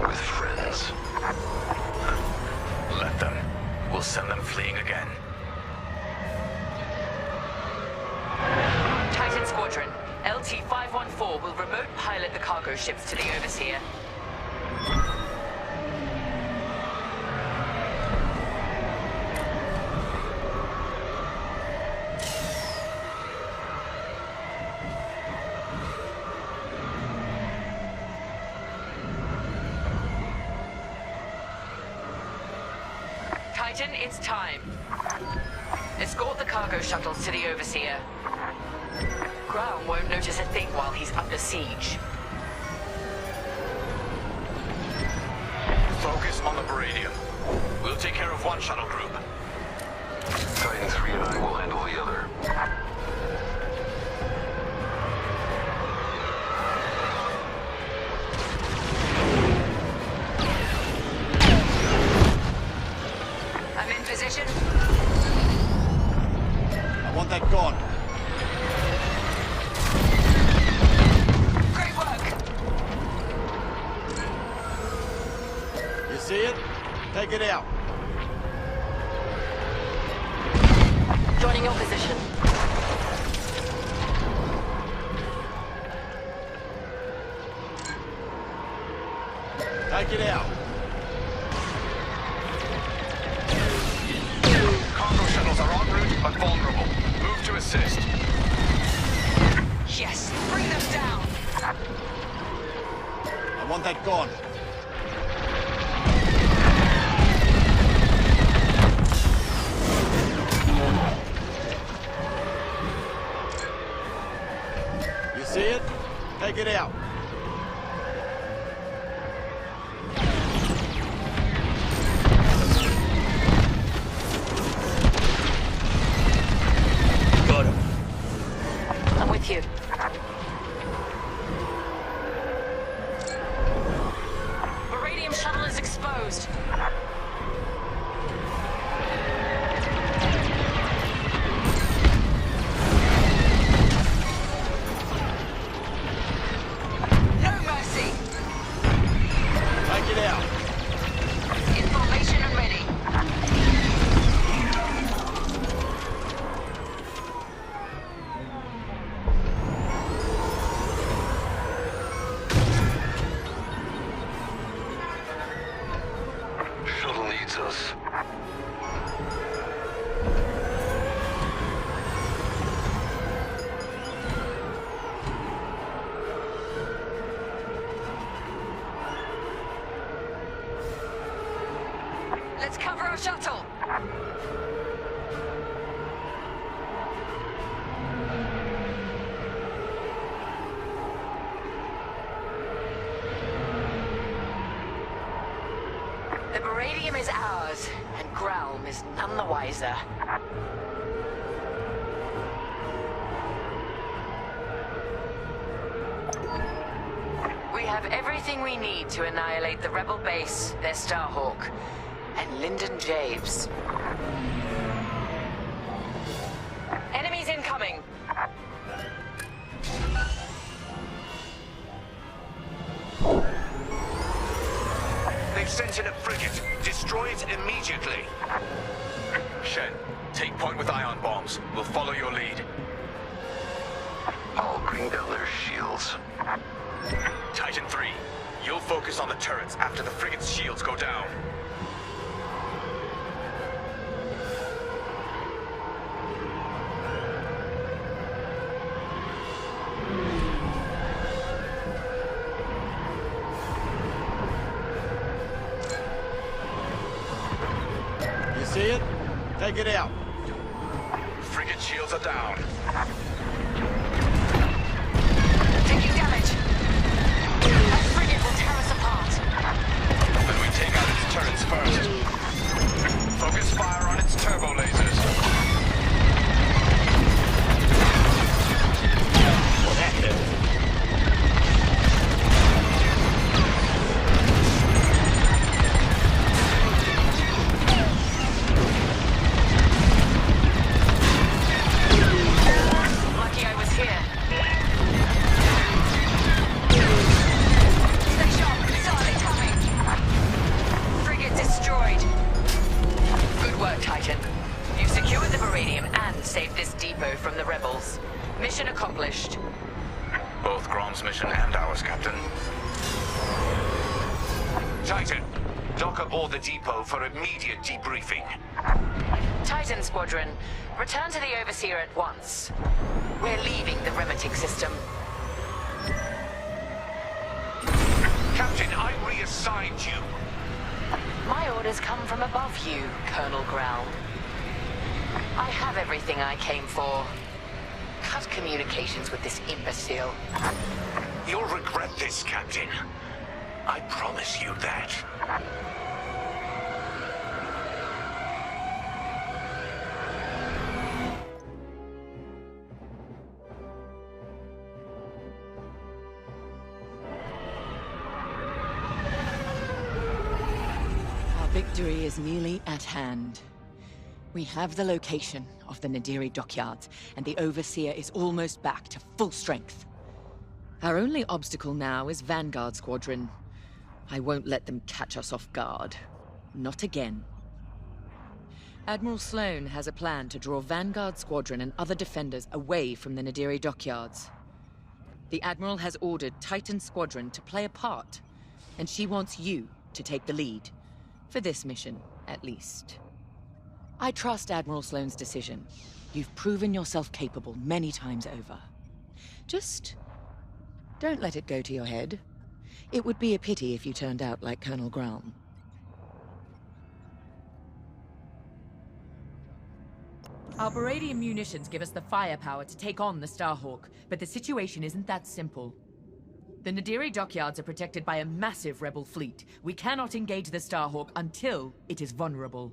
With friends. Let them. We'll send them fleeing again. Titan Squadron, LT-514 will remote pilot the cargo ships to the Overseer. Titan, it's time. Escort the cargo shuttles to the Overseer. Ground won't notice a thing while he's under siege. Focus on the Baradium. We'll take care of one shuttle group. Titan 3 and I will handle the other. I'm in position. I want that gone. Great work. You see it? Take it out. Joining your position. Take it out. Cargo shuttles are en route but vulnerable. Move to assist. Yes, bring them down. I want that gone. You see it? Take it out. Got him. I'm with you. Baradium shuttle is exposed. No mercy. Take it out. In formation and ready. shuttle! The Baradium is ours, and Gralm is none the wiser. We have everything we need to annihilate the Rebel base, their Starhawk, and Lyndon Javes. Enemies incoming! They've sent in a frigate. Destroy it immediately. Shen, take point with ion bombs. We'll follow your lead. I'll bring down their shields. Titan 3, you'll focus on the turrets after the frigate's shields go down. You see it? Take it out. Frigate shields are down. Taking damage! That frigate will tear us apart! Then we take out its turrets first. Focus fire on its turbo lasers. Well, that hit. Lucky I was here. Stay sharp, saw it coming! Frigate destroyed. Good work, Titan. You secured the Baradium and saved this depot from the rebels. Mission accomplished. Both Grom's mission and ours, Captain. Titan, dock aboard the depot for immediate debriefing. Titan Squadron, return to the Overseer at once. We're leaving the Remetic system. Captain, I reassigned you. My orders come from above you, Colonel Growl. I have everything I came for. Cut communications with this imbecile. You'll regret this, Captain. I promise you that. Our victory is nearly at hand. We have the location of the Nadiri dockyards, and the Overseer is almost back to full strength. Our only obstacle now is Vanguard Squadron. I won't let them catch us off guard. Not again. Admiral Sloane has a plan to draw Vanguard Squadron and other defenders away from the Nadiri dockyards. The Admiral has ordered Titan Squadron to play a part, and she wants you to take the lead. For this mission, at least. I trust Admiral Sloane's decision. You've proven yourself capable many times over. Just don't let it go to your head. It would be a pity if you turned out like Colonel Gralm. Our Baradium munitions give us the firepower to take on the Starhawk, but the situation isn't that simple. The Nadiri dockyards are protected by a massive rebel fleet. We cannot engage the Starhawk until it is vulnerable.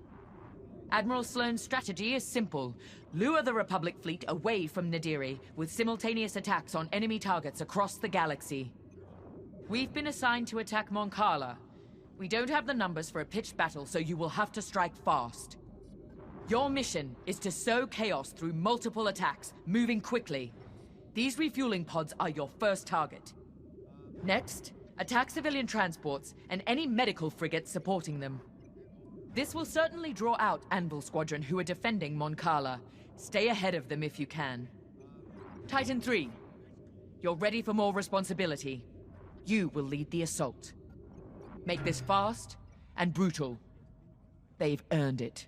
Admiral Sloane's strategy is simple. Lure the Republic fleet away from Nadiri, with simultaneous attacks on enemy targets across the galaxy. We've been assigned to attack Mon Cala. We don't have the numbers for a pitched battle, so you will have to strike fast. Your mission is to sow chaos through multiple attacks, moving quickly. These refueling pods are your first target. Next, attack civilian transports and any medical frigates supporting them. This will certainly draw out Anvil Squadron, who are defending Mon Cala. Stay ahead of them if you can. Titan 3, you're ready for more responsibility. You will lead the assault. Make this fast and brutal. They've earned it.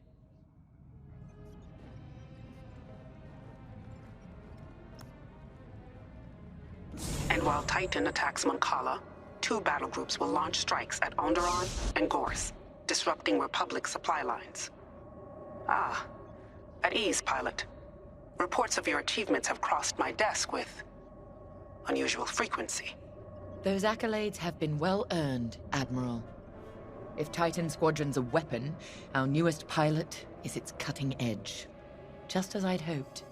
And while Titan attacks Mon Cala, 2 battle groups will launch strikes at Onderon and Gorse. disrupting Republic supply lines. Ah, at ease, pilot. Reports of your achievements have crossed my desk with unusual frequency. Those accolades have been well earned, Admiral. If Titan Squadron's a weapon, our newest pilot is its cutting edge. Just as I'd hoped.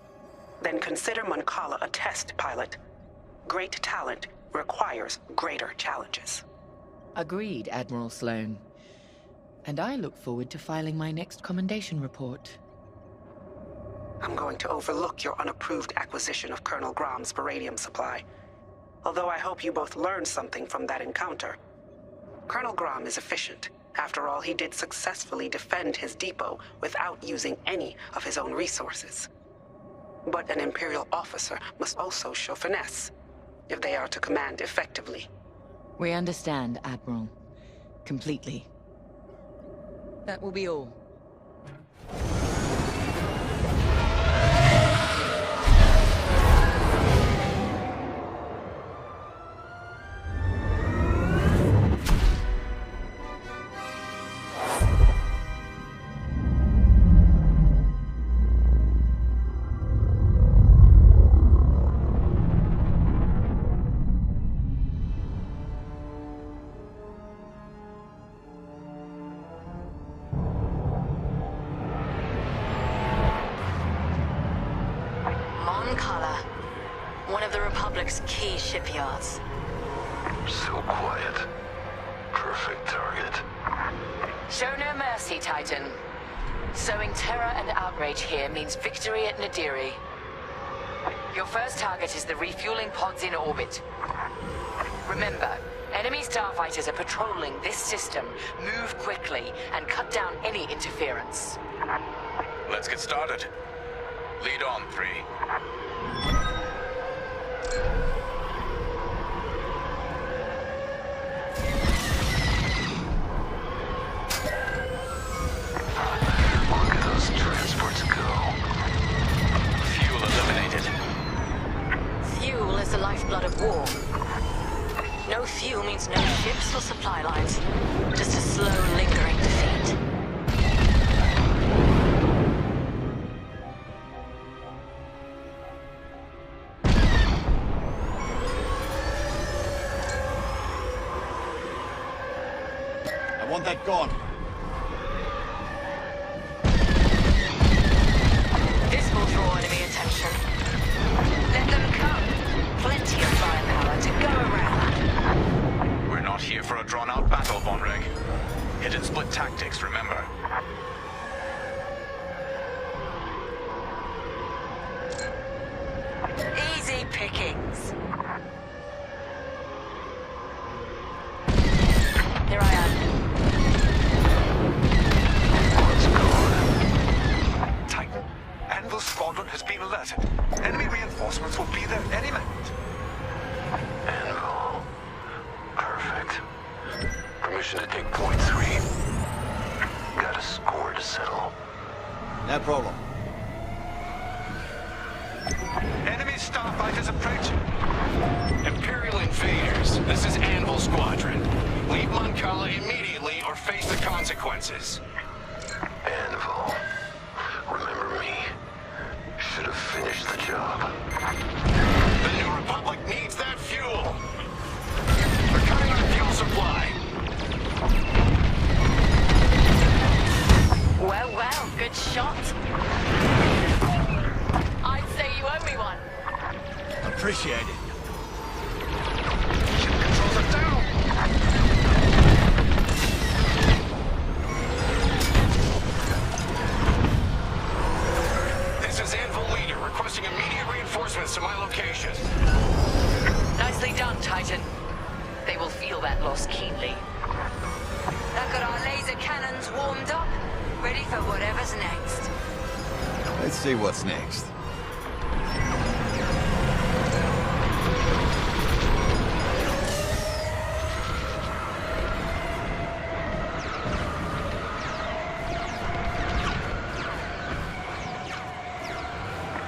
Then consider Moncala a test, pilot. Great talent requires greater challenges. Agreed, Admiral Sloan. And I look forward to filing my next commendation report. I'm going to overlook your unapproved acquisition of Colonel Grom's beradium supply. Although I hope you both learned something from that encounter. Colonel Grom is efficient. After all, he did successfully defend his depot without using any of his own resources. But an Imperial officer must also show finesse, if they are to command effectively. We understand, Admiral. Completely. That will be all. One of the Republic's key shipyards. So quiet. Perfect target. Show no mercy, Titan. Sowing terror and outrage here means victory at Nadiri. Your first target is the refueling pods in orbit. Remember, enemy starfighters are patrolling this system. Move quickly and cut down any interference. Let's get started. Lead on, 3. Look at those transports go. Fuel eliminated. Fuel is the lifeblood of war. No fuel means no ships or supply lines. Just a slow, lingering defeat. I want that gone. This will draw enemy attention. Let them come. Plenty of firepower to go around. We're not here for a drawn-out battle, Vonreg. Hit and split tactics, remember. Easy pickings. Here I am. Titan, Anvil Squadron has been alerted. Enemy reinforcements will be there any minute. Anvil. Perfect. Permission to take point 3. Got a score to settle. No problem. Enemy starfighters approaching. Imperial invaders, this is Anvil Squadron. Leave Moncala immediately or face the consequences. Anvil. Remember me. Should have finished the job. The New Republic needs that fuel. We're cutting our fuel supply. Well, well, good shot. I'd say you owe me one. Appreciate it. Ship controls are down. This is Anvil Leader requesting immediate reinforcements to my location. Nicely done, Titan. They will feel that loss keenly. Look at our laser cannons warmed up, ready for whatever's next. Let's see what's next.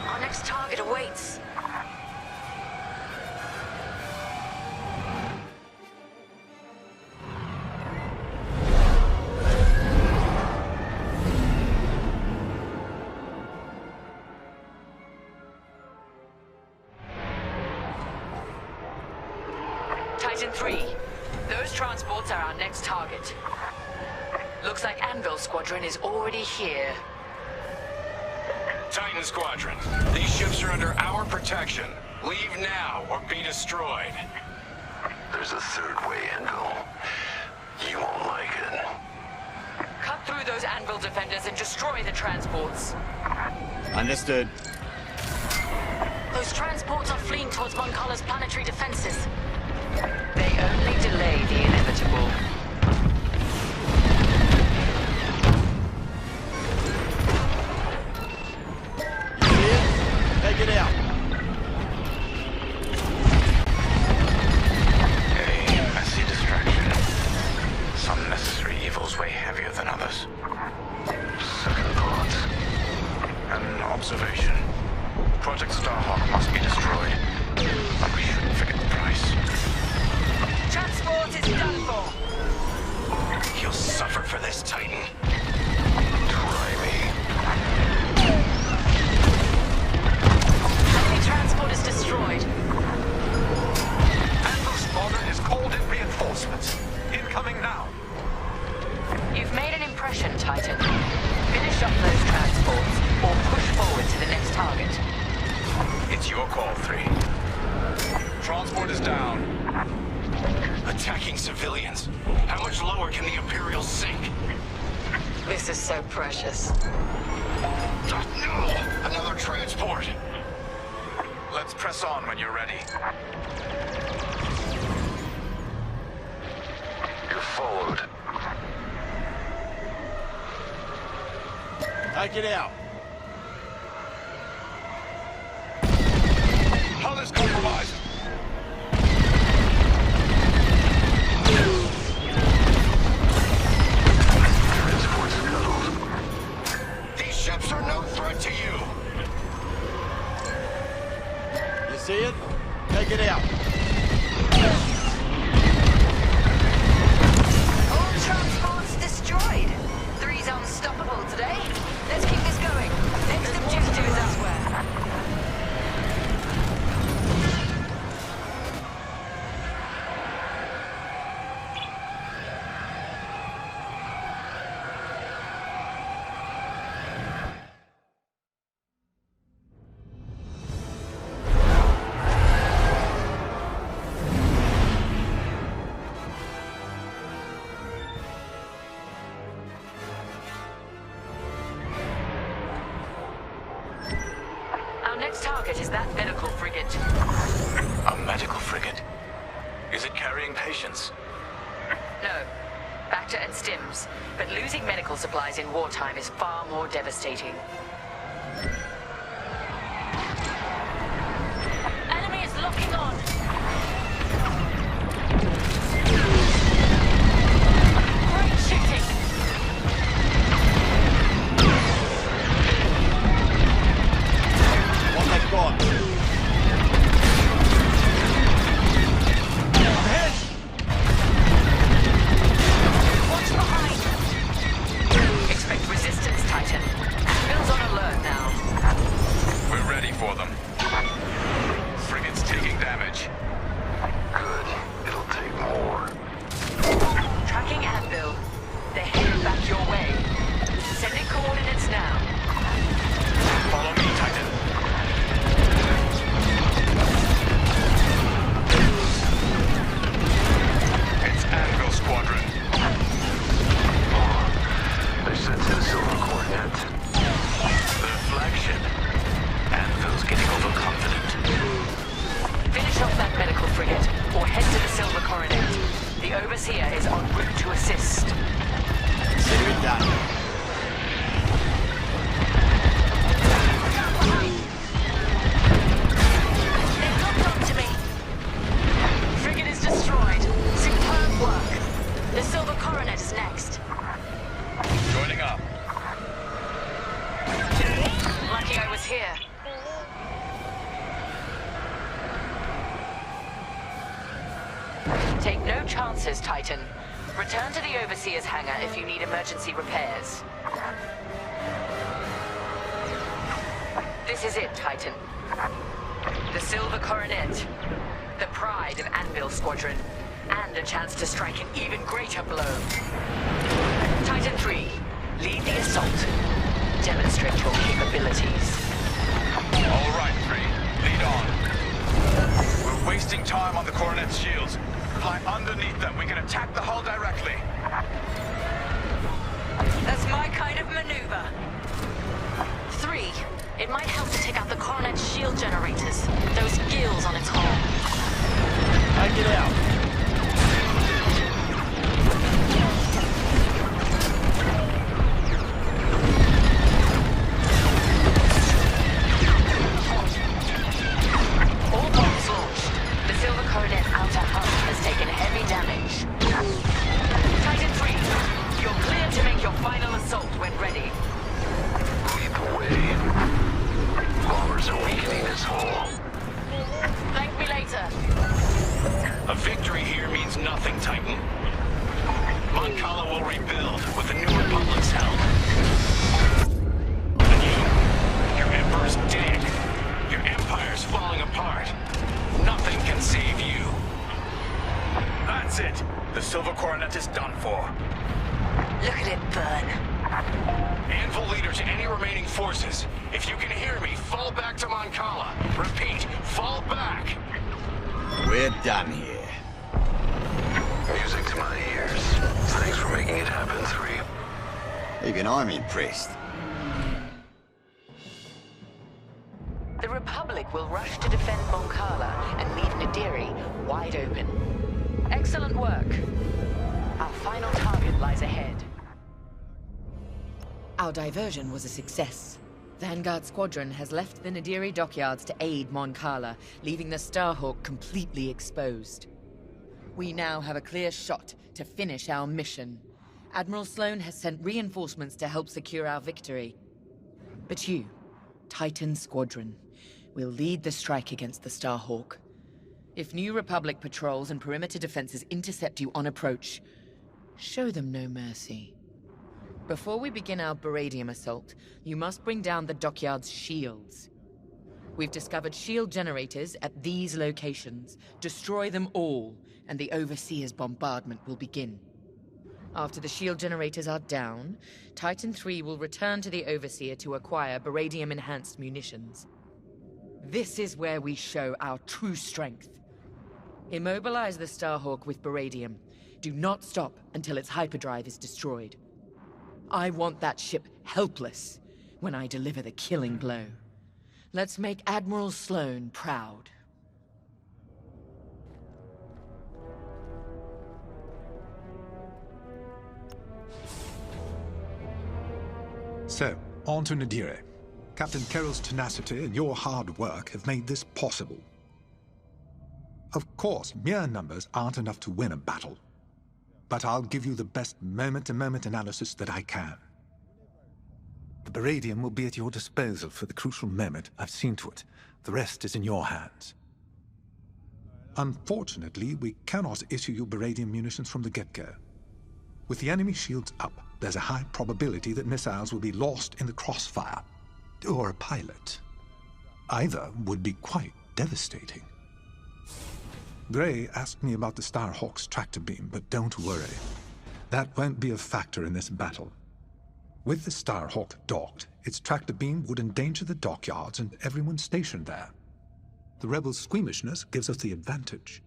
Our next target awaits. Titan 3. Those transports are our next target. Looks like Anvil Squadron is already here. Titan Squadron, these ships are under our protection. Leave now or be destroyed. There's a third way, Anvil. You won't like it. Cut through those Anvil defenders and destroy the transports. Understood. Those transports are fleeing towards Mon Cala's planetary defenses. They only delay the inevitable. You see it? Take it out. A messy distraction. Some necessary evils weigh heavier than others. Second thoughts. An observation. Project Starhawk must be destroyed. But we shouldn't forget the price. Transport is done for. You'll suffer for this, Titan. Try me. Enemy transport is destroyed. Anvil Squadron has called in reinforcements. Incoming now. You've made an impression, Titan. Finish up those transports, or push forward to the next target. It's your call, 3. Transport is down. Attacking civilians. How much lower can the Imperials sink? This is so precious. No! Another transport! Let's press on when you're ready. You're followed. Take it out. Hull is compromised! Transport scuttled. These ships are no threat to you! You see it? Take it out. All transports destroyed. 3's unstoppable today. Let's keep this going. Next objective is elsewhere. Next target is that medical frigate. A medical frigate? Is it carrying patients? No. Bacta and stims. But losing medical supplies in wartime is far more devastating. Enemy is locking on. Great shooting. One that's gone. Ahead! Watch behind. Expect resistance, Titan. Anvil's on alert now. We're ready for them. Frigate's taking damage. Good. It'll take more. Tracking Anvil. They're headed back your way. Sending coordinates now. Follow me, Titan. It's Anvil Squadron. They sent to the silver coordinate. Their flagship. Anvil's getting overconfident. Finish off that medical frigate, or head to the Silver Coronet. The Overseer is en route to assist. Consider it done. They've locked onto me. Frigate is destroyed. Superb work. The Silver Coronet is next. Joining up. Lucky I was here. Take no chances, Titan. Return to the Overseer's hangar if you need emergency repairs. This is it, Titan. The Silver Coronet. The pride of Anvil. rebuild squadron, and a chance to strike an even greater blow. Titan 3, lead the assault. Demonstrate your capabilities. All right, 3. Lead on. We're wasting time on the Coronet's shields. Fly underneath them. We can attack the hull directly. That's my kind of maneuver. 3, it might help to take out the Coronet's shield generators. Those gills on its hull. I get out. All bombs launched. The Silver Coronet outer hull has taken heavy damage. Titan 3, you're clear to make your final assault when ready. Lead the way. Bombers are weakening his hull. Thank me later. A victory here means nothing, Titan. Mon Cala will rebuild with the New Republic's help. And your Emperor's dead. Your Empire's falling apart. Nothing can save you. That's it. The Silver Coronet is done for. Look at it burn. Anvil leader to any remaining forces. If you can hear me, fall back to Mon Cala. Repeat, fall back. We're done here. Music to my ears. Thanks for making it happen, 3. Even I'm impressed. The Republic will rush to defend Mon Cala and leave Nadiri wide open. Excellent work. Our final target lies ahead. Our diversion was a success. Vanguard Squadron has left the Nadiri dockyards to aid Mon Cala, leaving the Starhawk completely exposed. We now have a clear shot to finish our mission. Admiral Sloane has sent reinforcements to help secure our victory. But you, Titan Squadron, will lead the strike against the Starhawk. If New Republic patrols and perimeter defenses intercept you on approach, show them no mercy. Before we begin our Baradium assault, you must bring down the dockyard's shields. We've discovered shield generators at these locations. Destroy them all, and the Overseer's bombardment will begin. After the shield generators are down, Titan 3 will return to the Overseer to acquire Baradium-enhanced munitions. This is where we show our true strength. Immobilize the Starhawk with Baradium. Do not stop until its hyperdrive is destroyed. I want that ship helpless when I deliver the killing blow. Let's make Admiral Sloane proud. So, on to Nadiri. Captain Carroll's tenacity and your hard work have made this possible. Of course, mere numbers aren't enough to win a battle. But I'll give you the best moment-to-moment analysis that I can. The Baradium will be at your disposal for the crucial moment. I've seen to it. The rest is in your hands. Unfortunately, we cannot issue you Baradium munitions from the get-go. With the enemy shields up, there's a high probability that missiles will be lost in the crossfire. Or a pilot. Either would be quite devastating. Gray asked me about the Starhawk's tractor beam, but don't worry. That won't be a factor in this battle. With the Starhawk docked, its tractor beam would endanger the dockyards and everyone stationed there. The rebels' squeamishness gives us the advantage.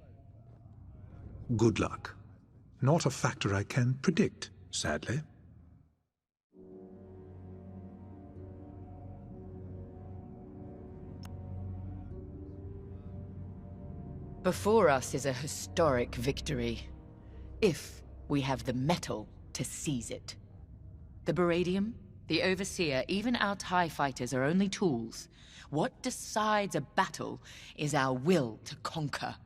Good luck. Not a factor I can predict, sadly. Before us is a historic victory, if we have the mettle to seize it. The Baradium, the Overseer, even our TIE fighters are only tools. What decides a battle is our will to conquer.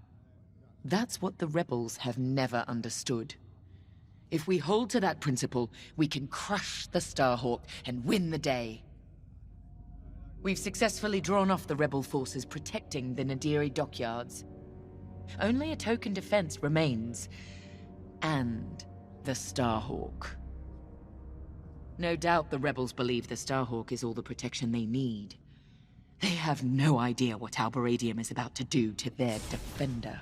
That's what the rebels have never understood. If we hold to that principle, we can crush the Starhawk and win the day. We've successfully drawn off the rebel forces protecting the Nadiri dockyards. Only a token defense remains. And the Starhawk. No doubt the rebels believe the Starhawk is all the protection they need. They have no idea what our Baradium is about to do to their defender.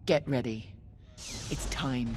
Get ready. It's time.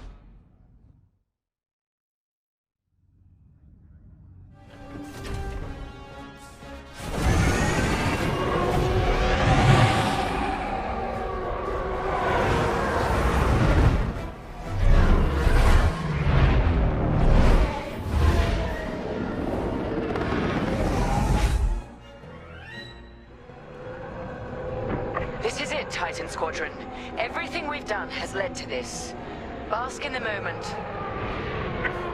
This is it, Titan Squadron. Everything we've done has led to this. Bask in the moment,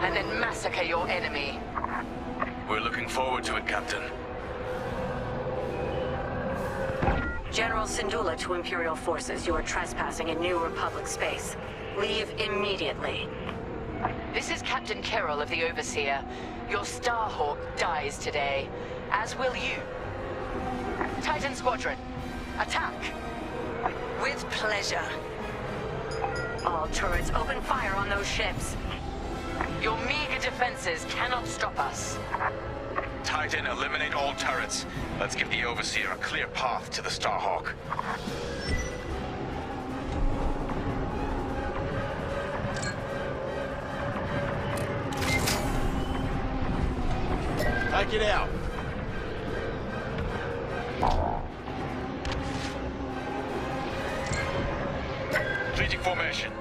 and then massacre your enemy. We're looking forward to it, Captain. General Syndulla to Imperial forces. You are trespassing in New Republic space. Leave immediately. This is Captain Carroll of the Overseer. Your Starhawk dies today, as will you. Titan Squadron, attack! With pleasure. All turrets open fire on those ships. Your meager defenses cannot stop us. Titan, eliminate all turrets. Let's give the Overseer a clear path to the Starhawk. Take it out. Completing formation.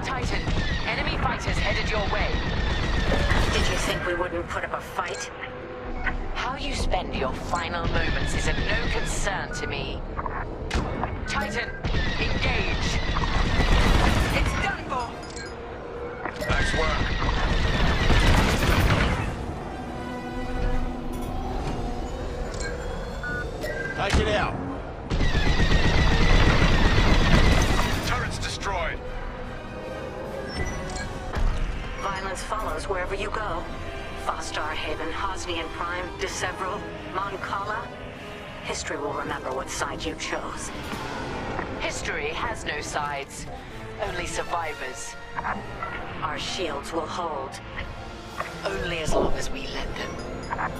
Titan, enemy fighters headed your way. Did you think we wouldn't put up a fight? How you spend your final moments is of no concern to me. Titan, engage! It's done for! Nice work. Take it out. Turrets destroyed. Violence follows wherever you go. Fostar Haven, Hosnian Prime, Decevril, Mon Cala. History will remember what side you chose. History has no sides, only survivors. Our shields will hold. Only as long as we let them.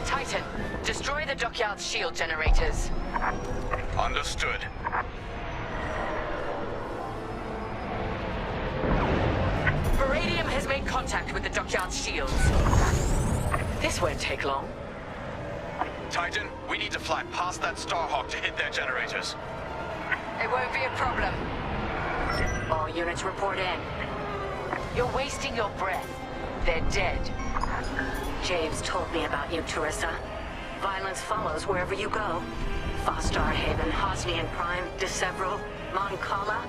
Titan, destroy the dockyard's shield generators. Understood. Baradium has made contact with the dockyard's shields. This won't take long. Titan, we need to fly past that Starhawk to hit their generators. It won't be a problem. All units report in. You're wasting your breath. They're dead. James told me about you, Teresa. Violence follows wherever you go. Fostar Haven, Hosnian Prime, Decevril, Mon Cala.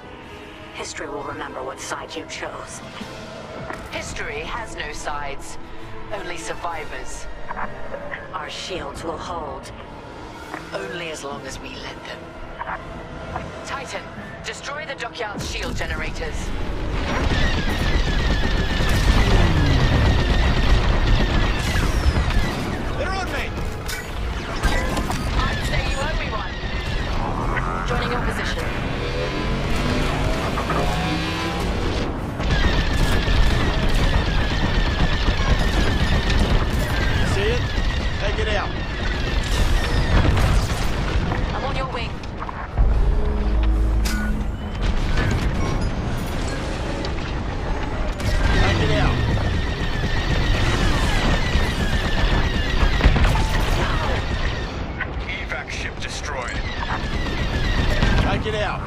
History will remember what side you chose. History has no sides, only survivors. Our shields will hold. Only as long as we let them. Titan, destroy the dockyard's shield generators. They're on me! I'd say you owe me one. Joining your position. See it? Take it out. I'm on your wing. Take it out. Evac ship destroyed. Take it out.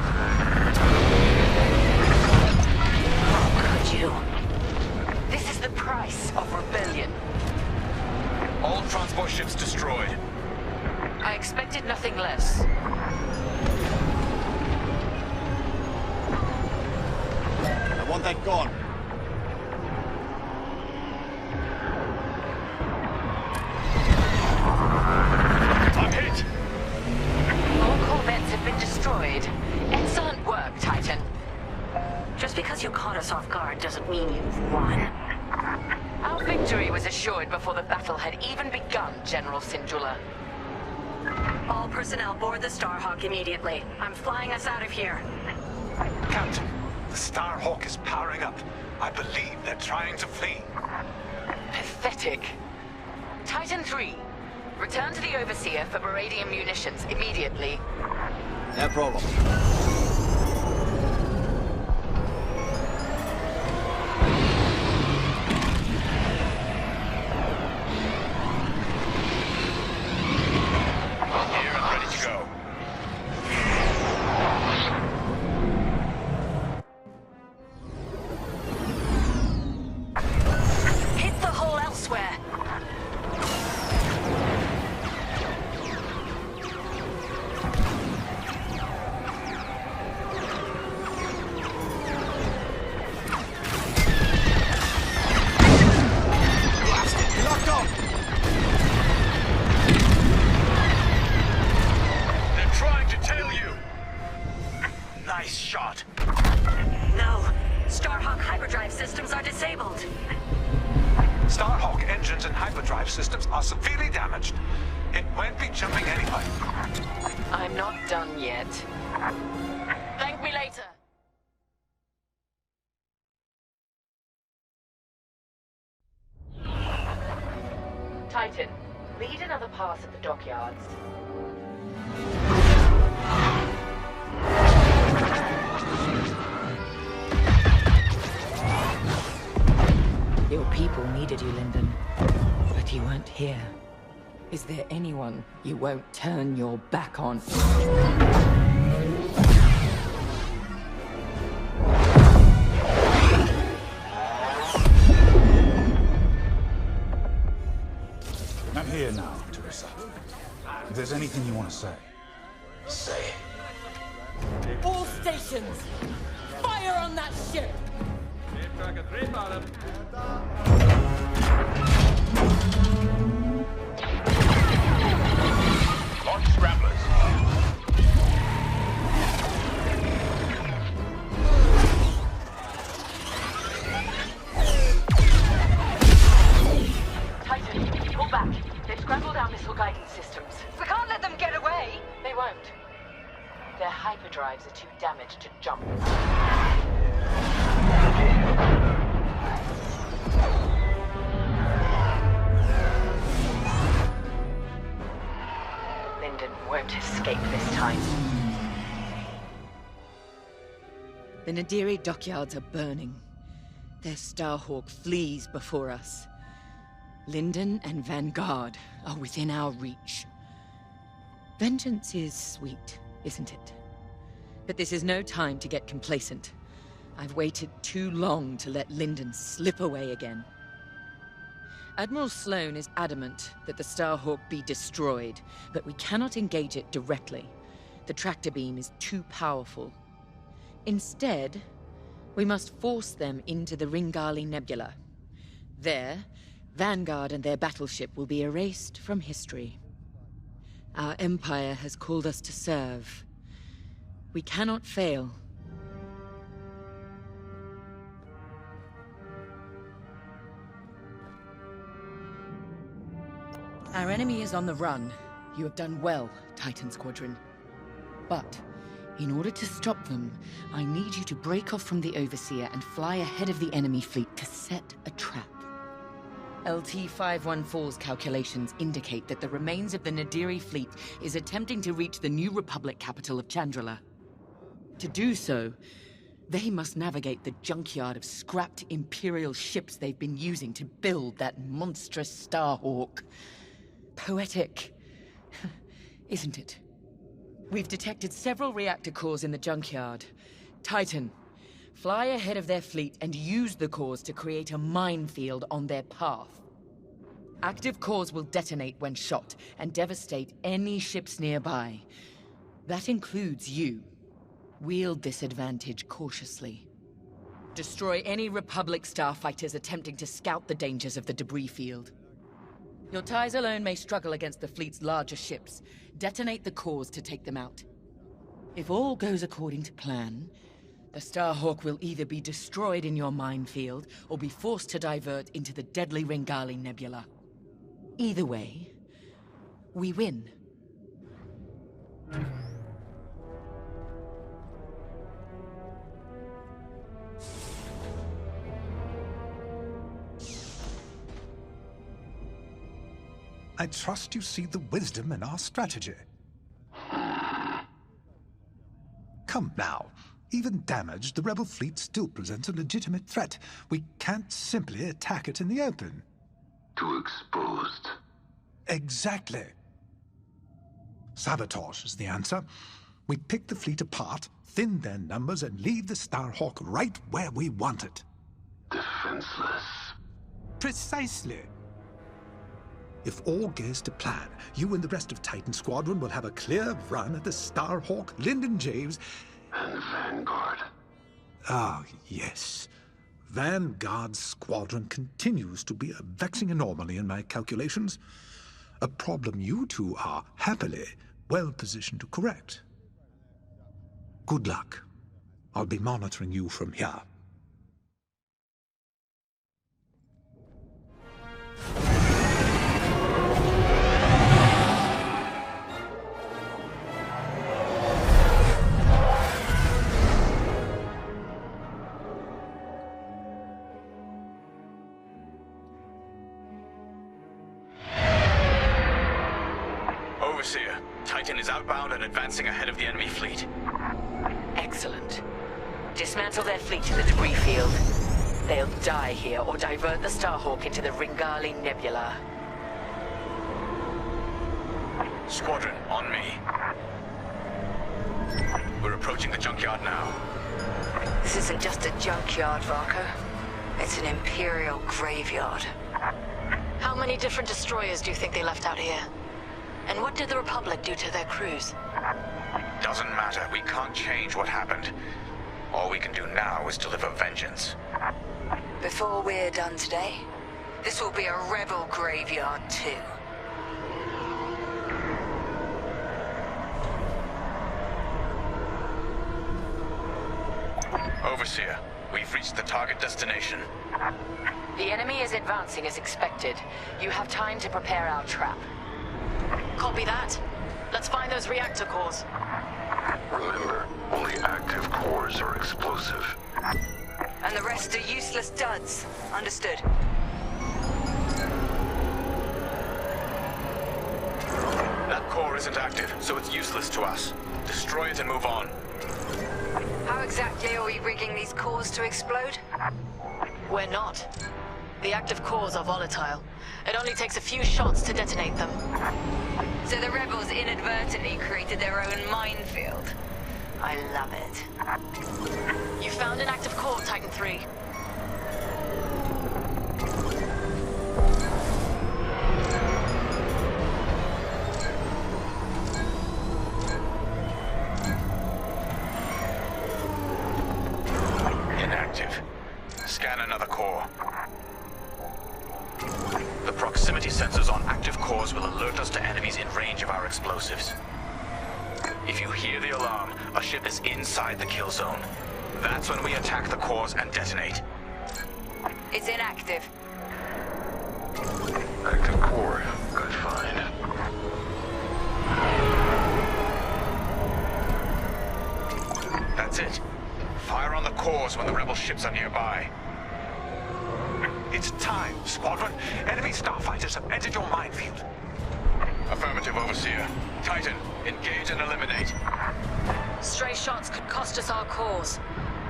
How could you? This is the price of rebellion. All transport ships destroyed. I expected nothing less. I want that gone. I'm hit. All corvettes have been destroyed. Excellent work, Titan. Just because you caught us off guard doesn't mean you've won. Our victory was assured before the battle had even begun, General Syndulla. All personnel board the Starhawk immediately. I'm flying us out of here. Captain, the Starhawk is powering up. I believe they're trying to flee. Pathetic. Titan 3, return to the Overseer for Baradium munitions immediately. No problem. Here and ready to go. Hit the hole elsewhere. Locked on! They're trying to tail you. Nice shot. No. Starhawk hyperdrive systems are disabled. Starhawk engines and hyperdrive systems are severely damaged. It won't be jumping anyway. I'm not done yet. Thank me later. Titan, lead another pass at the dockyards. Your people needed you, Lyndon. But you weren't here. Is there anyone you won't turn your back on? I'm here now, Teresa. If there's anything you want to say, say it. All stations! Fire on that ship! Launch scramblers. Titan, pull back. They've scrambled our missile guidance systems. We can't let them get away. They won't. Their hyperdrives are too damaged to jump. Lyndon won't escape this time. The Nadiri dockyards are burning. Their Starhawk flees before us. Lyndon and Vanguard are within our reach. Vengeance is sweet, isn't it? But this is no time to get complacent. I've waited too long to let Lyndon slip away again. Admiral Sloane is adamant that the Starhawk be destroyed, but we cannot engage it directly. The tractor beam is too powerful. Instead, we must force them into the Ringali Nebula. There, Vanguard and their battleship will be erased from history. Our Empire has called us to serve. We cannot fail. Our enemy is on the run. You have done well, Titan Squadron. But, in order to stop them, I need you to break off from the Overseer and fly ahead of the enemy fleet to set a trap. LT-514's calculations indicate that the remains of the Nadiri fleet is attempting to reach the New Republic capital of Chandrila. To do so, they must navigate the junkyard of scrapped Imperial ships they've been using to build that monstrous Starhawk. Poetic, isn't it? We've detected several reactor cores in the junkyard. Titan, fly ahead of their fleet and use the cores to create a minefield on their path. Active cores will detonate when shot and devastate any ships nearby. That includes you. Wield this advantage cautiously. Destroy any Republic starfighters attempting to scout the dangers of the debris field. Your ties alone may struggle against the fleet's larger ships. Detonate the cores to take them out. If all goes according to plan, the Starhawk will either be destroyed in your minefield or be forced to divert into the deadly Ringali Nebula. Either way, we win. I trust you see the wisdom in our strategy. Come now. Even damaged, the rebel fleet still presents a legitimate threat. We can't simply attack it in the open. Too exposed. Exactly. Sabotage is the answer. We pick the fleet apart, thin their numbers, and leave the Starhawk right where we want it. Defenseless. Precisely. If all goes to plan, you and the rest of Titan Squadron will have a clear run at the Starhawk, Lyndon James, and Vanguard. Ah, yes. Vanguard's squadron continues to be a vexing anomaly in my calculations. A problem you two are, happily, well positioned to correct. Good luck. I'll be monitoring you from here. Overseer, Titan is outbound and advancing ahead of the enemy fleet. Excellent. Dismantle their fleet in the debris field. They'll die here or divert the Starhawk into the Ringali Nebula. Squadron, on me. We're approaching the junkyard now. This isn't just a junkyard, Varka. It's an Imperial graveyard. How many different destroyers do you think they left out here? And what did the Republic do to their crews? Doesn't matter. We can't change what happened. All we can do now is deliver vengeance. Before we're done today, this will be a rebel graveyard too. Overseer, we've reached the target destination. The enemy is advancing as expected. You have time to prepare our trap. Copy that. Let's find those reactor cores. Remember, only active cores are explosive. And the rest are useless duds. Understood. That core isn't active, so it's useless to us. Destroy it and move on. How exactly are we rigging these cores to explode? We're not. The active cores are volatile. It only takes a few shots to detonate them. So the rebels inadvertently created their own minefield. I love it. You found an active core, Titan 3. Inactive. Scan another core. The proximity sensors on active cores will alert us to enemies in range of our explosives. If you hear the alarm, a ship is inside the kill zone. That's when we attack the cores and detonate. It's inactive. Active core. Good find. That's it. Fire on the cores when the rebel ships are nearby. It's time, Squadron. Enemy starfighters have entered your minefield. Affirmative, Overseer. Titan, engage and eliminate. Stray shots could cost us our cores.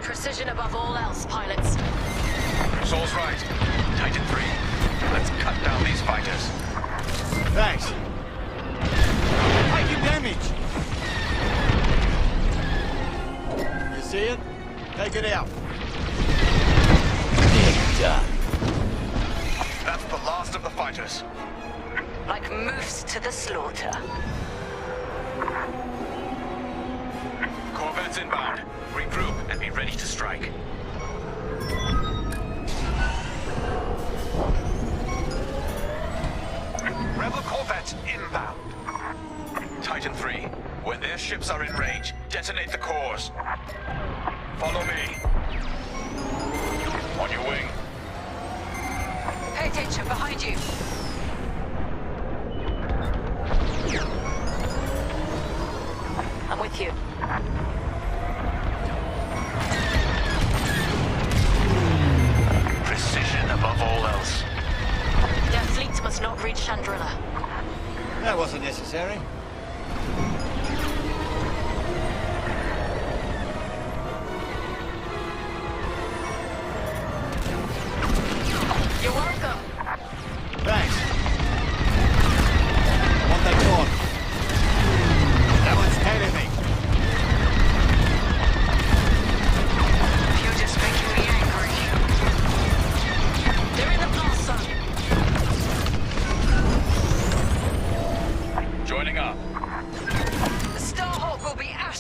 Precision above all else, pilots. Saul's right. Titan 3, let's cut down these fighters. Thanks. Taking damage. You see it? Take it out. Done. That's the last of the fighters. Like moose to the slaughter. Corvettes inbound. Regroup and be ready to strike. Rebel corvettes inbound. Titan 3, when their ships are in range, detonate the cores. Follow me. On your wing. Pay attention, behind you. I'm with you. Precision above all else. Their fleets must not reach Chandrilla. That wasn't necessary.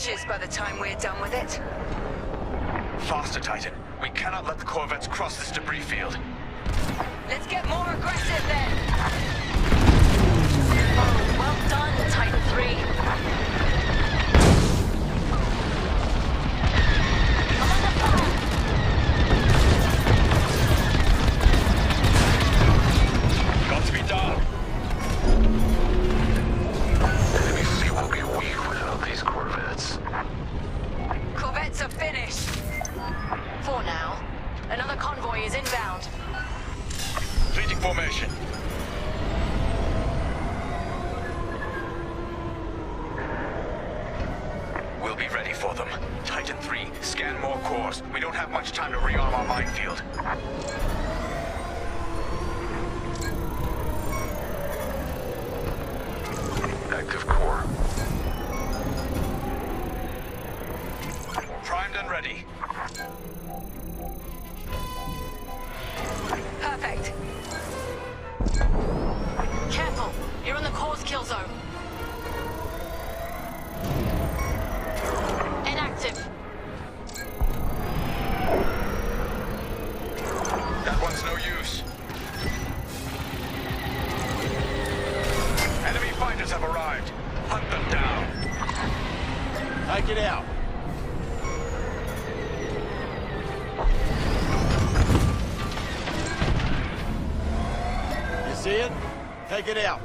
beaches by the time we're done with it. Faster, Titan. We cannot let the corvettes cross this debris field. Let's get more aggressive then! Oh, well done, Titan 3. Got to be done. Enemy fleet will be weak without these corvettes. Corvettes are finished! For now. Another convoy is inbound. Fleeting formation. We'll be ready for them. Titan 3, scan more cores. We don't have much time to rearm our minefield. Active core. Primed and ready. Perfect. Careful! You're in the core's kill zone. Inactive. That one's no use. Enemy fighters have arrived. Hunt them down. Take it out. You see it? Take it out.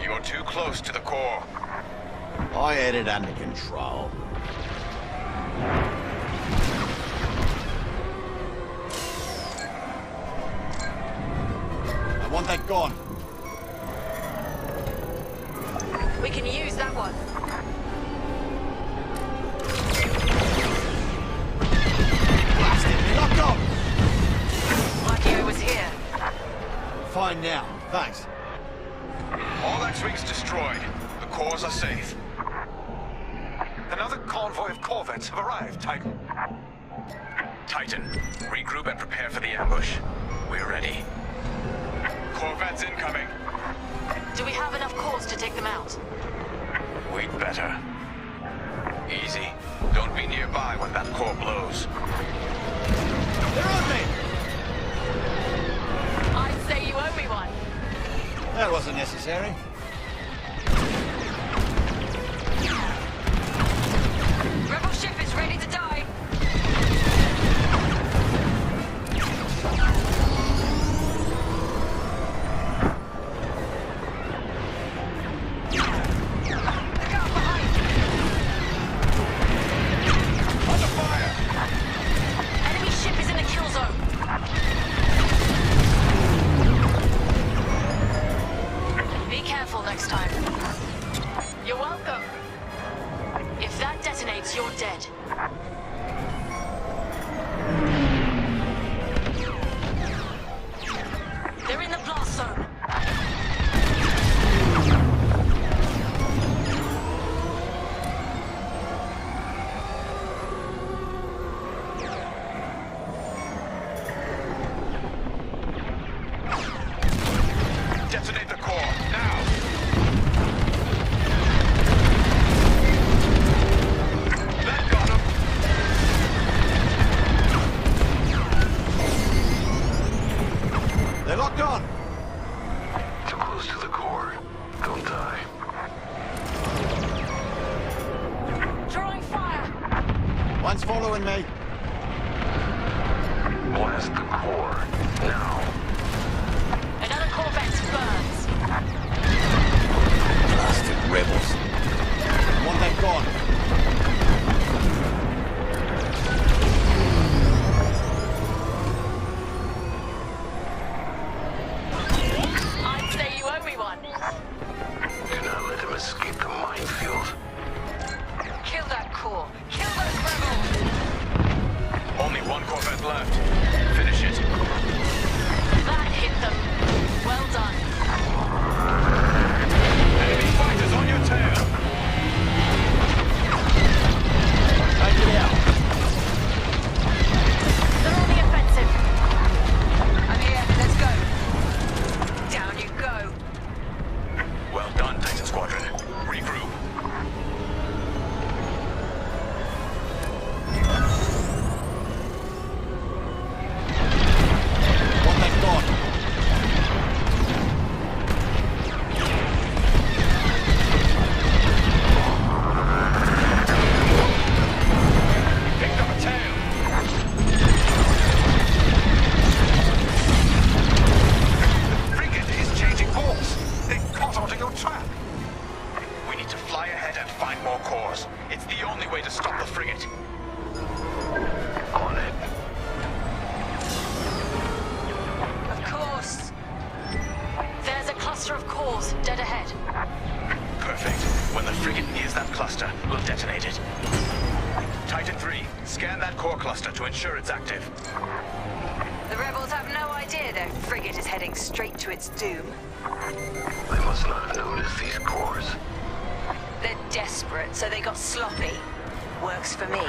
You're too close to the core. I had it under control. I want that gone. We can use that one. Blasted me, locked on! Lucky I was here. Fine now, thanks. All X-Wings destroyed. The cores are safe. Another convoy of corvettes have arrived, Titan. Titan, regroup and prepare for the ambush. We're ready. Corvettes incoming. Do we have enough cores to take them out? We'd better. Easy. Don't be nearby when that core blows. They're on me! I'd say you owe me one. That wasn't necessary. Rebel ship is ready to die! Enemy ship is in the kill zone. Be careful next time. You're welcome. If that detonates, you're dead. They're in the blast zone. Detonate the core, now! That got him! They're locked on! Too close to the core. Don't die. Drawing fire. One's following me. Blast the core. Now. Another corvette burns. Blasted rebels. Want that gone. I'd say you owe me one. Do not let him escape the minefield. Kill that core! Kill those rebels! Only one corvette left. Finish it. find more cores. It's the only way to stop the frigate. On it. Of course. There's a cluster of cores dead ahead. Perfect. When the frigate nears that cluster, we'll detonate it. Titan 3, scan that core cluster to ensure it's active. The rebels have no idea their frigate is heading straight to its doom. They must not have noticed these cores. They're desperate, so they got sloppy. Works for me.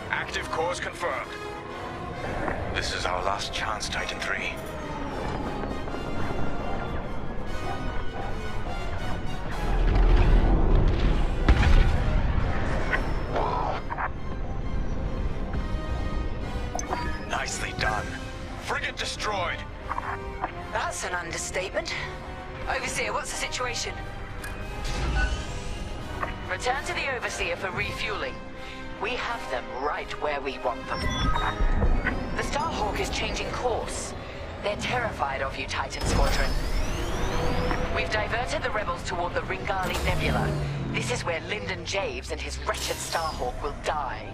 Active cores confirmed. This is our last chance, Titan 3. Nicely done. Frigate destroyed. That's an understatement. Overseer, what's the situation? Return to the Overseer for refueling. We have them right where we want them. The Starhawk is changing course. They're terrified of you, Titan Squadron. We've diverted the rebels toward the Ringali Nebula. This is where Lyndon Javes and his wretched Starhawk will die.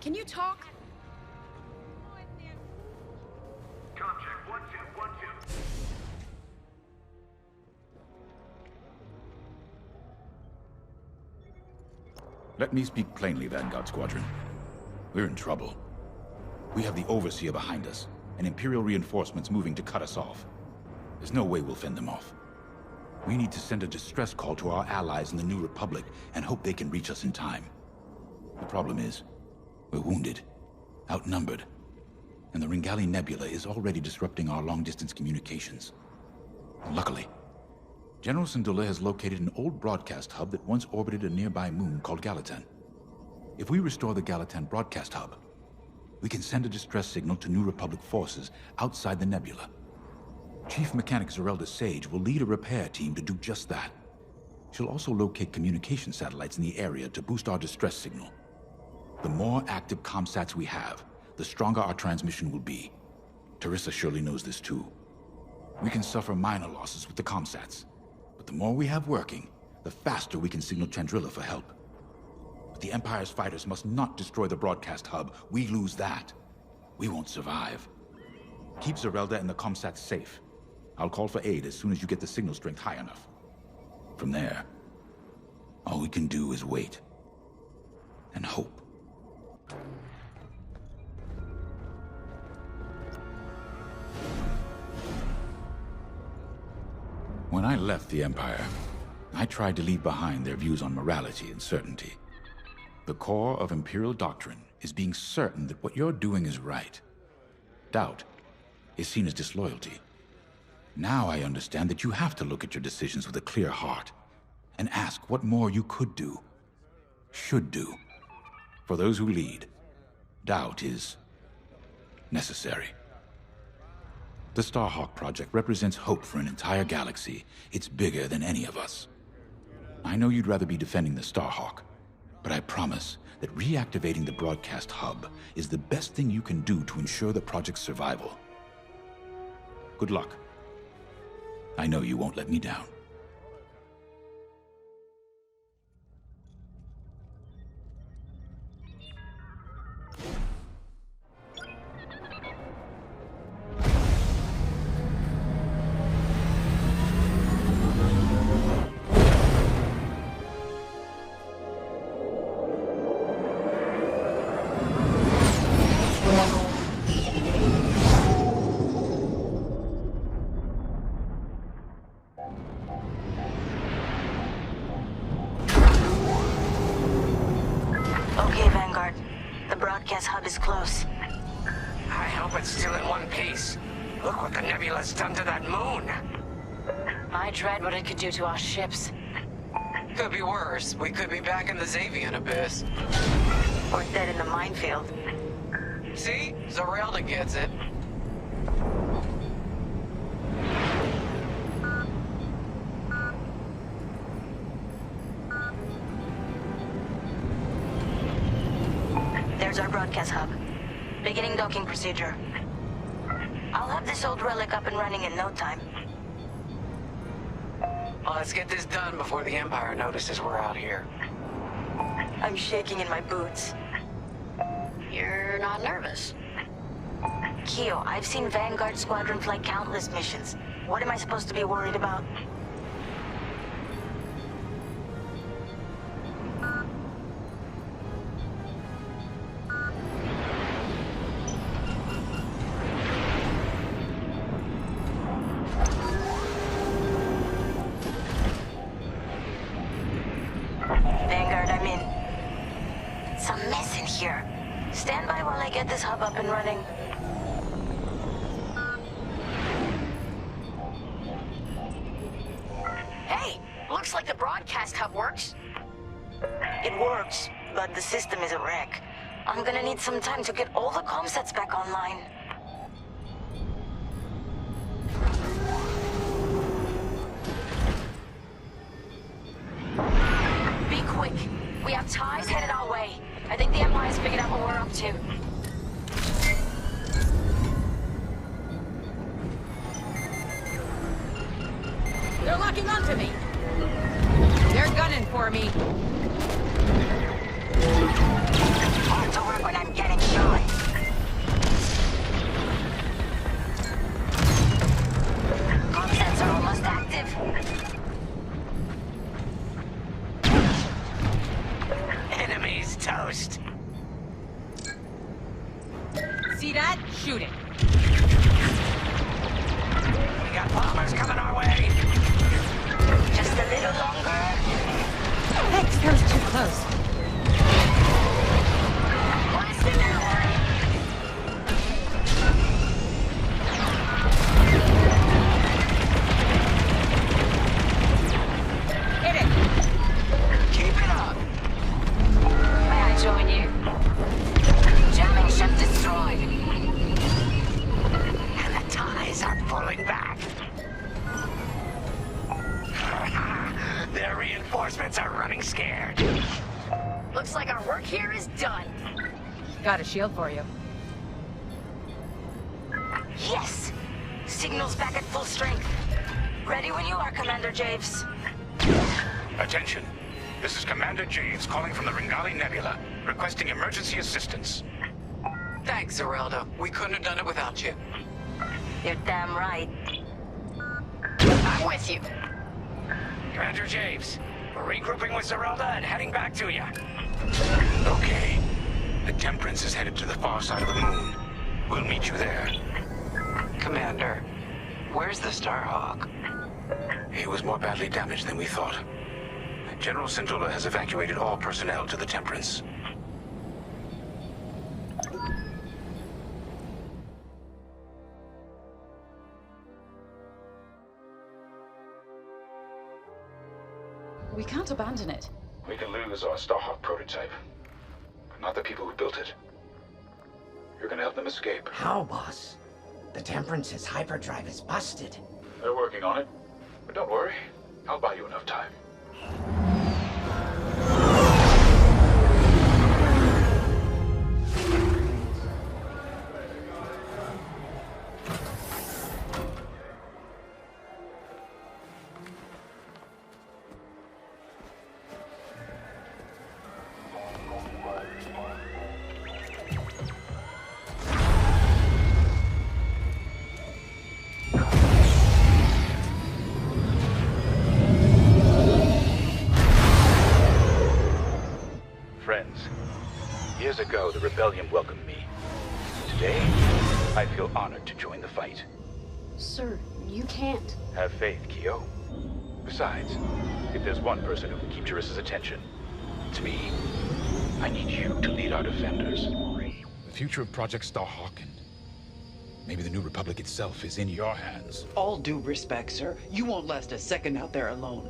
Can you talk? Contact 1212. Let me speak plainly, Vanguard Squadron. We're in trouble. We have the Overseer behind us, and Imperial reinforcements moving to cut us off. There's no way we'll fend them off. We need to send a distress call to our allies in the New Republic and hope they can reach us in time. The problem is, we're wounded, outnumbered, and the Ringali Nebula is already disrupting our long-distance communications. Luckily, General Syndulla has located an old broadcast hub that once orbited a nearby moon called Gallatin. If we restore the Gallatin broadcast hub, we can send a distress signal to New Republic forces outside the nebula. Chief Mechanic Zerelda Sage will lead a repair team to do just that. She'll also locate communication satellites in the area to boost our distress signal. The more active comsats we have, the stronger our transmission will be. Teresa surely knows this too. We can suffer minor losses with the comsats, but the more we have working, the faster we can signal Chandrila for help. But the Empire's fighters must not destroy the broadcast hub. We lose that, we won't survive. Keep Zerelda and the comsats safe. I'll call for aid as soon as you get the signal strength high enough. From there, all we can do is wait and hope. When I left the Empire, I tried to leave behind their views on morality and certainty. The core of Imperial doctrine is being certain that what you're doing is right. Doubt is seen as disloyalty. Now I understand that you have to look at your decisions with a clear heart and ask what more you could do, should do. For those who lead, doubt is necessary. The Starhawk project represents hope for an entire galaxy. It's bigger than any of us. I know you'd rather be defending the Starhawk, but I promise that reactivating the broadcast hub is the best thing you can do to ensure the project's survival. Good luck. I know you won't let me down. broadcast hub is close. I hope it's still in one piece. Look what the nebula's done to that moon. I dread what it could do to our ships. Could be worse. We could be back in the Xavian abyss. Or dead in the minefield. See? Zerelda gets it. There's our broadcast hub. Beginning docking procedure. I'll have this old relic up and running in no time. Well, let's get this done before the Empire notices we're out here. I'm shaking in my boots. You're not nervous. Keo, I've seen Vanguard Squadron fly countless missions. What am I supposed to be worried about? Vanguard, I'm in. It's a mess in here. Stand by while I get this hub up and running. Hey, looks like the broadcast hub works. It works, but the system is a wreck. I'm gonna need some time to get all the comm sets back online. Be quick. We have ties headed our way. I think the Empire's figured out what we're up to. They're locking onto me. They're gunning for me. Hard to work when I'm getting shot. Comm sets are almost active. Enemy's toast. See that? Shoot it. We got bombers coming our way. Just a little longer. Thanks, that was too close. Blasting that one. Hit it. Keep it up. May I join you? Jamming ship destroyed. And the ties are pulling back. Their reinforcements are running scared. Looks like our work here is done. Got a shield for you. Yes! Signal's back at full strength. Ready when you are, Commander Javes. Attention. This is Commander Javes calling from the Ringali Nebula, requesting emergency assistance. Thanks, Zerelda. We couldn't have done it without you. You're damn right. I'm with you. Commander Javes, we're regrouping with Zerelda and heading back to you. Okay. The Temperance is headed to the far side of the moon. We'll meet you there. Commander, where's the Starhawk? He was more badly damaged than we thought. General Syndulla has evacuated all personnel to the Temperance. We can't abandon it. We can lose our Starhawk prototype, but not the people who built it. You're gonna help them escape. How, boss? The Temperance's hyperdrive is busted. They're working on it, but don't worry. I'll buy you enough time. Friends, years ago the Rebellion welcomed me. Today, I feel honored to join the fight. Sir, you can't. Have faith, Keo. Besides, if there's one person who can keep Jarissa's attention, it's me. I need you to lead our defenders. future of Project Starhawk and maybe the New Republic itself is in your hands. All due respect, sir. You won't last a second out there alone.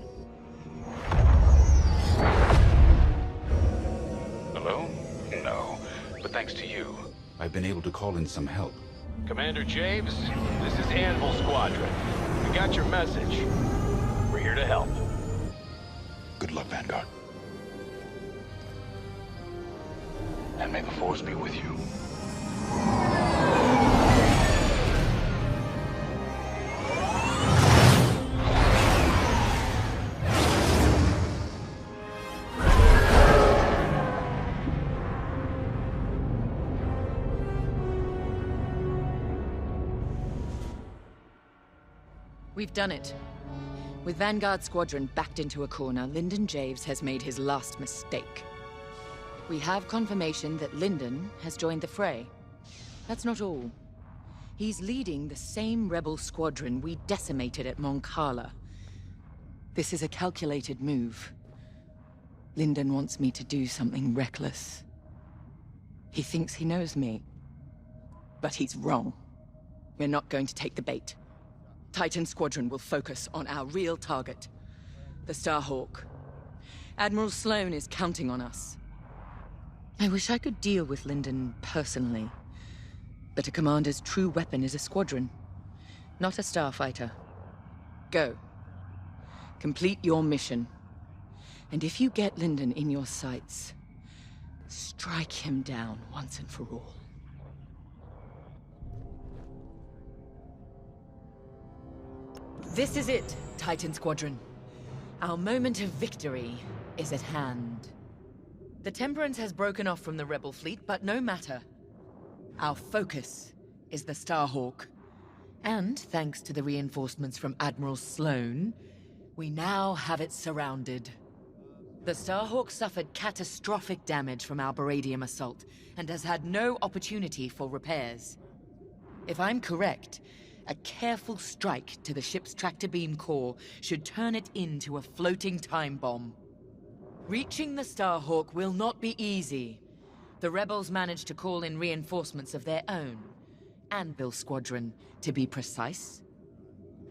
Hello? No. But thanks to you, I've been able to call in some help. Commander James, this is Anvil Squadron. We got your message. We're here to help. Good luck, Vanguard. And may the Force be with you. We've done it. With Vanguard Squadron backed into a corner, Lyndon Javes has made his last mistake. We have confirmation that Lyndon has joined the fray. That's not all. He's leading the same rebel squadron we decimated at Mon Cala. This is a calculated move. Lyndon wants me to do something reckless. He thinks he knows me. But he's wrong. We're not going to take the bait. Titan Squadron will focus on our real target, the Starhawk. Admiral Sloane is counting on us. I wish I could deal with Lyndon personally, but a commander's true weapon is a squadron, not a starfighter. Go. Complete your mission. And if you get Lyndon in your sights, strike him down once and for all. This is it, Titan Squadron. Our moment of victory is at hand. The Temperance has broken off from the Rebel fleet, but no matter. Our focus is the Starhawk. And thanks to the reinforcements from Admiral Sloane, we now have it surrounded. The Starhawk suffered catastrophic damage from our Baradium assault, and has had no opportunity for repairs. If I'm correct, a careful strike to the ship's tractor beam core should turn it into a floating time bomb. Reaching the Starhawk will not be easy. The rebels managed to call in reinforcements of their own. Anvil Squadron, to be precise.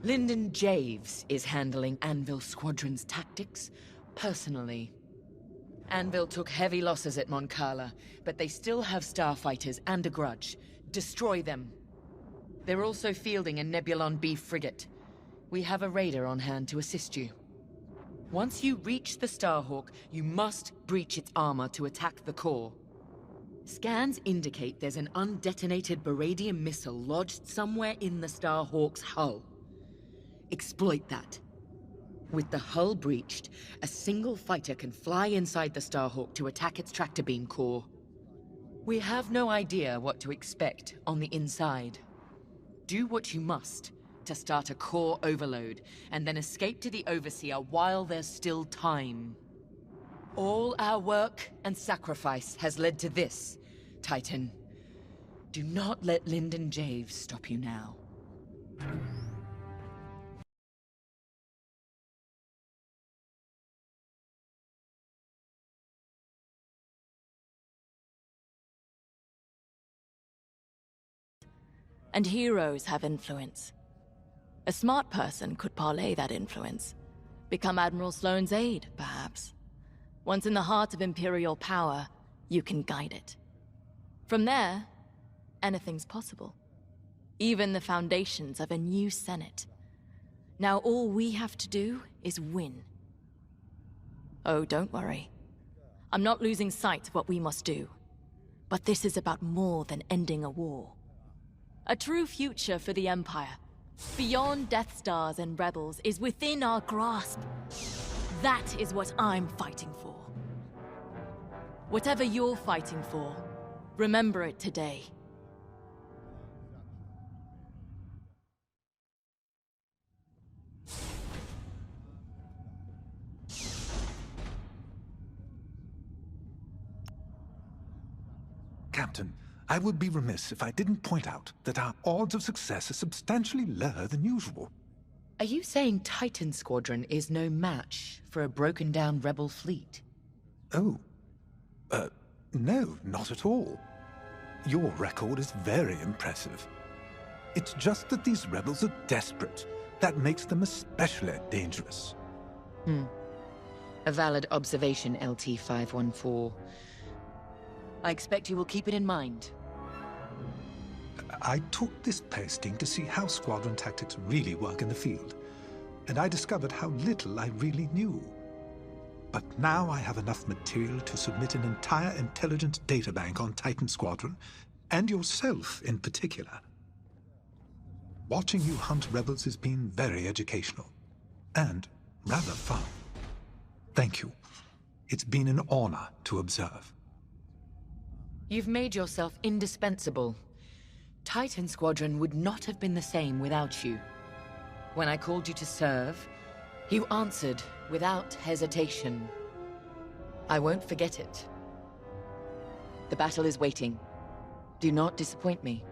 Lyndon Javes is handling Anvil Squadron's tactics personally. Anvil took heavy losses at Mon Cala, but they still have starfighters and a grudge. Destroy them. They're also fielding a Nebulon B frigate. We have a raider on hand to assist you. Once you reach the Starhawk, you must breach its armor to attack the core. Scans indicate there's an undetonated Baradium missile lodged somewhere in the Starhawk's hull. Exploit that. With the hull breached, a single fighter can fly inside the Starhawk to attack its tractor beam core. We have no idea what to expect on the inside. Do what you must to start a core overload, and then escape to the Overseer while there's still time. All our work and sacrifice has led to this, Titan. Do not let Lyndon Javes stop you now. And heroes have influence. A smart person could parlay that influence. Become Admiral Sloane's aide, perhaps. Once in the heart of Imperial power, you can guide it. From there, anything's possible. Even the foundations of a new Senate. Now all we have to do is win. Oh, don't worry. I'm not losing sight of what we must do. But this is about more than ending a war. A true future for the Empire, beyond Death Stars and Rebels, is within our grasp. That is what I'm fighting for. Whatever you're fighting for, remember it today. Captain, I would be remiss if I didn't point out that our odds of success are substantially lower than usual. Are you saying Titan Squadron is no match for a broken-down rebel fleet? Oh. No, not at all. Your record is very impressive. It's just that these rebels are desperate. That makes them especially dangerous. A valid observation, LT-514. I expect you will keep it in mind. I took this posting to see how squadron tactics really work in the field, and I discovered how little I really knew. But now I have enough material to submit an entire intelligence databank on Titan Squadron, and yourself in particular. Watching you hunt rebels has been very educational, and rather fun. Thank you. It's been an honor to observe. You've made yourself indispensable. Titan Squadron would not have been the same without you. When I called you to serve, you answered without hesitation. I won't forget it. The battle is waiting. Do not disappoint me.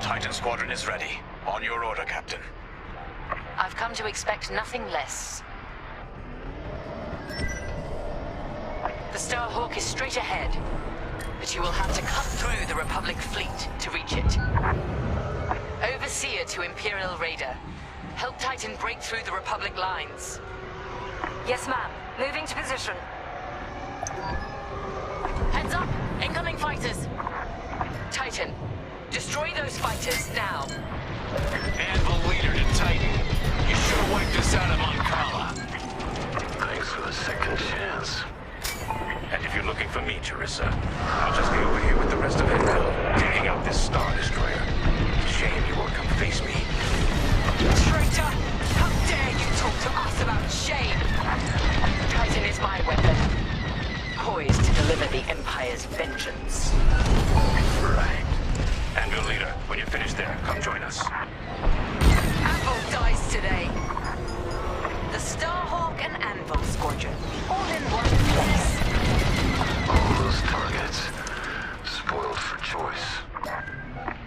Titan Squadron is ready. On your order, Captain. I've come to expect nothing less. The Starhawk is straight ahead, but you will have to cut through the Republic fleet to reach it. Overseer to Imperial Raider, help Titan break through the Republic lines. Yes, ma'am. Moving to position. Heads up! Incoming fighters! Titan, destroy those fighters now. Anvil leader to Titan. You should have wiped us out of Moncala. Thanks for the second chance. And if you're looking for me, Teresa, I'll just be over here with the rest of Intel, taking out this Star Destroyer. Shame you won't come face me. Traitor! How dare you talk to us about shame! Titan is my weapon, poised to deliver the Empire's vengeance. Right. Anvil leader, when you're finished there, come join us. Anvil dies today. The Starhawk and Anvil Squadron, all in one place. All those targets, spoiled for choice.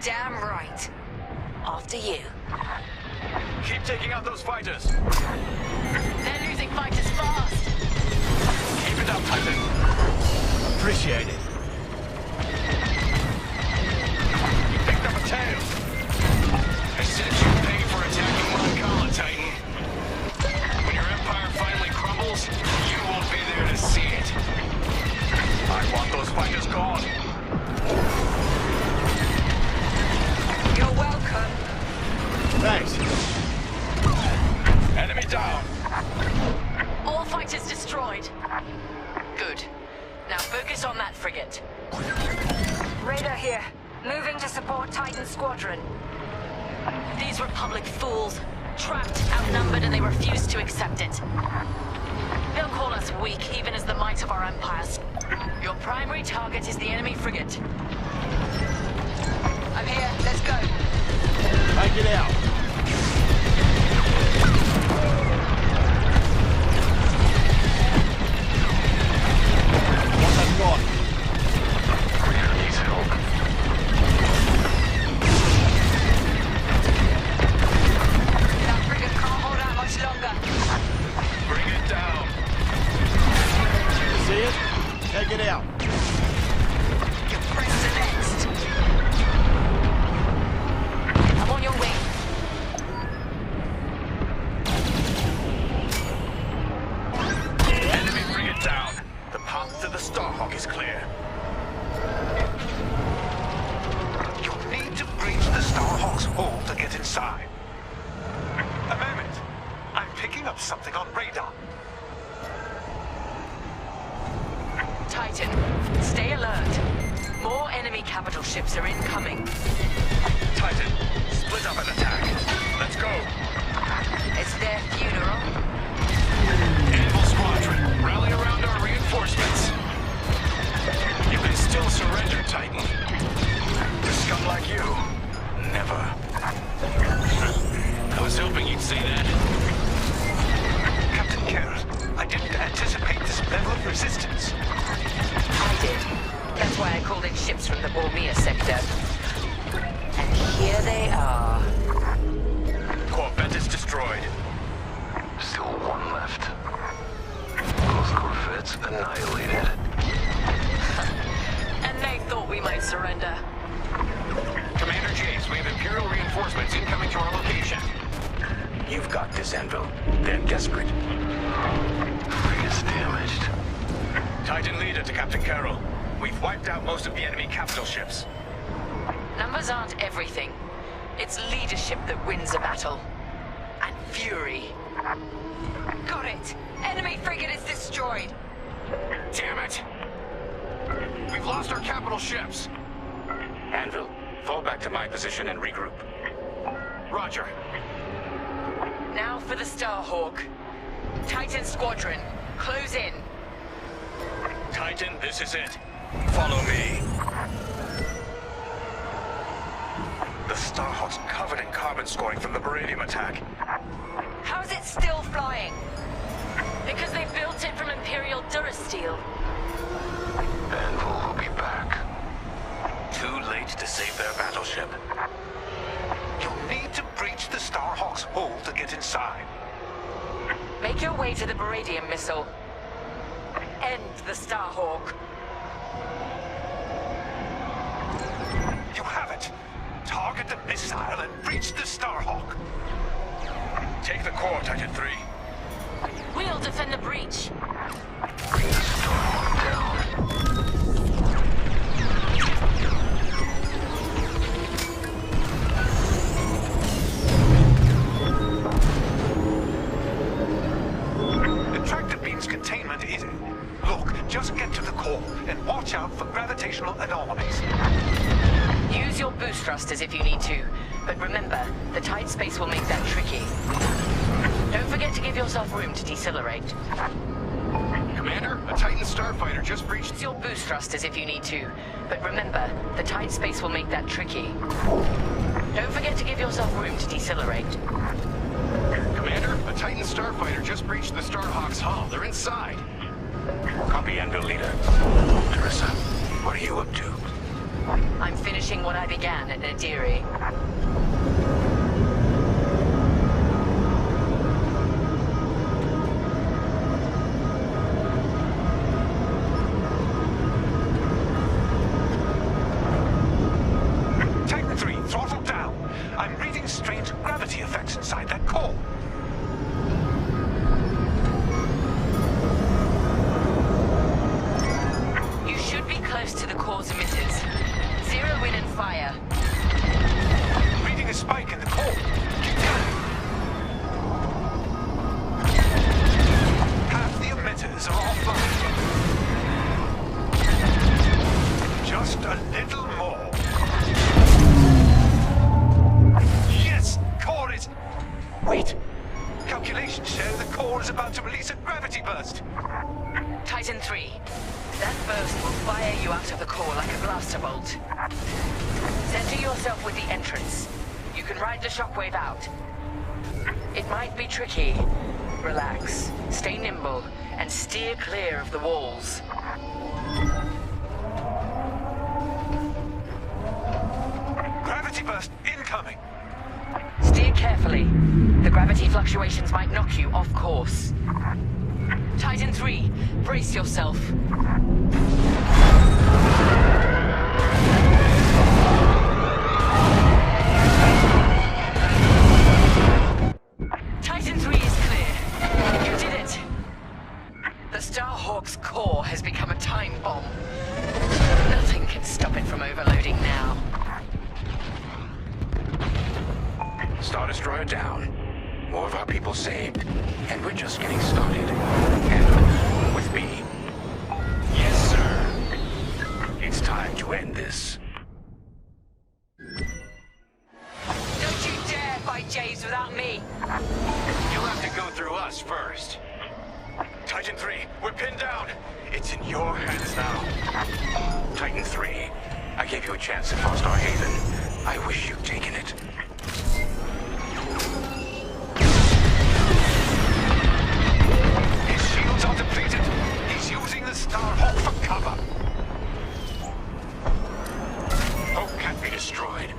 Damn right. After you. Keep taking out those fighters. They're losing fighters fast. Keep it up, Titan. Appreciate it. You picked up a tail. I said you pay for attacking Moncala, Titan. When your empire finally crumbles, you won't be there to see it. I want those fighters gone. You're welcome. Thanks. Enemy down. All fighters destroyed. Good. Now focus on that frigate. Raider here. Moving to support Titan Squadron. These Republic fools. Trapped, outnumbered, and they refuse to accept it. They'll call us weak, even as the might of our empires. Your primary target is the enemy frigate. I'm here. Let's go. Take it out. What's that got? Raider needs help. That frigate can't hold out much longer. Bring it down. You see it? Take it out. Your friends are next. I'm on your way. Enemy frigate down. The path to the Starhawk is clear. You'll need to breach the Starhawk's hull to get inside. A moment. I'm picking up something on radar. Titan, stay alert. More enemy capital ships are incoming. Titan, split up and attack. Let's go. It's their funeral. Anvil Squadron, rally around our reinforcements. You can still surrender, Titan. To scum like you, never. I was hoping you'd say that. Captain Kerr, I didn't anticipate this level of resistance. I did. That's why I called in ships from the Bormir sector. annihilated. And they thought we might surrender. Commander Jace, we have Imperial reinforcements incoming to our location. You've got this, Anvil. They're desperate. Frigate's damaged. Titan leader to Captain Carroll. We've wiped out most of the enemy capital ships. Numbers aren't everything. It's leadership that wins a battle. And fury. Got it! Enemy frigate is destroyed! Damn it! We've lost our capital ships. Anvil, fall back to my position and regroup. Roger. Now for the Starhawk. Titan Squadron, close in. Titan, this is it. Follow me. The Starhawk's covered in carbon scoring from the Beryllium attack. How's it still flying? Because they built it from Imperial Durasteel. Anvil will be back. Too late to save their battleship. You'll need to breach the Starhawk's hull to get inside. Make your way to the Beryllium missile. End the Starhawk. You have it. Target the missile and breach the Starhawk. Take the core, Titan 3. We'll defend the breach. Bring the Starhawk down. Attractive beam's containment is... Look, just get to the core and watch out for gravitational anomalies. Use your boost thrusters if you need to, but remember, the tight space will make that tricky. Don't forget to give yourself room to decelerate. Commander, a Titan starfighter just breached... Use your boost thrusters if you need to, but remember, the tight space will make that tricky. Don't forget to give yourself room to decelerate. Commander, a Titan starfighter just breached the Starhawk's hull. They're inside. Copy, Anvil leader. Teresa, what are you up to? I'm finishing what I began at Nadiri. Titan 3, throttle down. I'm reading strange gravity effects inside that core. You should be close to the core's emitters. Zero in and fire. Reading a spike in the core. Keep going. Half the emitters are offline. Just a little more. Yes! Core is... Wait! Calculations show the core is about to release a gravity burst. Titan 3. That burst will fire you out of the core like a blaster bolt. Center yourself with the entrance. You can ride the shockwave out. It might be tricky. Relax, stay nimble, and steer clear of the walls. Gravity burst incoming. Steer carefully. The gravity fluctuations might knock you off course. Titan 3, brace yourself. Titan 3 is clear. You did it. The Starhawk's core has become a time bomb. Nothing can stop it from overloading now. Star Destroyer down. More of our people saved. And we're just getting started. And with me. Yes, sir. It's time to end this. Don't you dare fight Jays without me. You'll have to go through us first. Titan 3, we're pinned down. It's in your hands now. Titan 3, I gave you a chance at Star Haven. I wish you'd taken it. His shields are depleted. He's using the Starhawk for cover. Hope can't be destroyed.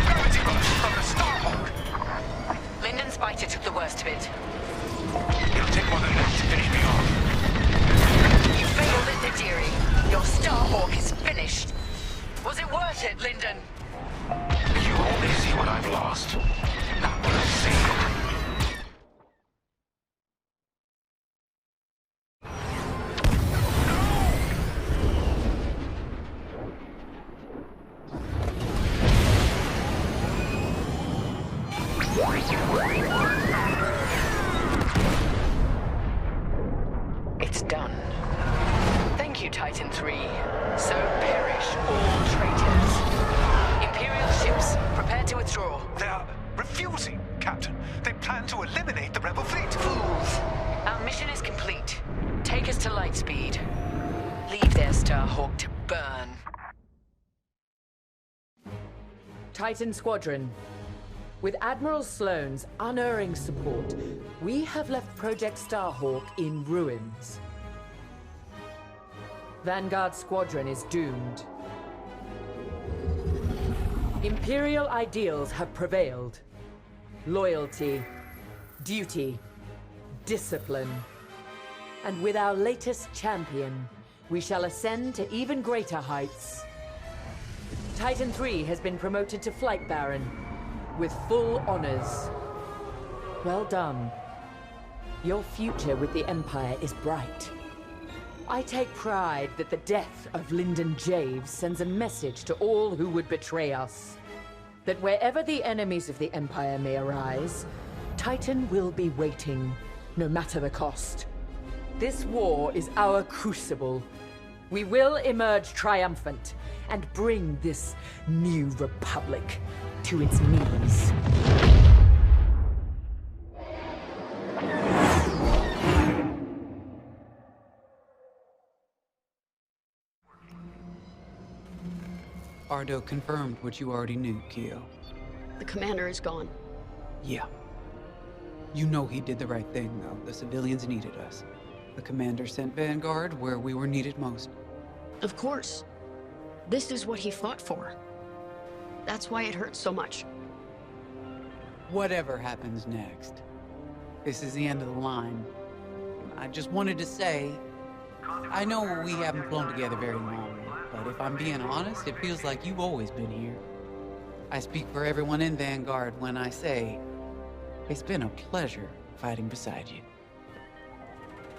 Gravity burst from the Starhawk. Lyndon's fighter took the worst of it. lost. Not what I see. It's done. Thank you, Titan 3. So perish all traitors. Imperial ships, prepare to withdraw. They are refusing, Captain. They plan to eliminate the rebel fleet. Fools. Our mission is complete. Take us to Lightspeed. Leave their Starhawk to burn. Titan Squadron. With Admiral Sloane's unerring support, we have left Project Starhawk in ruins. Vanguard Squadron is doomed. Imperial ideals have prevailed. Loyalty, duty, discipline. And with our latest champion, we shall ascend to even greater heights. Titan 3 has been promoted to Flight Baron, with full honors. Well done. Your future with the Empire is bright. I take pride that the death of Lyndon Javes sends a message to all who would betray us. That wherever the enemies of the Empire may arise, Titan will be waiting, no matter the cost. This war is our crucible. We will emerge triumphant and bring this new republic to its knees. Ardo confirmed what you already knew, Keo. The commander is gone. Yeah. You know he did the right thing, though. The civilians needed us. The commander sent Vanguard where we were needed most. Of course. This is what he fought for. That's why it hurts so much. Whatever happens next, this is the end of the line. I just wanted to say, I know we haven't flown together very long, but if I'm being honest, it feels like you've always been here. I speak for everyone in Vanguard when I say, it's been a pleasure fighting beside you.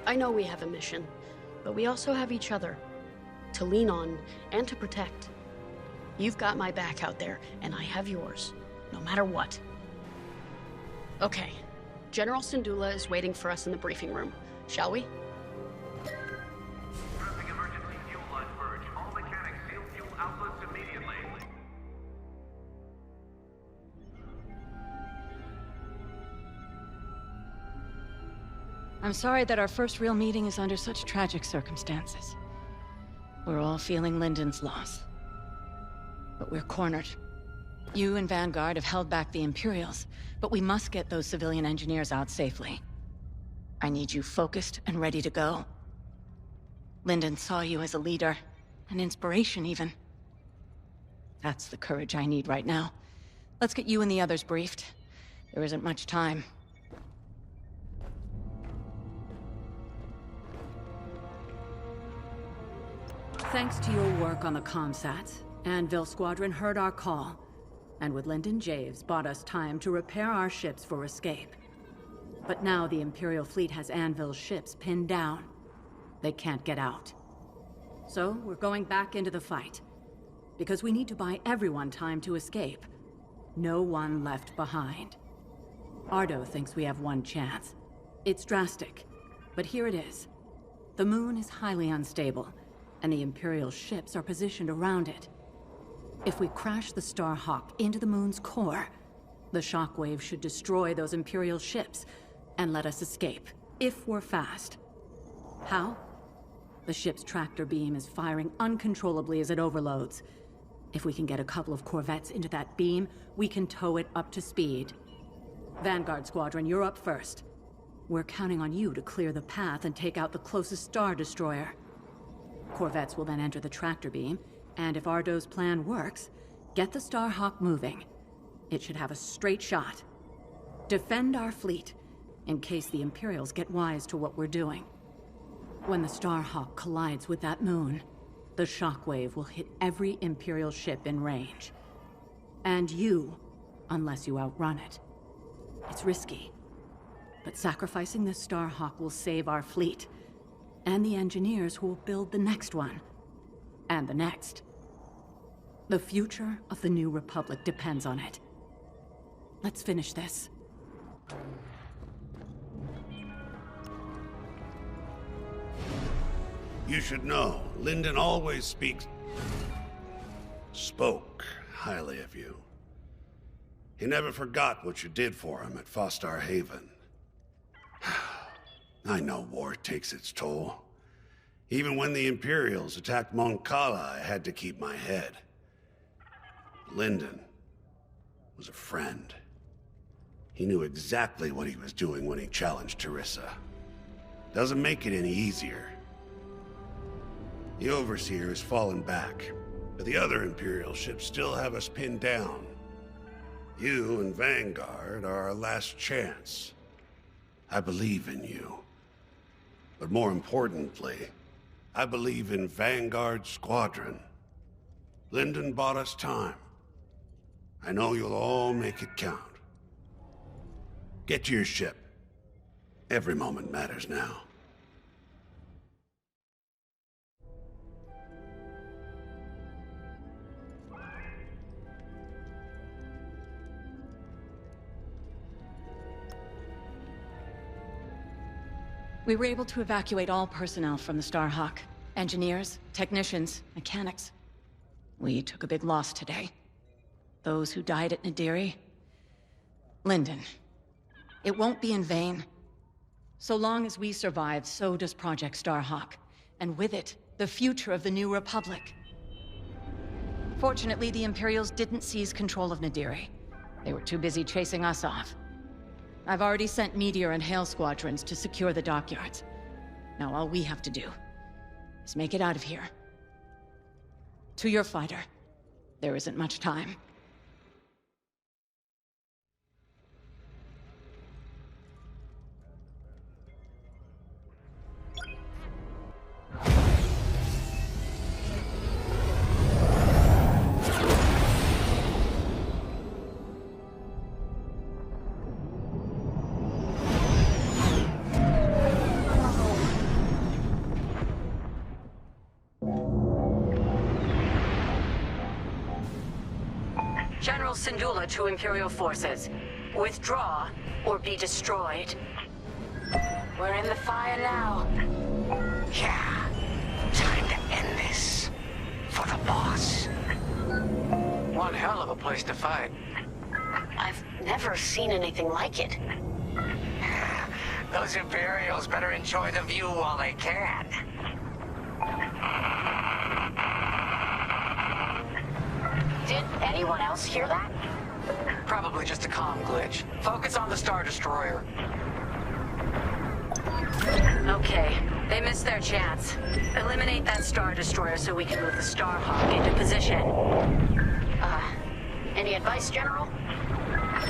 I know we have a mission, but we also have each other to lean on and to protect. You've got my back out there, and I have yours, no matter what. Okay, General Syndulla is waiting for us in the briefing room. Shall we? Pressing emergency fuel line purge. All mechanics seal fuel outlets immediately. I'm sorry that our first real meeting is under such tragic circumstances. We're all feeling Lyndon's loss. But we're cornered. You and Vanguard have held back the Imperials, but we must get those civilian engineers out safely. I need you focused and ready to go. Lyndon saw you as a leader, an inspiration even. That's the courage I need right now. Let's get you and the others briefed. There isn't much time. Thanks to your work on the comsats, Anvil Squadron heard our call, and with Lyndon Javes bought us time to repair our ships for escape. But now the Imperial fleet has Anvil's ships pinned down. They can't get out. So we're going back into the fight, because we need to buy everyone time to escape. No one left behind. Ardo thinks we have one chance. It's drastic, but here it is. The moon is highly unstable, and the Imperial ships are positioned around it. If we crash the Starhawk into the moon's core, the shockwave should destroy those Imperial ships and let us escape, if we're fast. How? The ship's tractor beam is firing uncontrollably as it overloads. If we can get a couple of corvettes into that beam, we can tow it up to speed. Vanguard Squadron, you're up first. We're counting on you to clear the path and take out the closest Star Destroyer. Corvettes will then enter the tractor beam, and if Ardo's plan works, get the Starhawk moving. It should have a straight shot. Defend our fleet, in case the Imperials get wise to what we're doing. When the Starhawk collides with that moon, the shockwave will hit every Imperial ship in range. And you unless you outrun it. It's risky, but sacrificing the Starhawk will save our fleet, and the engineers who will build the next one, and the next. The future of the New Republic depends on it. Let's finish this. You should know, Lyndon always spoke highly of you. He never forgot what you did for him at Fostar Haven. I know war takes its toll. Even when the Imperials attacked Mon Cala, I had to keep my head. Lyndon was a friend. He knew exactly what he was doing when he challenged Teresa. Doesn't make it any easier. The Overseer has fallen back, but the other Imperial ships still have us pinned down. You and Vanguard are our last chance. I believe in you. But more importantly, I believe in Vanguard's squadron. Lyndon bought us time. I know you'll all make it count. Get to your ship. Every moment matters now. We were able to evacuate all personnel from the Starhawk. Engineers, technicians, mechanics. We took a big loss today. Those who died at Nadiri. Lyndon, it won't be in vain. So long as we survive, so does Project Starhawk. And with it, the future of the New Republic. Fortunately, the Imperials didn't seize control of Nadiri. They were too busy chasing us off. I've already sent Meteor and Hail squadrons to secure the dockyards. Now all we have to do is make it out of here. To your fighter, there isn't much time. General Syndulla to Imperial forces. Withdraw or be destroyed. We're in the fire now. Yeah. Time to end this. For the boss. One hell of a place to fight. I've never seen anything like it. Those Imperials better enjoy the view while they can. Did anyone else hear that? Probably just a comm glitch. Focus on the Star Destroyer. Okay, they missed their chance. Eliminate that Star Destroyer so we can move the Starhawk into position. Any advice, General?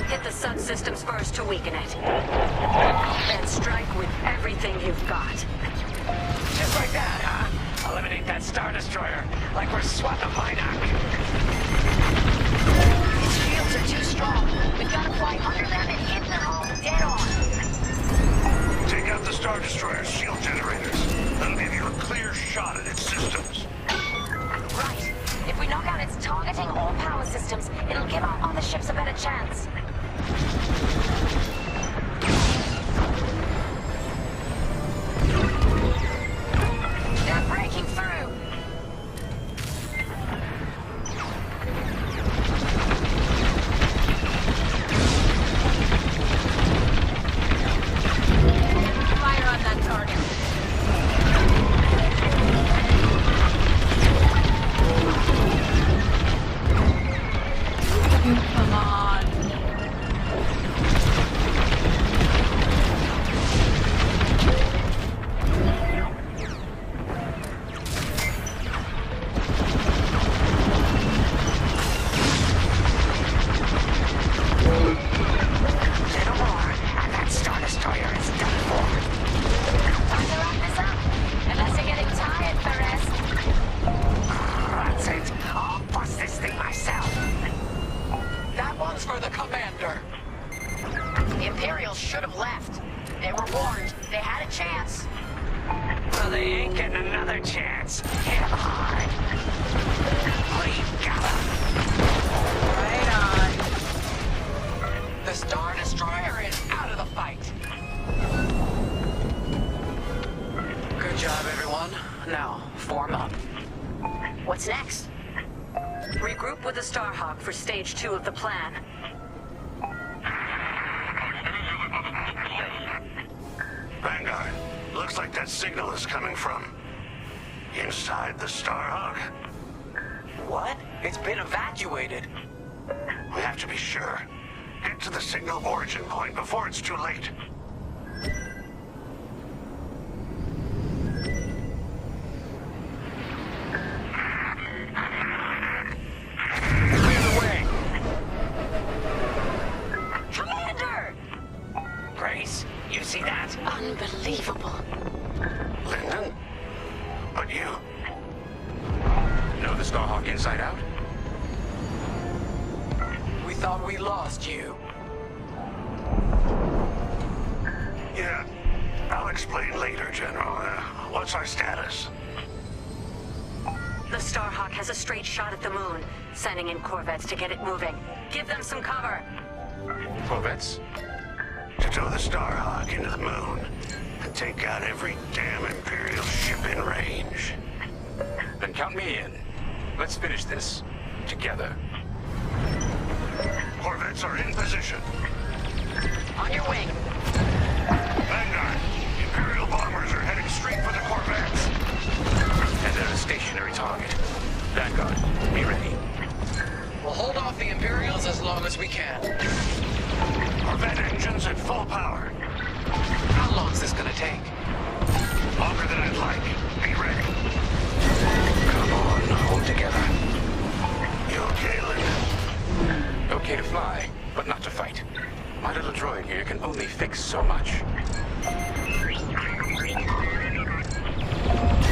Hit the subsystems first to weaken it. Then strike with everything you've got. Just like that, huh? Eliminate that Star Destroyer, like we're Swatha Minak. Its shields are too strong. We've got to fly under them and hit them all dead on. Take out the Star Destroyer's shield generators. That'll give you a clear shot at its systems. Right. If we knock out its targeting or power systems, it'll give our other ships a better chance. They're breaking through. Fire on that target. Come on. the commander. The Imperials should have left. They were warned. They had a chance. Well, they ain't getting another chance. Hit 'em hard. What do you got? Right on. The Star Destroyer is out of the fight. Good job, everyone. Now, form up. What's next? Regroup with the Starhawk for stage 2 of the plan. Vanguard, looks like that signal is coming from inside the Starhawk. What? It's been evacuated. We have to be sure. Get to the signal origin point before it's too late. Clear the way. Commander! Grace, you see that? Unbelievable. Lyndon? But you... Know the Starhawk inside out? We thought we lost you. Yeah, I'll explain later, General. What's our status? The Starhawk has a straight shot at the moon, sending in corvettes to get it moving. Give them some cover. Corvettes? To tow the Starhawk into the moon and take out every damn Imperial ship in range. Then count me in. Let's finish this. Together. Corvettes are in position. On your wing. Vanguard, Imperial bombers are heading straight for the Corvettes. And they're a stationary target. Vanguard, be ready. We'll hold off the Imperials as long as we can. Corvette engines at full power. How long's this gonna take? Longer than I'd like. Be ready. Come on, hold together. You okay, Lyndon? Okay to fly, but not to fight. My little droid here can only fix so much.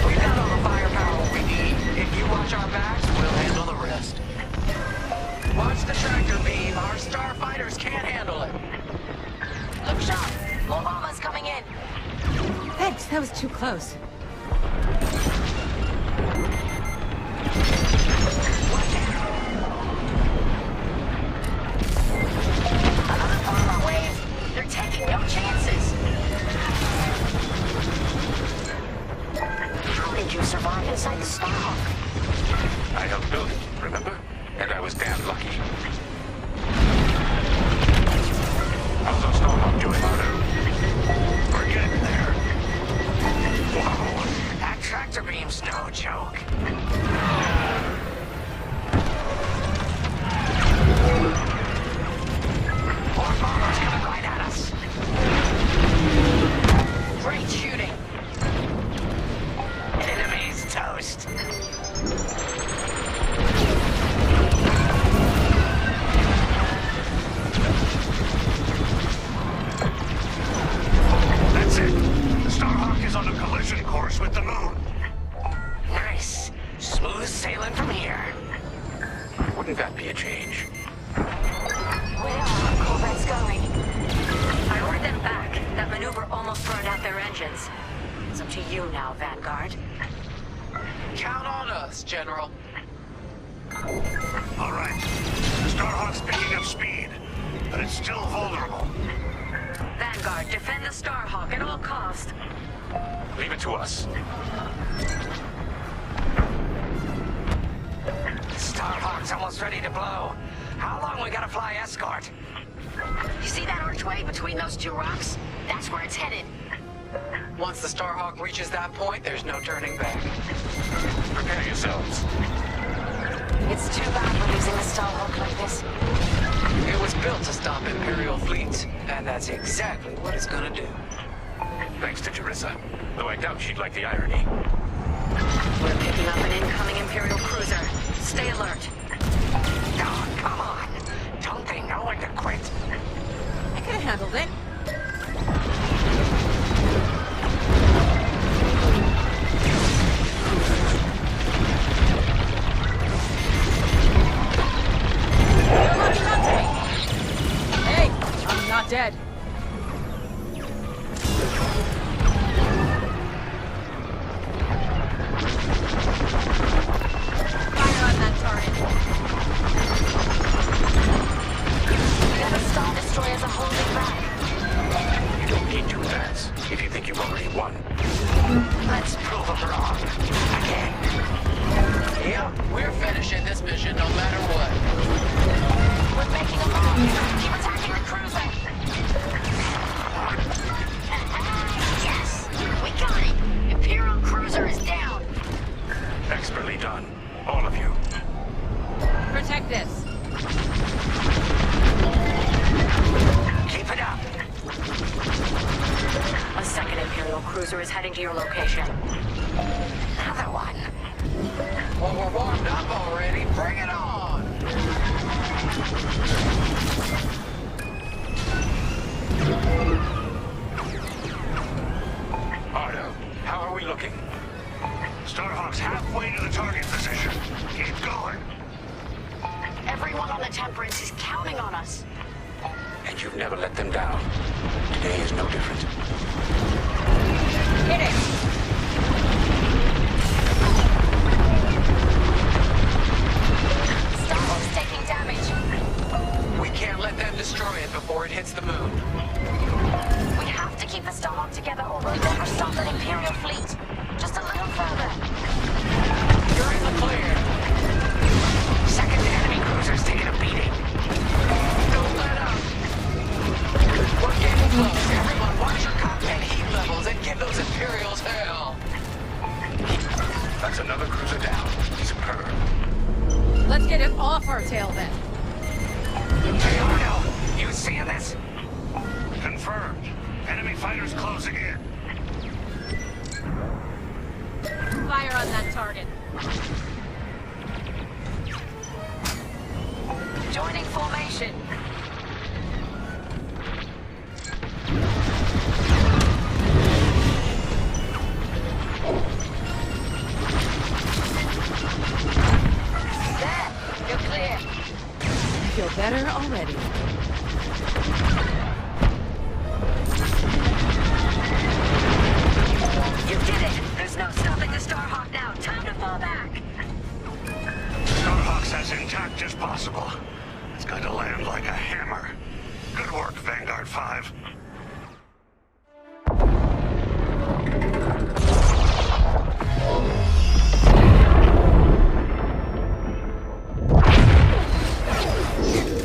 We've got all the firepower we need. If you watch our backs, we'll handle the rest. Watch the tractor beam. Our starfighters can't handle it. Look sharp. More bombers coming in. Thanks, that was too close. Another bomber wave. They're taking no chances. How did you survive inside the Starhawk? I helped build it, remember? And I was damn lucky. How's our Starhawk doing, Otto? We're getting there. Whoa, that tractor beam's no joke. More bombers coming right at us. Great shooting. Enemy's toast. That's it. The Starhawk is on a collision course with the moon. Nice. Smooth sailing from here. Wouldn't that be a change? Where are the Corvettes going? I ordered them back. That maneuver almost burned out their engines. It's up to you now, Vanguard. Count on us, General. All right. The Starhawk's picking up speed, but it's still vulnerable. Vanguard, defend the Starhawk at all costs. Leave it to us. Starhawk's almost ready to blow. How long we gotta fly escort? You see that archway between those two rocks? That's where it's headed. Once the Starhawk reaches that point, there's no turning back. Prepare yourselves. It's too bad we're losing the Starhawk like this. It was built to stop Imperial fleets, and that's exactly what it's gonna do. Thanks to Jerissa. Though I doubt she'd like the irony. We're picking up an incoming Imperial cruiser. Stay alert. Oh, come on. Don't they know when to quit? I could have handled it. dead. Fire on that target. The other Star Destroyers are holding back. You don't need 2 bats if you think you've already won. Let's prove them wrong. Again. Yep, we're finishing this mission no matter what. We're making a move. Keep attacking the cruiser. Yes, we got it. Imperial cruiser is down. Expertly done. All of you. Protect this. Keep it up. A second Imperial cruiser is heading to your location. Another one. Well, we're warmed up already. Bring it on. Ardo, how are we looking? Starhawk's halfway to the target position. Keep going. Everyone on the Temperance is counting on us. And you've never let them down. Today is no different. Hit it! Starhawk's taking damage. We can't let them destroy it before it hits the moon. We have to keep the Starhawk together or we'll never stop that Imperial fleet. Just a little further. You're in the clear. Second enemy cruiser's taking a beating. Don't let up. We're getting close. Everyone watch your cockpit heat levels and give those Imperials hell. That's another cruiser down. Superb. Let's get it off our tail then. Hey, Ardo, you seeing this? Confirmed. Enemy fighters closing in. Fire on that target. Joining formation. There, you're clear. I feel better already. You did it! There's no stopping the Starhawk now. Time to fall back. Starhawk's as intact as possible. It's going to land like a hammer. Good work, Vanguard 5.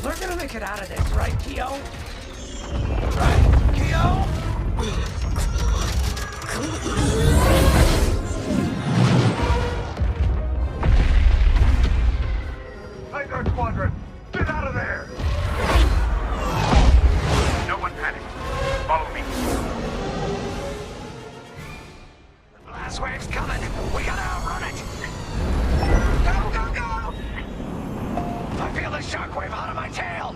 We're gonna make it out of this, right, Keo? Right, Keo? Vanguard Squadron, get out of there! No one panic. Follow me. The blast wave's coming. We gotta outrun it. Go, go, go! I feel the shockwave out of my tail.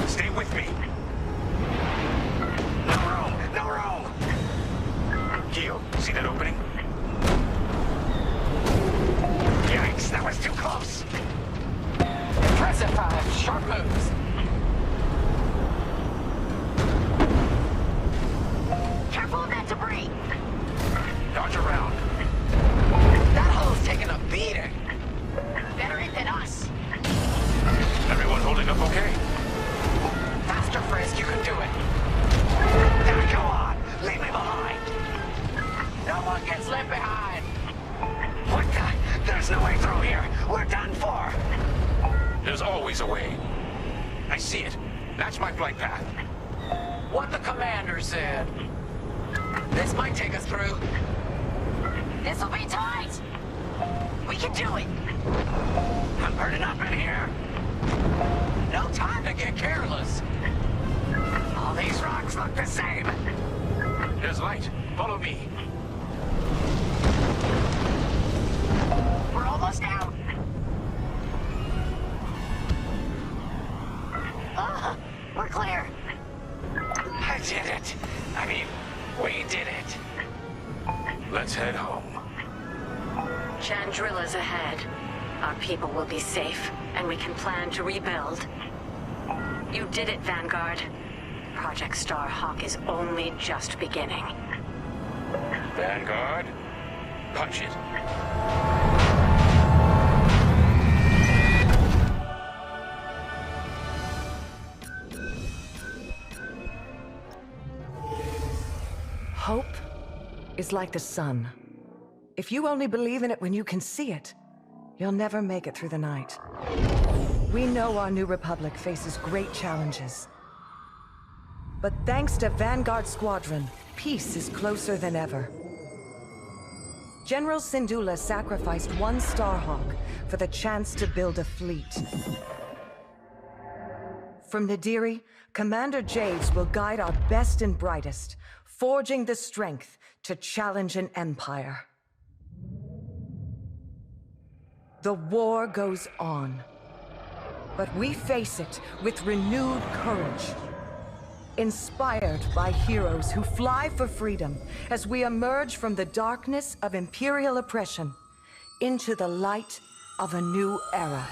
Stay with me. No room, no room. Keo, see that opening? Yikes, that was too close. Impressive 5, sharp moves. Careful of that debris. Dodge around. That hull's taking a beating. Better it than us. Everyone holding up okay? Faster, Frisk, you can do it. Now, go on, leave me behind. No one gets left behind. What the? There's no way through here. We're done for. There's always a way. I see it. That's my flight path. What the commander said. This might take us through. This'll be tight. We can do it. I'm burning up in here. No time to get careless. All these rocks look the same. There's light. Follow me. We're almost out. We're clear. I did it. I mean, we did it. Let's head home. Chandrilla's ahead. Our people will be safe, and we can plan to rebuild. You did it, Vanguard. Project Starhawk is only just beginning. Vanguard? Punch it. Hope is like the sun. If you only believe in it when you can see it, you'll never make it through the night. We know our new republic faces great challenges. But thanks to Vanguard Squadron, peace is closer than ever. General Syndulla sacrificed one Starhawk for the chance to build a fleet. From Nadiri, Commander Javes will guide our best and brightest, forging the strength to challenge an empire. The war goes on, but we face it with renewed courage. Inspired by heroes who fly for freedom as we emerge from the darkness of Imperial oppression into the light of a new era.